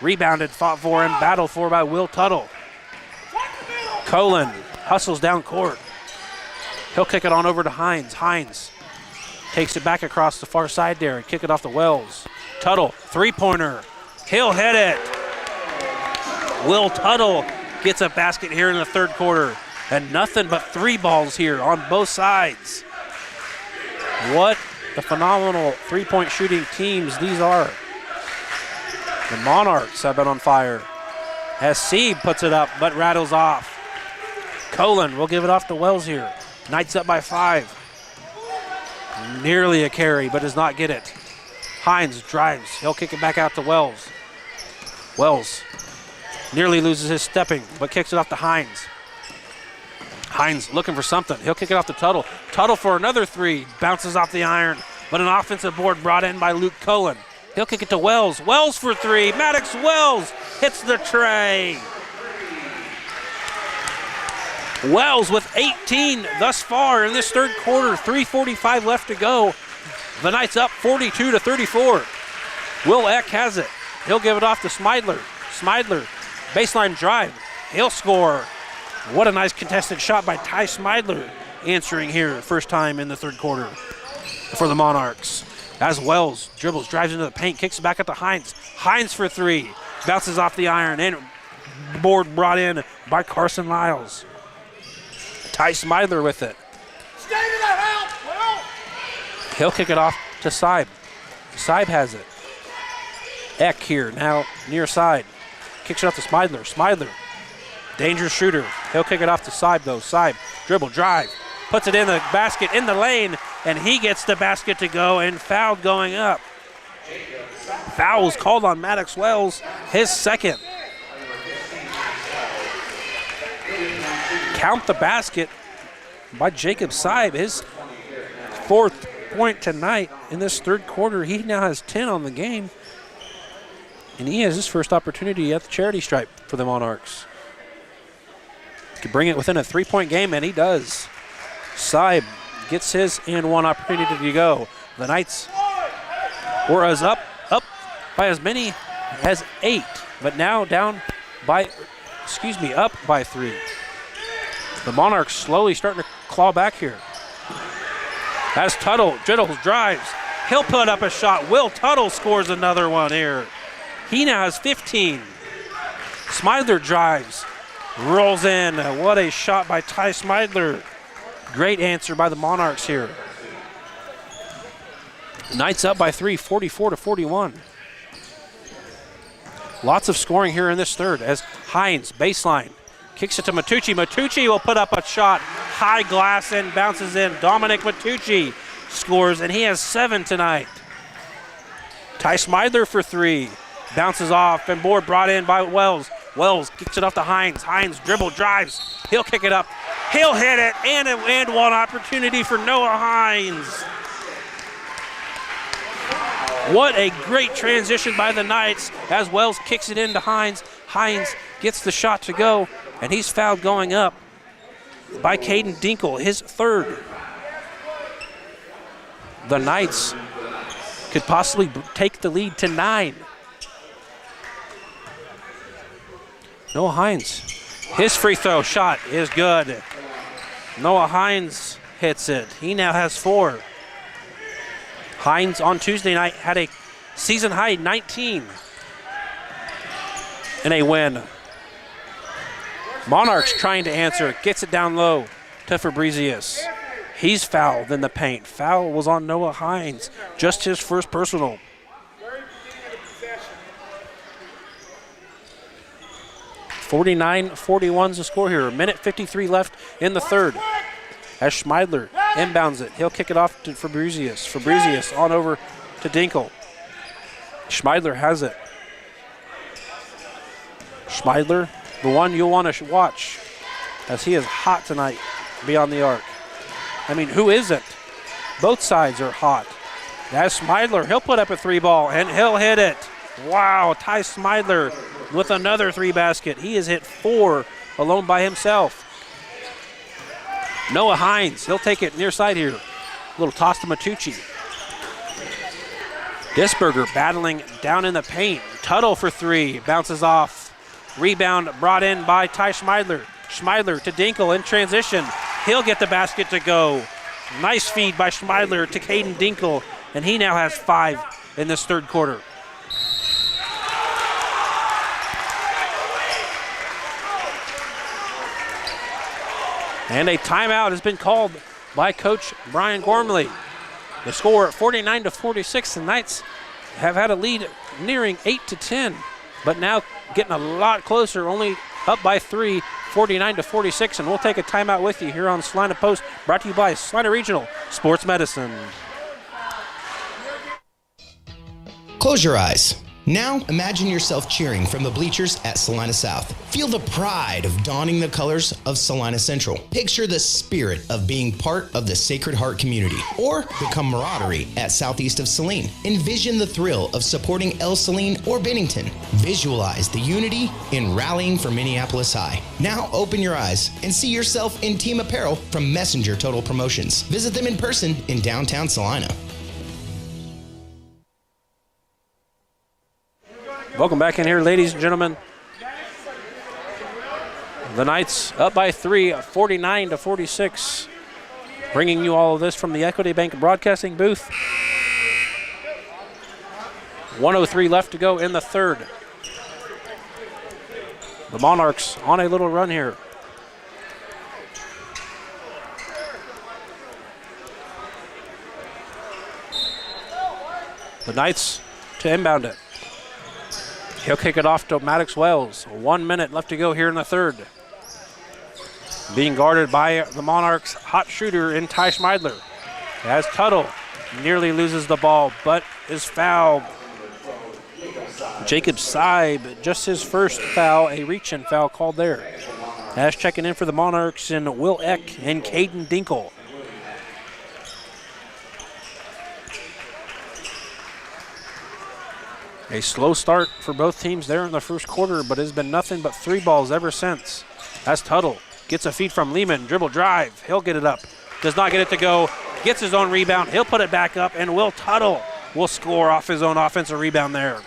Speaker 1: Rebounded, fought for, and battled for by Will Tuttle. Colin hustles down court. He'll kick it on over to Hines. Hines takes it back across the far side there and kick it off to Wells. Tuttle, 3-pointer. He'll hit it. Will Tuttle gets a basket here in the third quarter. And nothing but 3 balls here on both sides. What a phenomenal three-point shooting teams these are. The Monarchs have been on fire. As Sieb puts it up, but rattles off. Colin will give it off to Wells here. Knights up by 5. Nearly a carry, but does not get it. Hines drives. He'll kick it back out to Wells. Wells nearly loses his stepping, but kicks it off to Hines. Hines looking for something. He'll kick it off to Tuttle. Tuttle for another 3. Bounces off the iron, but an offensive board brought in by Luke Cullen. He'll kick it to Wells. Wells for 3. Maddox Wells hits the tray. Wells with 18 thus far in this third quarter. 3:45 left to go. The Knights up 42-34. Will Eck has it. He'll give it off to Smidler. Smidler, baseline drive. He'll score. What a nice contested shot by Ty Smidler, answering here first time in the third quarter for the Monarchs. As Wells dribbles, drives into the paint, kicks it back up to Hines. Hines for 3. Bounces off the iron and board brought in by Carson Lyles. Ty Smidler with it.
Speaker 10: Stay to the house, Will!
Speaker 1: He'll kick it off to Sieb. Sieb has it. Eck here, now near side. Kicks it off to Smidler. Smidler, dangerous shooter. He'll kick it off to Sieb though. Sieb, dribble, drive. Puts it in the basket, in the lane, and he gets the basket to go and fouled going up. Fouls called on Maddox Wells, his second. Count the basket by Jacob Sieb, his 4th point tonight in this third quarter. He now has 10 on the game, and he has his first opportunity at the charity stripe for the Monarchs. Could bring it within a 3-point game, and he does. Sieb gets his and 1 opportunity to go. The Knights were up by as many as 8, but now down by, up by 3. The Monarchs slowly starting to claw back here. As Tuttle drives, he'll put up a shot. Will Tuttle scores another one here. He now has 15. Smidler drives, rolls in. What a shot by Ty Smidler. Great answer by the Monarchs here. Knights up by 3, 44-41. Lots of scoring here in this third as Hines, baseline, kicks it to Matucci. Matucci will put up a shot. High glass and bounces in. Dominic Matucci scores, and he has 7 tonight. Ty Smidler for 3. Bounces off, and board brought in by Wells. Wells kicks it off to Hines. Hines dribble, drives. He'll kick it up. He'll hit it, and 1 opportunity for Noah Hines. What a great transition by the Knights as Wells kicks it into Hines. Hines gets the shot to go, and he's fouled going up by Caden Dinkle, his 3rd. The Knights could possibly take the lead to 9. Noah Hines, his free throw shot is good. Noah Hines hits it. He now has 4. Hines on Tuesday night had a season high 19 in a win. Monarchs trying to answer, gets it down low to Fabrizius. He's fouled in the paint. Foul was on Noah Hines, just his first personal. 49-41's the score here. 1:53 left in the third. As Schmeidler inbounds it, he'll kick it off to Fabrizius. Fabrizius on over to Dinkle. Schmeidler has it. Schmeidler, the one you'll want to watch, as he is hot tonight beyond the arc. I mean, who isn't? Both sides are hot. As Schmeidler, he'll put up a 3-ball and he'll hit it. Wow, Ty Schmeidler with another 3 basket. He has hit 4 alone by himself. Noah Hines, he'll take it near side here. A little toss to Matucci. Disberger battling down in the paint. Tuttle for 3, bounces off. Rebound brought in by Ty Schmeidler. Schmeidler to Dinkle in transition. He'll get the basket to go. Nice feed by Schmeidler to Caden Dinkle, and he now has 5 in this third quarter. And a timeout has been called by Coach Brian Gormley. The score 49-46. The Knights have had a lead nearing 8-10, but now getting a lot closer, only up by 3, 49-46. And we'll take a timeout with you here on Salina Post, brought to you by Salina Regional Sports Medicine.
Speaker 4: Close your eyes. Now imagine yourself cheering from the bleachers at Salina South. Feel the pride of donning the colors of Salina Central. Picture the spirit of being part of the Sacred Heart community, or the camaraderie at southeast of Saline. Envision the thrill of supporting El Saline or Bennington. Visualize the unity in rallying for Minneapolis High. Now open your eyes and see yourself in team apparel from Messenger Total Promotions. Visit them in person in downtown Salina.
Speaker 1: Welcome back in here, ladies and gentlemen. The Knights up by 3, 49-46. Bringing you all of this from the Equity Bank Broadcasting booth. 1:03 left to go in the third. The Monarchs on a little run here. The Knights to inbound it. He'll kick it off to Maddox Wells. 1 minute left to go here in the third. Being guarded by the Monarchs' hot shooter in Ty Schmeidler. As Tuttle nearly loses the ball, but is fouled. Jacob Seib, just his first foul, a reach-in foul called there. As checking in for the Monarchs in Will Eck and Caden Dinkle. A slow start for both teams there in the first quarter, but has been nothing but 3 balls ever since. As Tuttle gets a feed from Lehman, dribble drive, he'll get it up. Does not get it to go, gets his own rebound, he'll put it back up, and Will Tuttle will score off his own offensive rebound there.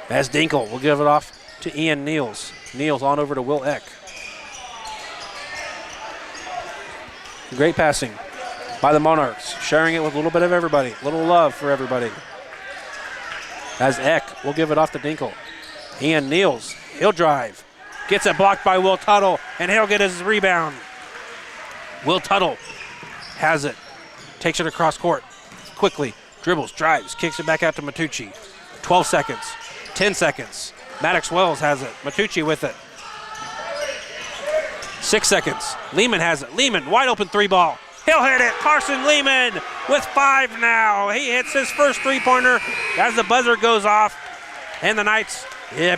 Speaker 1: As Dinkle will give it off to Ian Niels. Niels on over to Will Eck. Great passing by the Monarchs, sharing it with a little bit of everybody, a little love for everybody. As Eck will give it off to Dinkle. Ian Niels, he'll drive. Gets it blocked by Will Tuttle, and he'll get his rebound. Will Tuttle has it. Takes it across court. Quickly, dribbles, drives, kicks it back out to Matucci. 12 seconds, 10 seconds. Maddox Wells has it. Matucci with it. 6 seconds. Lehman has it. Lehman, wide open 3 ball. He'll hit it. Carson Lehman with 5 now. He hits his first 3-pointer as the buzzer goes off. And the Knights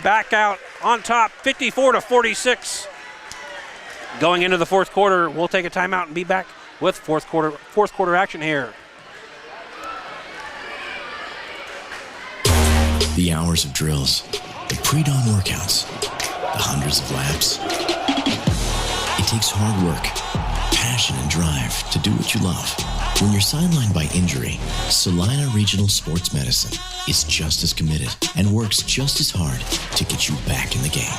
Speaker 1: back out on top, 54-46. Going into the fourth quarter, we'll take a timeout and be back with fourth quarter action here.
Speaker 2: The hours of drills, the pre-dawn workouts, the hundreds of laps. It takes hard work, passion, and drive to do what you love. When you're sidelined by injury, Salina Regional Sports Medicine is just as committed and works just as hard to get you back in the game.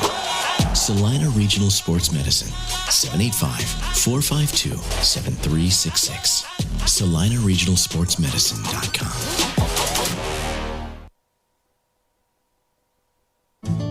Speaker 2: Salina Regional Sports Medicine, 785-452-7366. SalinaRegionalSportsMedicine.com.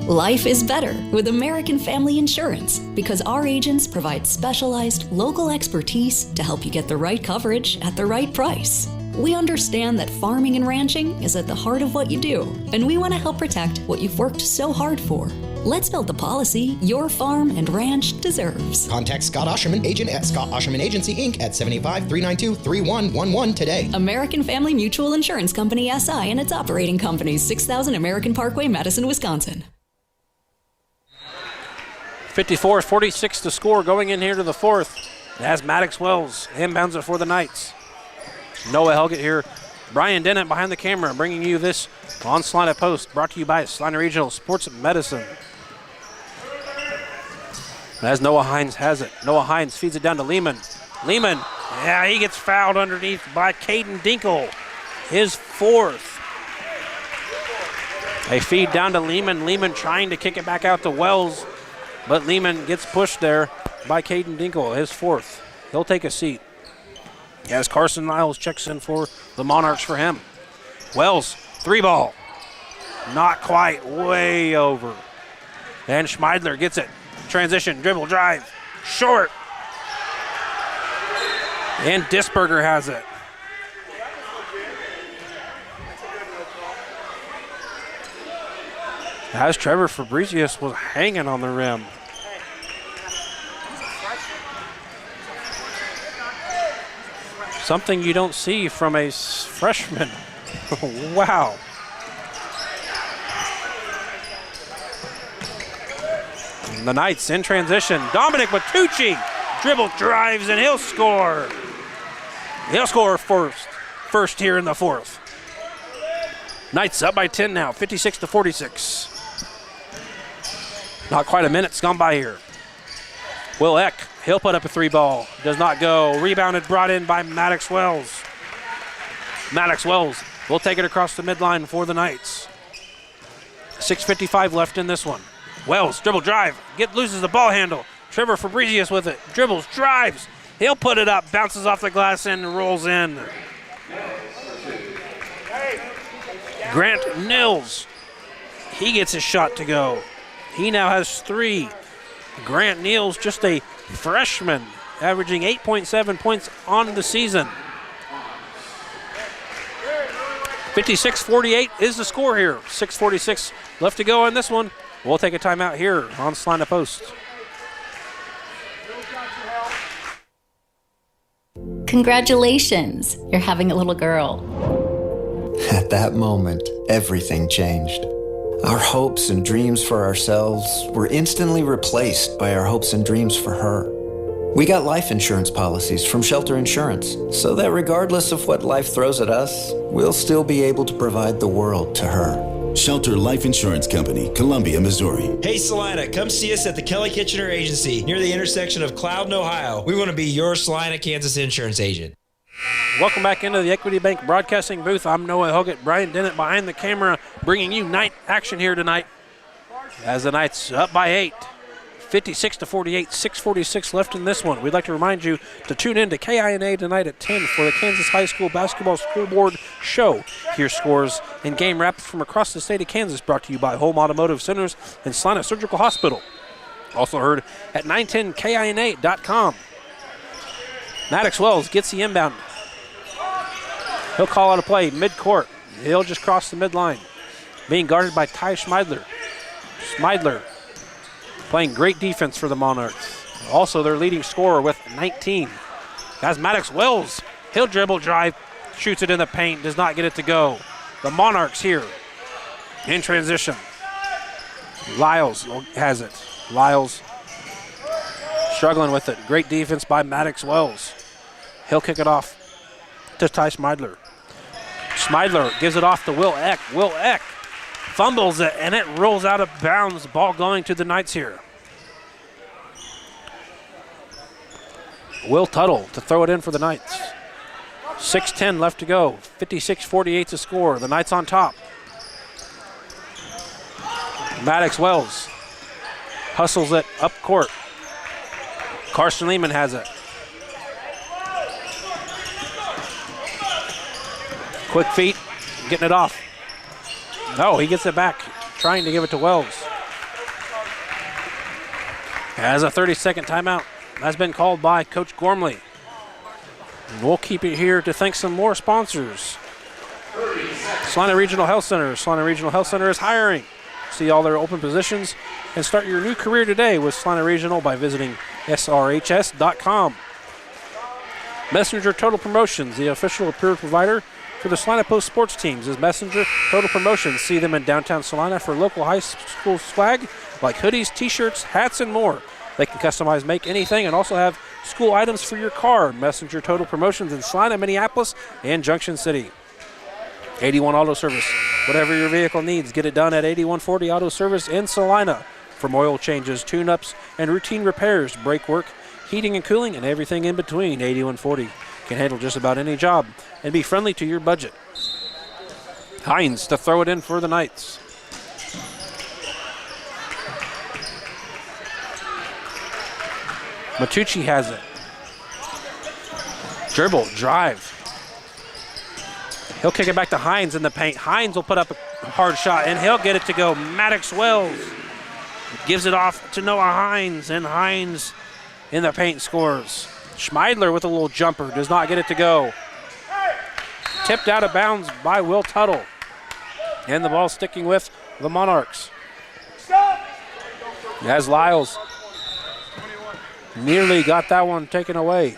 Speaker 3: Life is better with American Family Insurance because our agents provide specialized local expertise to help you get the right coverage at the right price. We understand that farming and ranching is at the heart of what you do, and we want to help protect what you've worked so hard for. Let's build the policy your farm and ranch deserves.
Speaker 4: Contact Scott Osherman, agent at Scott Osherman Agency, Inc. at 785-392-3111 today.
Speaker 3: American Family Mutual Insurance Company, SI, and its operating companies, 6000 American Parkway, Madison, Wisconsin.
Speaker 1: 54-46 to score going in here to the fourth. As Maddox Wells inbounds it for the Knights. Noah Helgett here. Brian Dennett behind the camera bringing you this on Salina Post, brought to you by Salina Regional Sports Medicine. As Noah Hines has it. Noah Hines feeds it down to Lehman. Lehman, yeah, he gets fouled underneath by Caden Dinkle. His fourth. A feed down to Lehman. Lehman trying to kick it back out to Wells, but Lehman gets pushed there by Caden Dinkle, his fourth. He'll take a seat as Carson Niles checks in for the Monarchs for him. Wells, 3-ball. Not quite, way over. And Schmeidler gets it. Transition, dribble, drive. short. And Disberger has it. As Trevor Fabricius was hanging on the rim. Something you don't see from a freshman. Wow. And the Knights in transition. Dominic Matucci dribble drives and he'll score. He'll score first here in the fourth. Knights up by 10 now, 56-46. Not quite a minute's gone by here. Will Eck, he'll put up a three ball. Does not go. Rebounded, brought in by Maddox Wells. Maddox Wells will take it across the midline for the Knights. 6:55 left in this one. Wells, dribble drive, loses the ball handle. Trevor Fabricius with it, dribbles, drives. He'll put it up, bounces off the glass and rolls in. Grant Nils, he gets his shot to go. He now has 3. Grant Nils, just a freshman, averaging 8.7 points on the season. 56-48 is the score here. 6:46 left to go in this one. We'll take a timeout here on Salina Post.
Speaker 3: Congratulations, you're having a little girl.
Speaker 6: At that moment, everything changed. Our hopes and dreams for ourselves were instantly replaced by our hopes and dreams for her. We got life insurance policies from Shelter Insurance, so that regardless of what life throws at us, we'll still be able to provide the world to her.
Speaker 8: Shelter Life Insurance Company, Columbia, Missouri.
Speaker 9: Hey Salina, come see us at the Kelly Kitchener Agency near the intersection of Cloud and Ohio. We want to be your Salina, Kansas insurance agent.
Speaker 1: Welcome back into the Equity Bank Broadcasting booth. I'm Noah Hoggett, Brian Dennett behind the camera, bringing you night action here tonight. As the Knights up by 8, 56-48, 6:46 left in this one. We'd like to remind you to tune in to KINA tonight at 10 for the Kansas High School Basketball School Board Show. Hear scores and game wraps from across the state of Kansas, brought to you by Home Automotive Centers and Salina Surgical Hospital. Also heard at 910KINA.com. Maddox Wells gets the inbound. He'll call out a play mid-court. He'll just cross the midline. Being guarded by Ty Schmeidler. Schmeidler playing great defense for the Monarchs. Also their leading scorer with 19. As Maddox Wells, he'll dribble drive, shoots it in the paint, does not get it to go. The Monarchs here in transition. Lyles has it. Lyles struggling with it. Great defense by Maddox Wells. He'll kick it off to Ty Schmeidler. Schmeidler gives it off to Will Eck. Will Eck fumbles it, and it rolls out of bounds. Ball going to the Knights here. Will Tuttle to throw it in for the Knights. 6:10 left to go. 56-48 to score. The Knights on top. Maddox Wells hustles it up court. Carson Lehman has it. Quick feet, getting it off. No, he gets it back, trying to give it to Wells. As a 30-second timeout has been called by Coach Gormley. And we'll keep it here to thank some more sponsors. Salina Regional Health Center. Salina Regional Health Center is hiring. See all their open positions and start your new career today with Salina Regional by visiting srhs.com. Messenger Total Promotions, the official apparel provider for the Salina Post sports teams, is Messenger Total Promotions. See them in downtown Salina for local high school swag like hoodies, t-shirts, hats, and more. They can customize, make anything, and also have school items for your car. Messenger Total Promotions in Salina, Minneapolis, and Junction City. 81 Auto Service. Whatever your vehicle needs, get it done at 8140 Auto Service in Salina. From oil changes, tune-ups, and routine repairs, brake work, heating and cooling, and everything in between, 8140 can handle just about any job and be friendly to your budget. Hines to throw it in for the Knights. Matucci has it. Dribble, drive. He'll kick it back to Hines in the paint. Hines will put up a hard shot, and he'll get it to go. Maddox Wells gives it off to Noah Hines, and Hines in the paint scores. Schmeidler with a little jumper, does not get it to go. Tipped out of bounds by Will Tuttle. And the ball sticking with the Monarchs. As Lyles nearly got that one taken away.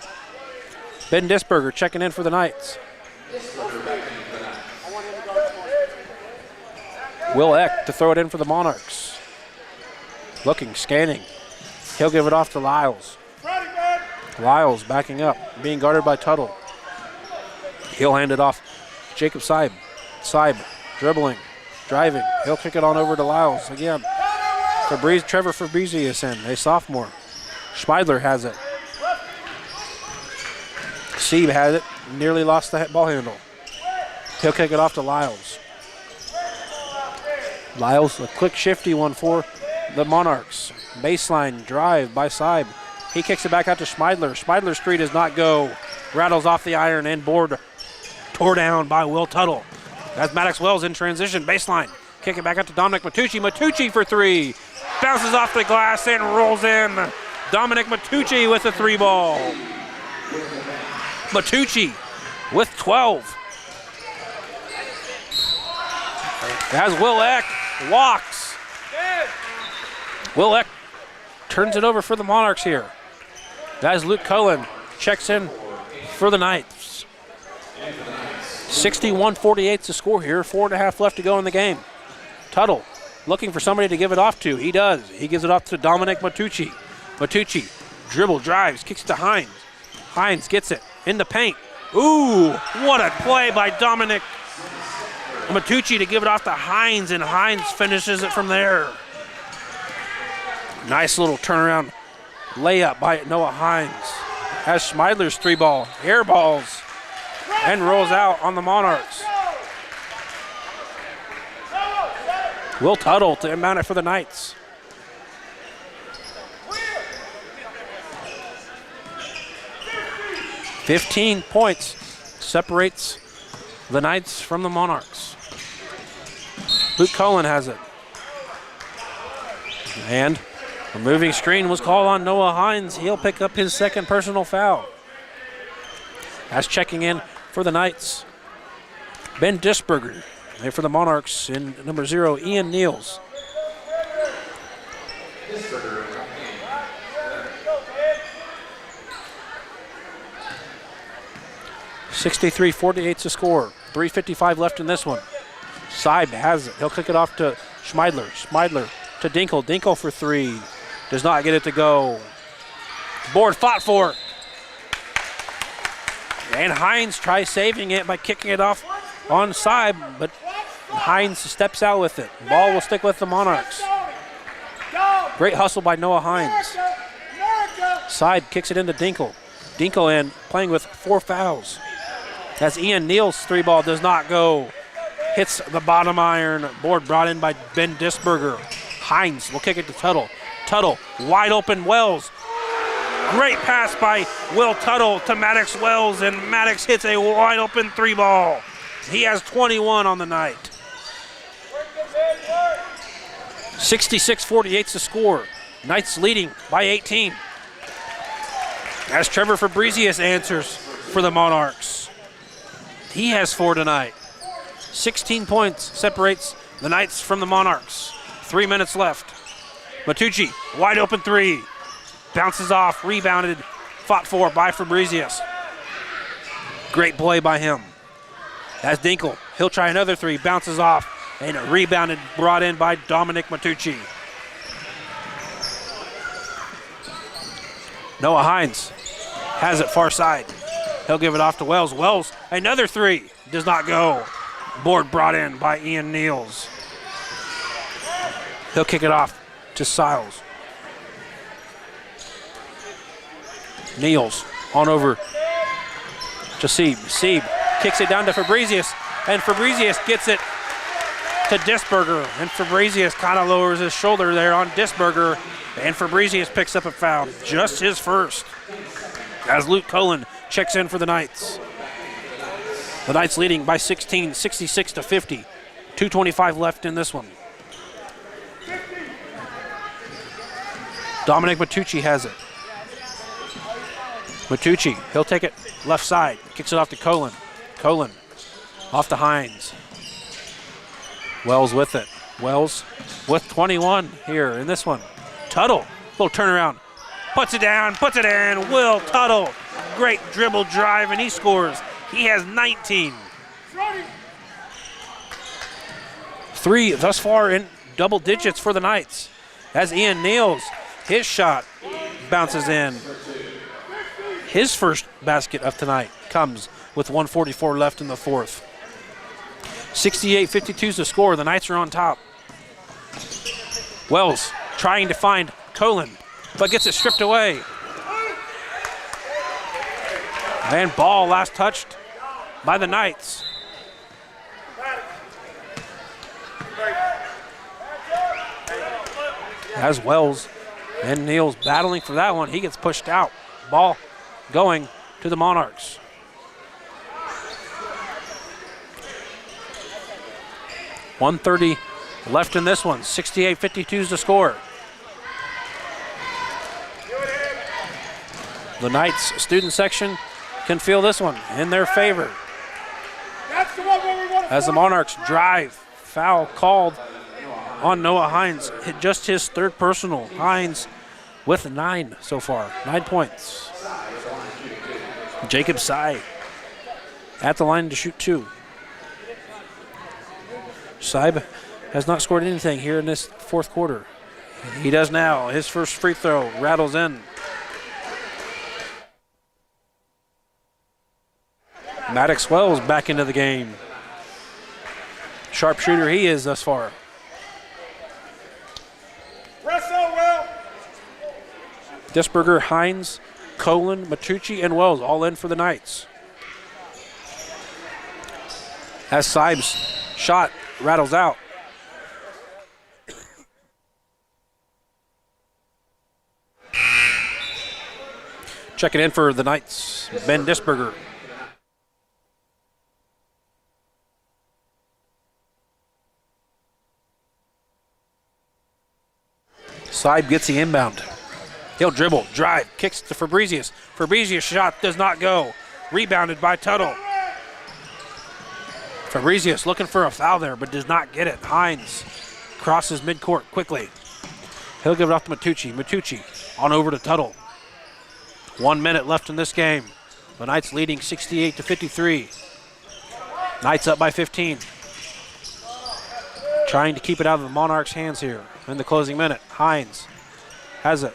Speaker 1: Ben Disberger checking in for the Knights. Will Eck to throw it in for the Monarchs. Looking, scanning. He'll give it off to Lyles. Lyles backing up, being guarded by Tuttle. He'll hand it off Jacob Seib. Seib dribbling, driving. He'll kick it on over to Lyles again. Trevor Fabrizius in, a sophomore. Schmeidler has it. Seib has it, nearly lost the ball handle. He'll kick it off to Lyles. Lyles, a quick shifty one for the Monarchs. Baseline drive by Seib. He kicks it back out to Schmeidler. Schmeidler's three does not go. Rattles off the iron and board tore down by Will Tuttle. That's Maddox Wells in transition. Baseline. Kick it back out to Dominic Matucci. Matucci for three. Bounces off the glass and rolls in. Dominic Matucci with the three ball. Matucci with 12. As Will Eck walks. Will Eck turns it over for the Monarchs here. As Luke Cullen checks in for the Knights. 61-48 to score here. 4.5 left to go in the game. Tuttle looking for somebody to give it off to. He does. He gives it off to Dominic Matucci. Matucci dribble, drives, kicks to Hines. Hines gets it in the paint. Ooh, what a play by Dominic Matucci to give it off to Hines, and Hines finishes it from there. Nice little turnaround layup by Noah Hines. Has Schmeidler's three ball, air balls, and rolls out on the Monarchs. Will Tuttle to inbound it for the Knights. $15 points separates the Knights from the Monarchs. Luke Cullen has it. And a moving screen was called on Noah Hines. He'll pick up his second personal foul. As checking in for the Knights, Ben Disberger. And for the Monarchs in number 0, Ian Niels. $63-48 to score. 3:55 left in this one. Seib has it. He'll kick it off to Schmeidler. Schmeidler to Dinkle. Dinkle for three. Does not get it to go. Board fought for. And Hines tries saving it by kicking it off on Seib, but Hines steps out with it. Ball will stick with the Monarchs. Great hustle by Noah Hines. Seib kicks it into Dinkle. Dinkle in, playing with 4 fouls. As Ian Neal's three ball does not go. Hits the bottom iron. Board brought in by Ben Disberger. Hines will kick it to Tuttle. Tuttle, wide open Wells. Great pass by Will Tuttle to Maddox Wells, and Maddox hits a wide open three ball. He has 21 on the night. 66-48 to score. Knights leading by 18. As Trevor Fabrizius answers for the Monarchs. He has 4 tonight. 16 points separates the Knights from the Monarchs. 3 minutes left. Matucci, wide open three. Bounces off, rebounded, fought for by Fabrizius. Great play by him. As Dinkle, he'll try another three, bounces off, and rebounded, brought in by Dominic Matucci. Noah Hines has it far side. He'll give it off to Wells. Wells, another three, does not go. Board brought in by Ian Niels. He'll kick it off to Siles. Niels on over to Seib. Seib kicks it down to Fabrizius, and Fabrizius gets it to Disberger, and Fabrizius kind of lowers his shoulder there on Disberger, and Fabrizius picks up a foul, just his first, as Luke Cullen checks in for the Knights. The Knights leading by 16, 66-50. 2:25 left in this one. Dominic Matucci has it. Matucci, he'll take it left side, kicks it off to Colin. Colin off to Hines. Wells with it. Wells with 21 here in this one. Tuttle, little turnaround, puts it down, puts it in. Will Tuttle, great dribble drive, and he scores. He has 19. 3 thus far in double digits for the Knights. As Ian Niels, his shot bounces in. His first basket of tonight comes with 1:44 left in the fourth. 68-52 is the score. The Knights are on top. Wells trying to find Colin, but gets it stripped away. And ball last touched by the Knights. As Wells and Niels battling for that one, he gets pushed out. Ball going to the Monarchs. .130 left in this one. 68-52 is the score. The Knights student section can feel this one in their favor. As the Monarchs drive, foul called on Noah Hines. Hit just his third personal. Hines with 9 so far, 9 points. Jacob Sy at the line to shoot 2. Saib has not scored anything here in this fourth quarter. He does now. His first free throw rattles in. Maddox Wells back into the game. Sharpshooter he is thus far. Disberger, Hines, Colin, Matucci, and Wells all in for the Knights. As Saib's shot rattles out. Checking in for the Knights, Ben Disberger. Saib gets the inbound. He'll dribble, drive, kicks to Fabrizius. Fabrizius' shot does not go. Rebounded by Tuttle. Fabrizius looking for a foul there, but does not get it. Hines crosses midcourt quickly. He'll give it off to Matucci. Matucci on over to Tuttle. 1 minute left in this game. The Knights leading 68-53. Knights up by 15. Trying to keep it out of the Monarchs' hands here in the closing minute. Hines has it.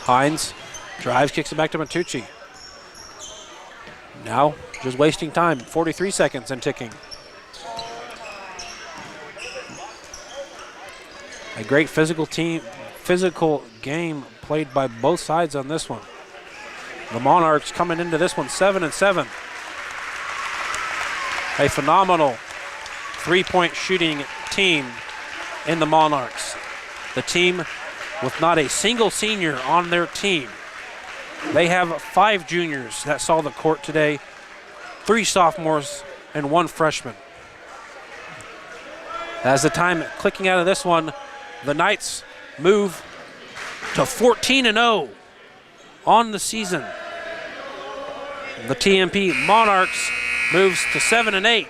Speaker 1: Hines drives, kicks it back to Matucci. Now just wasting time, 43 seconds and ticking. A great physical game played by both sides on this one. The Monarchs coming into this one 7-7. A phenomenal three-point shooting team in the Monarchs. The team with not a single senior on their team. They have 5 juniors that saw the court today, 3 sophomores, and 1 freshman. As the time clicking out of this one, the Knights move to 14-0 on the season. The TMP Monarchs moves to 7-8.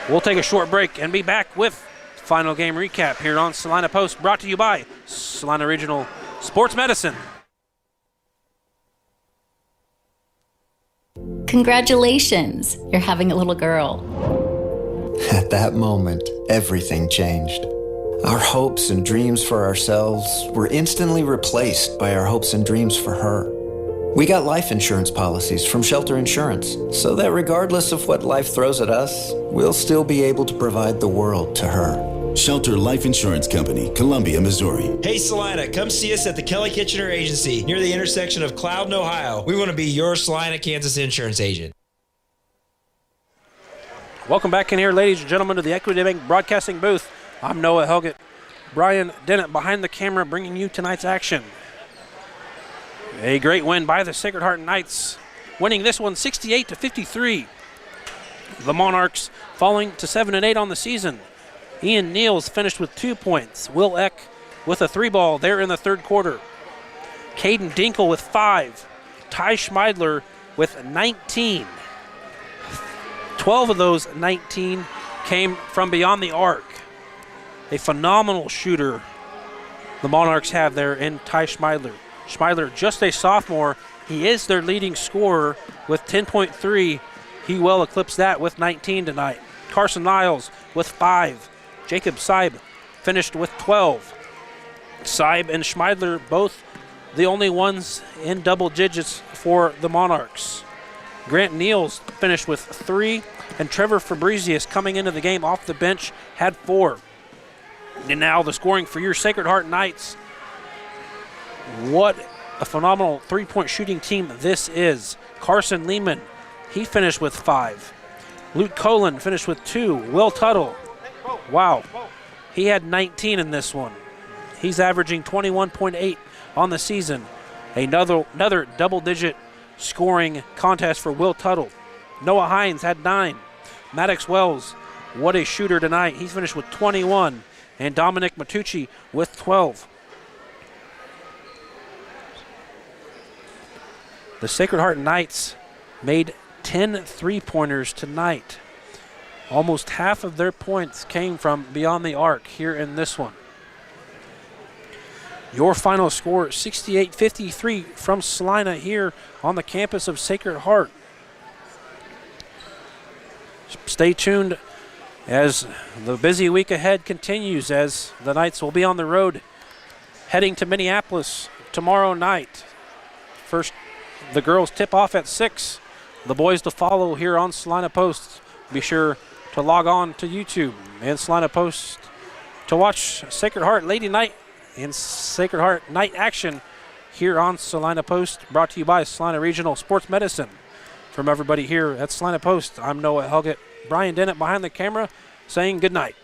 Speaker 1: We'll take a short break and be back with final game recap here on Salina Post, brought to you by Salina Regional Sports Medicine.
Speaker 3: Congratulations, you're having a little girl.
Speaker 6: At that moment, everything changed. Our hopes and dreams for ourselves were instantly replaced by our hopes and dreams for her. We got life insurance policies from Shelter Insurance, so that regardless of what life throws at us, we'll still be able to provide the world to her.
Speaker 8: Shelter Life Insurance Company, Columbia, Missouri.
Speaker 9: Hey Salina, come see us at the Kelly Kitchener Agency near the intersection of Cloud and Ohio. We want to be your Salina, Kansas insurance agent.
Speaker 1: Welcome back in here, ladies and gentlemen, to the Equity Bank Broadcasting booth. I'm Noah Helgett. Brian Dennett behind the camera bringing you tonight's action. A great win by the Sacred Heart Knights, winning this one 68-53. The Monarchs falling to 7-8 on the season. Ian Niels finished with 2 points. Will Eck with a 3-ball there in the third quarter. Caden Dinkle with 5. Ty Schmeidler with 19. 12 of those 19 came from beyond the arc. A phenomenal shooter the Monarchs have there in Ty Schmeidler. Schmeidler, just a sophomore. He is their leading scorer with 10.3. He will eclipse that with 19 tonight. Carson Niles with 5. Jacob Seib finished with 12. Seib and Schmeidler both the only ones in double digits for the Monarchs. Grant Niels finished with 3, and Trevor Fabrizius coming into the game off the bench had 4. And now the scoring for your Sacred Heart Knights. What a phenomenal three-point shooting team this is. Carson Lehman, he finished with 5. Luke Colin finished with 2. Will Tuttle, wow, he had 19 in this one. He's averaging 21.8 on the season. Another double-digit scoring contest for Will Tuttle. Noah Hines had 9. Maddox Wells, what a shooter tonight. He's finished with 21. And Dominic Matucci with 12. The Sacred Heart Knights made 10 three-pointers tonight. Almost half of their points came from beyond the arc here in this one. Your final score, 68-53 from Salina here on the campus of Sacred Heart. Stay tuned as the busy week ahead continues, as the Knights will be on the road heading to Minneapolis tomorrow night. First, the girls tip off at 6. The boys to follow here on Salina Post. Be sure to log on to YouTube and Salina Post to watch Sacred Heart Lady Night and Sacred Heart Night action here on Salina Post, brought to you by Salina Regional Sports Medicine. From everybody here at Salina Post, I'm Noah Helgett. Brian Dennett behind the camera saying good night.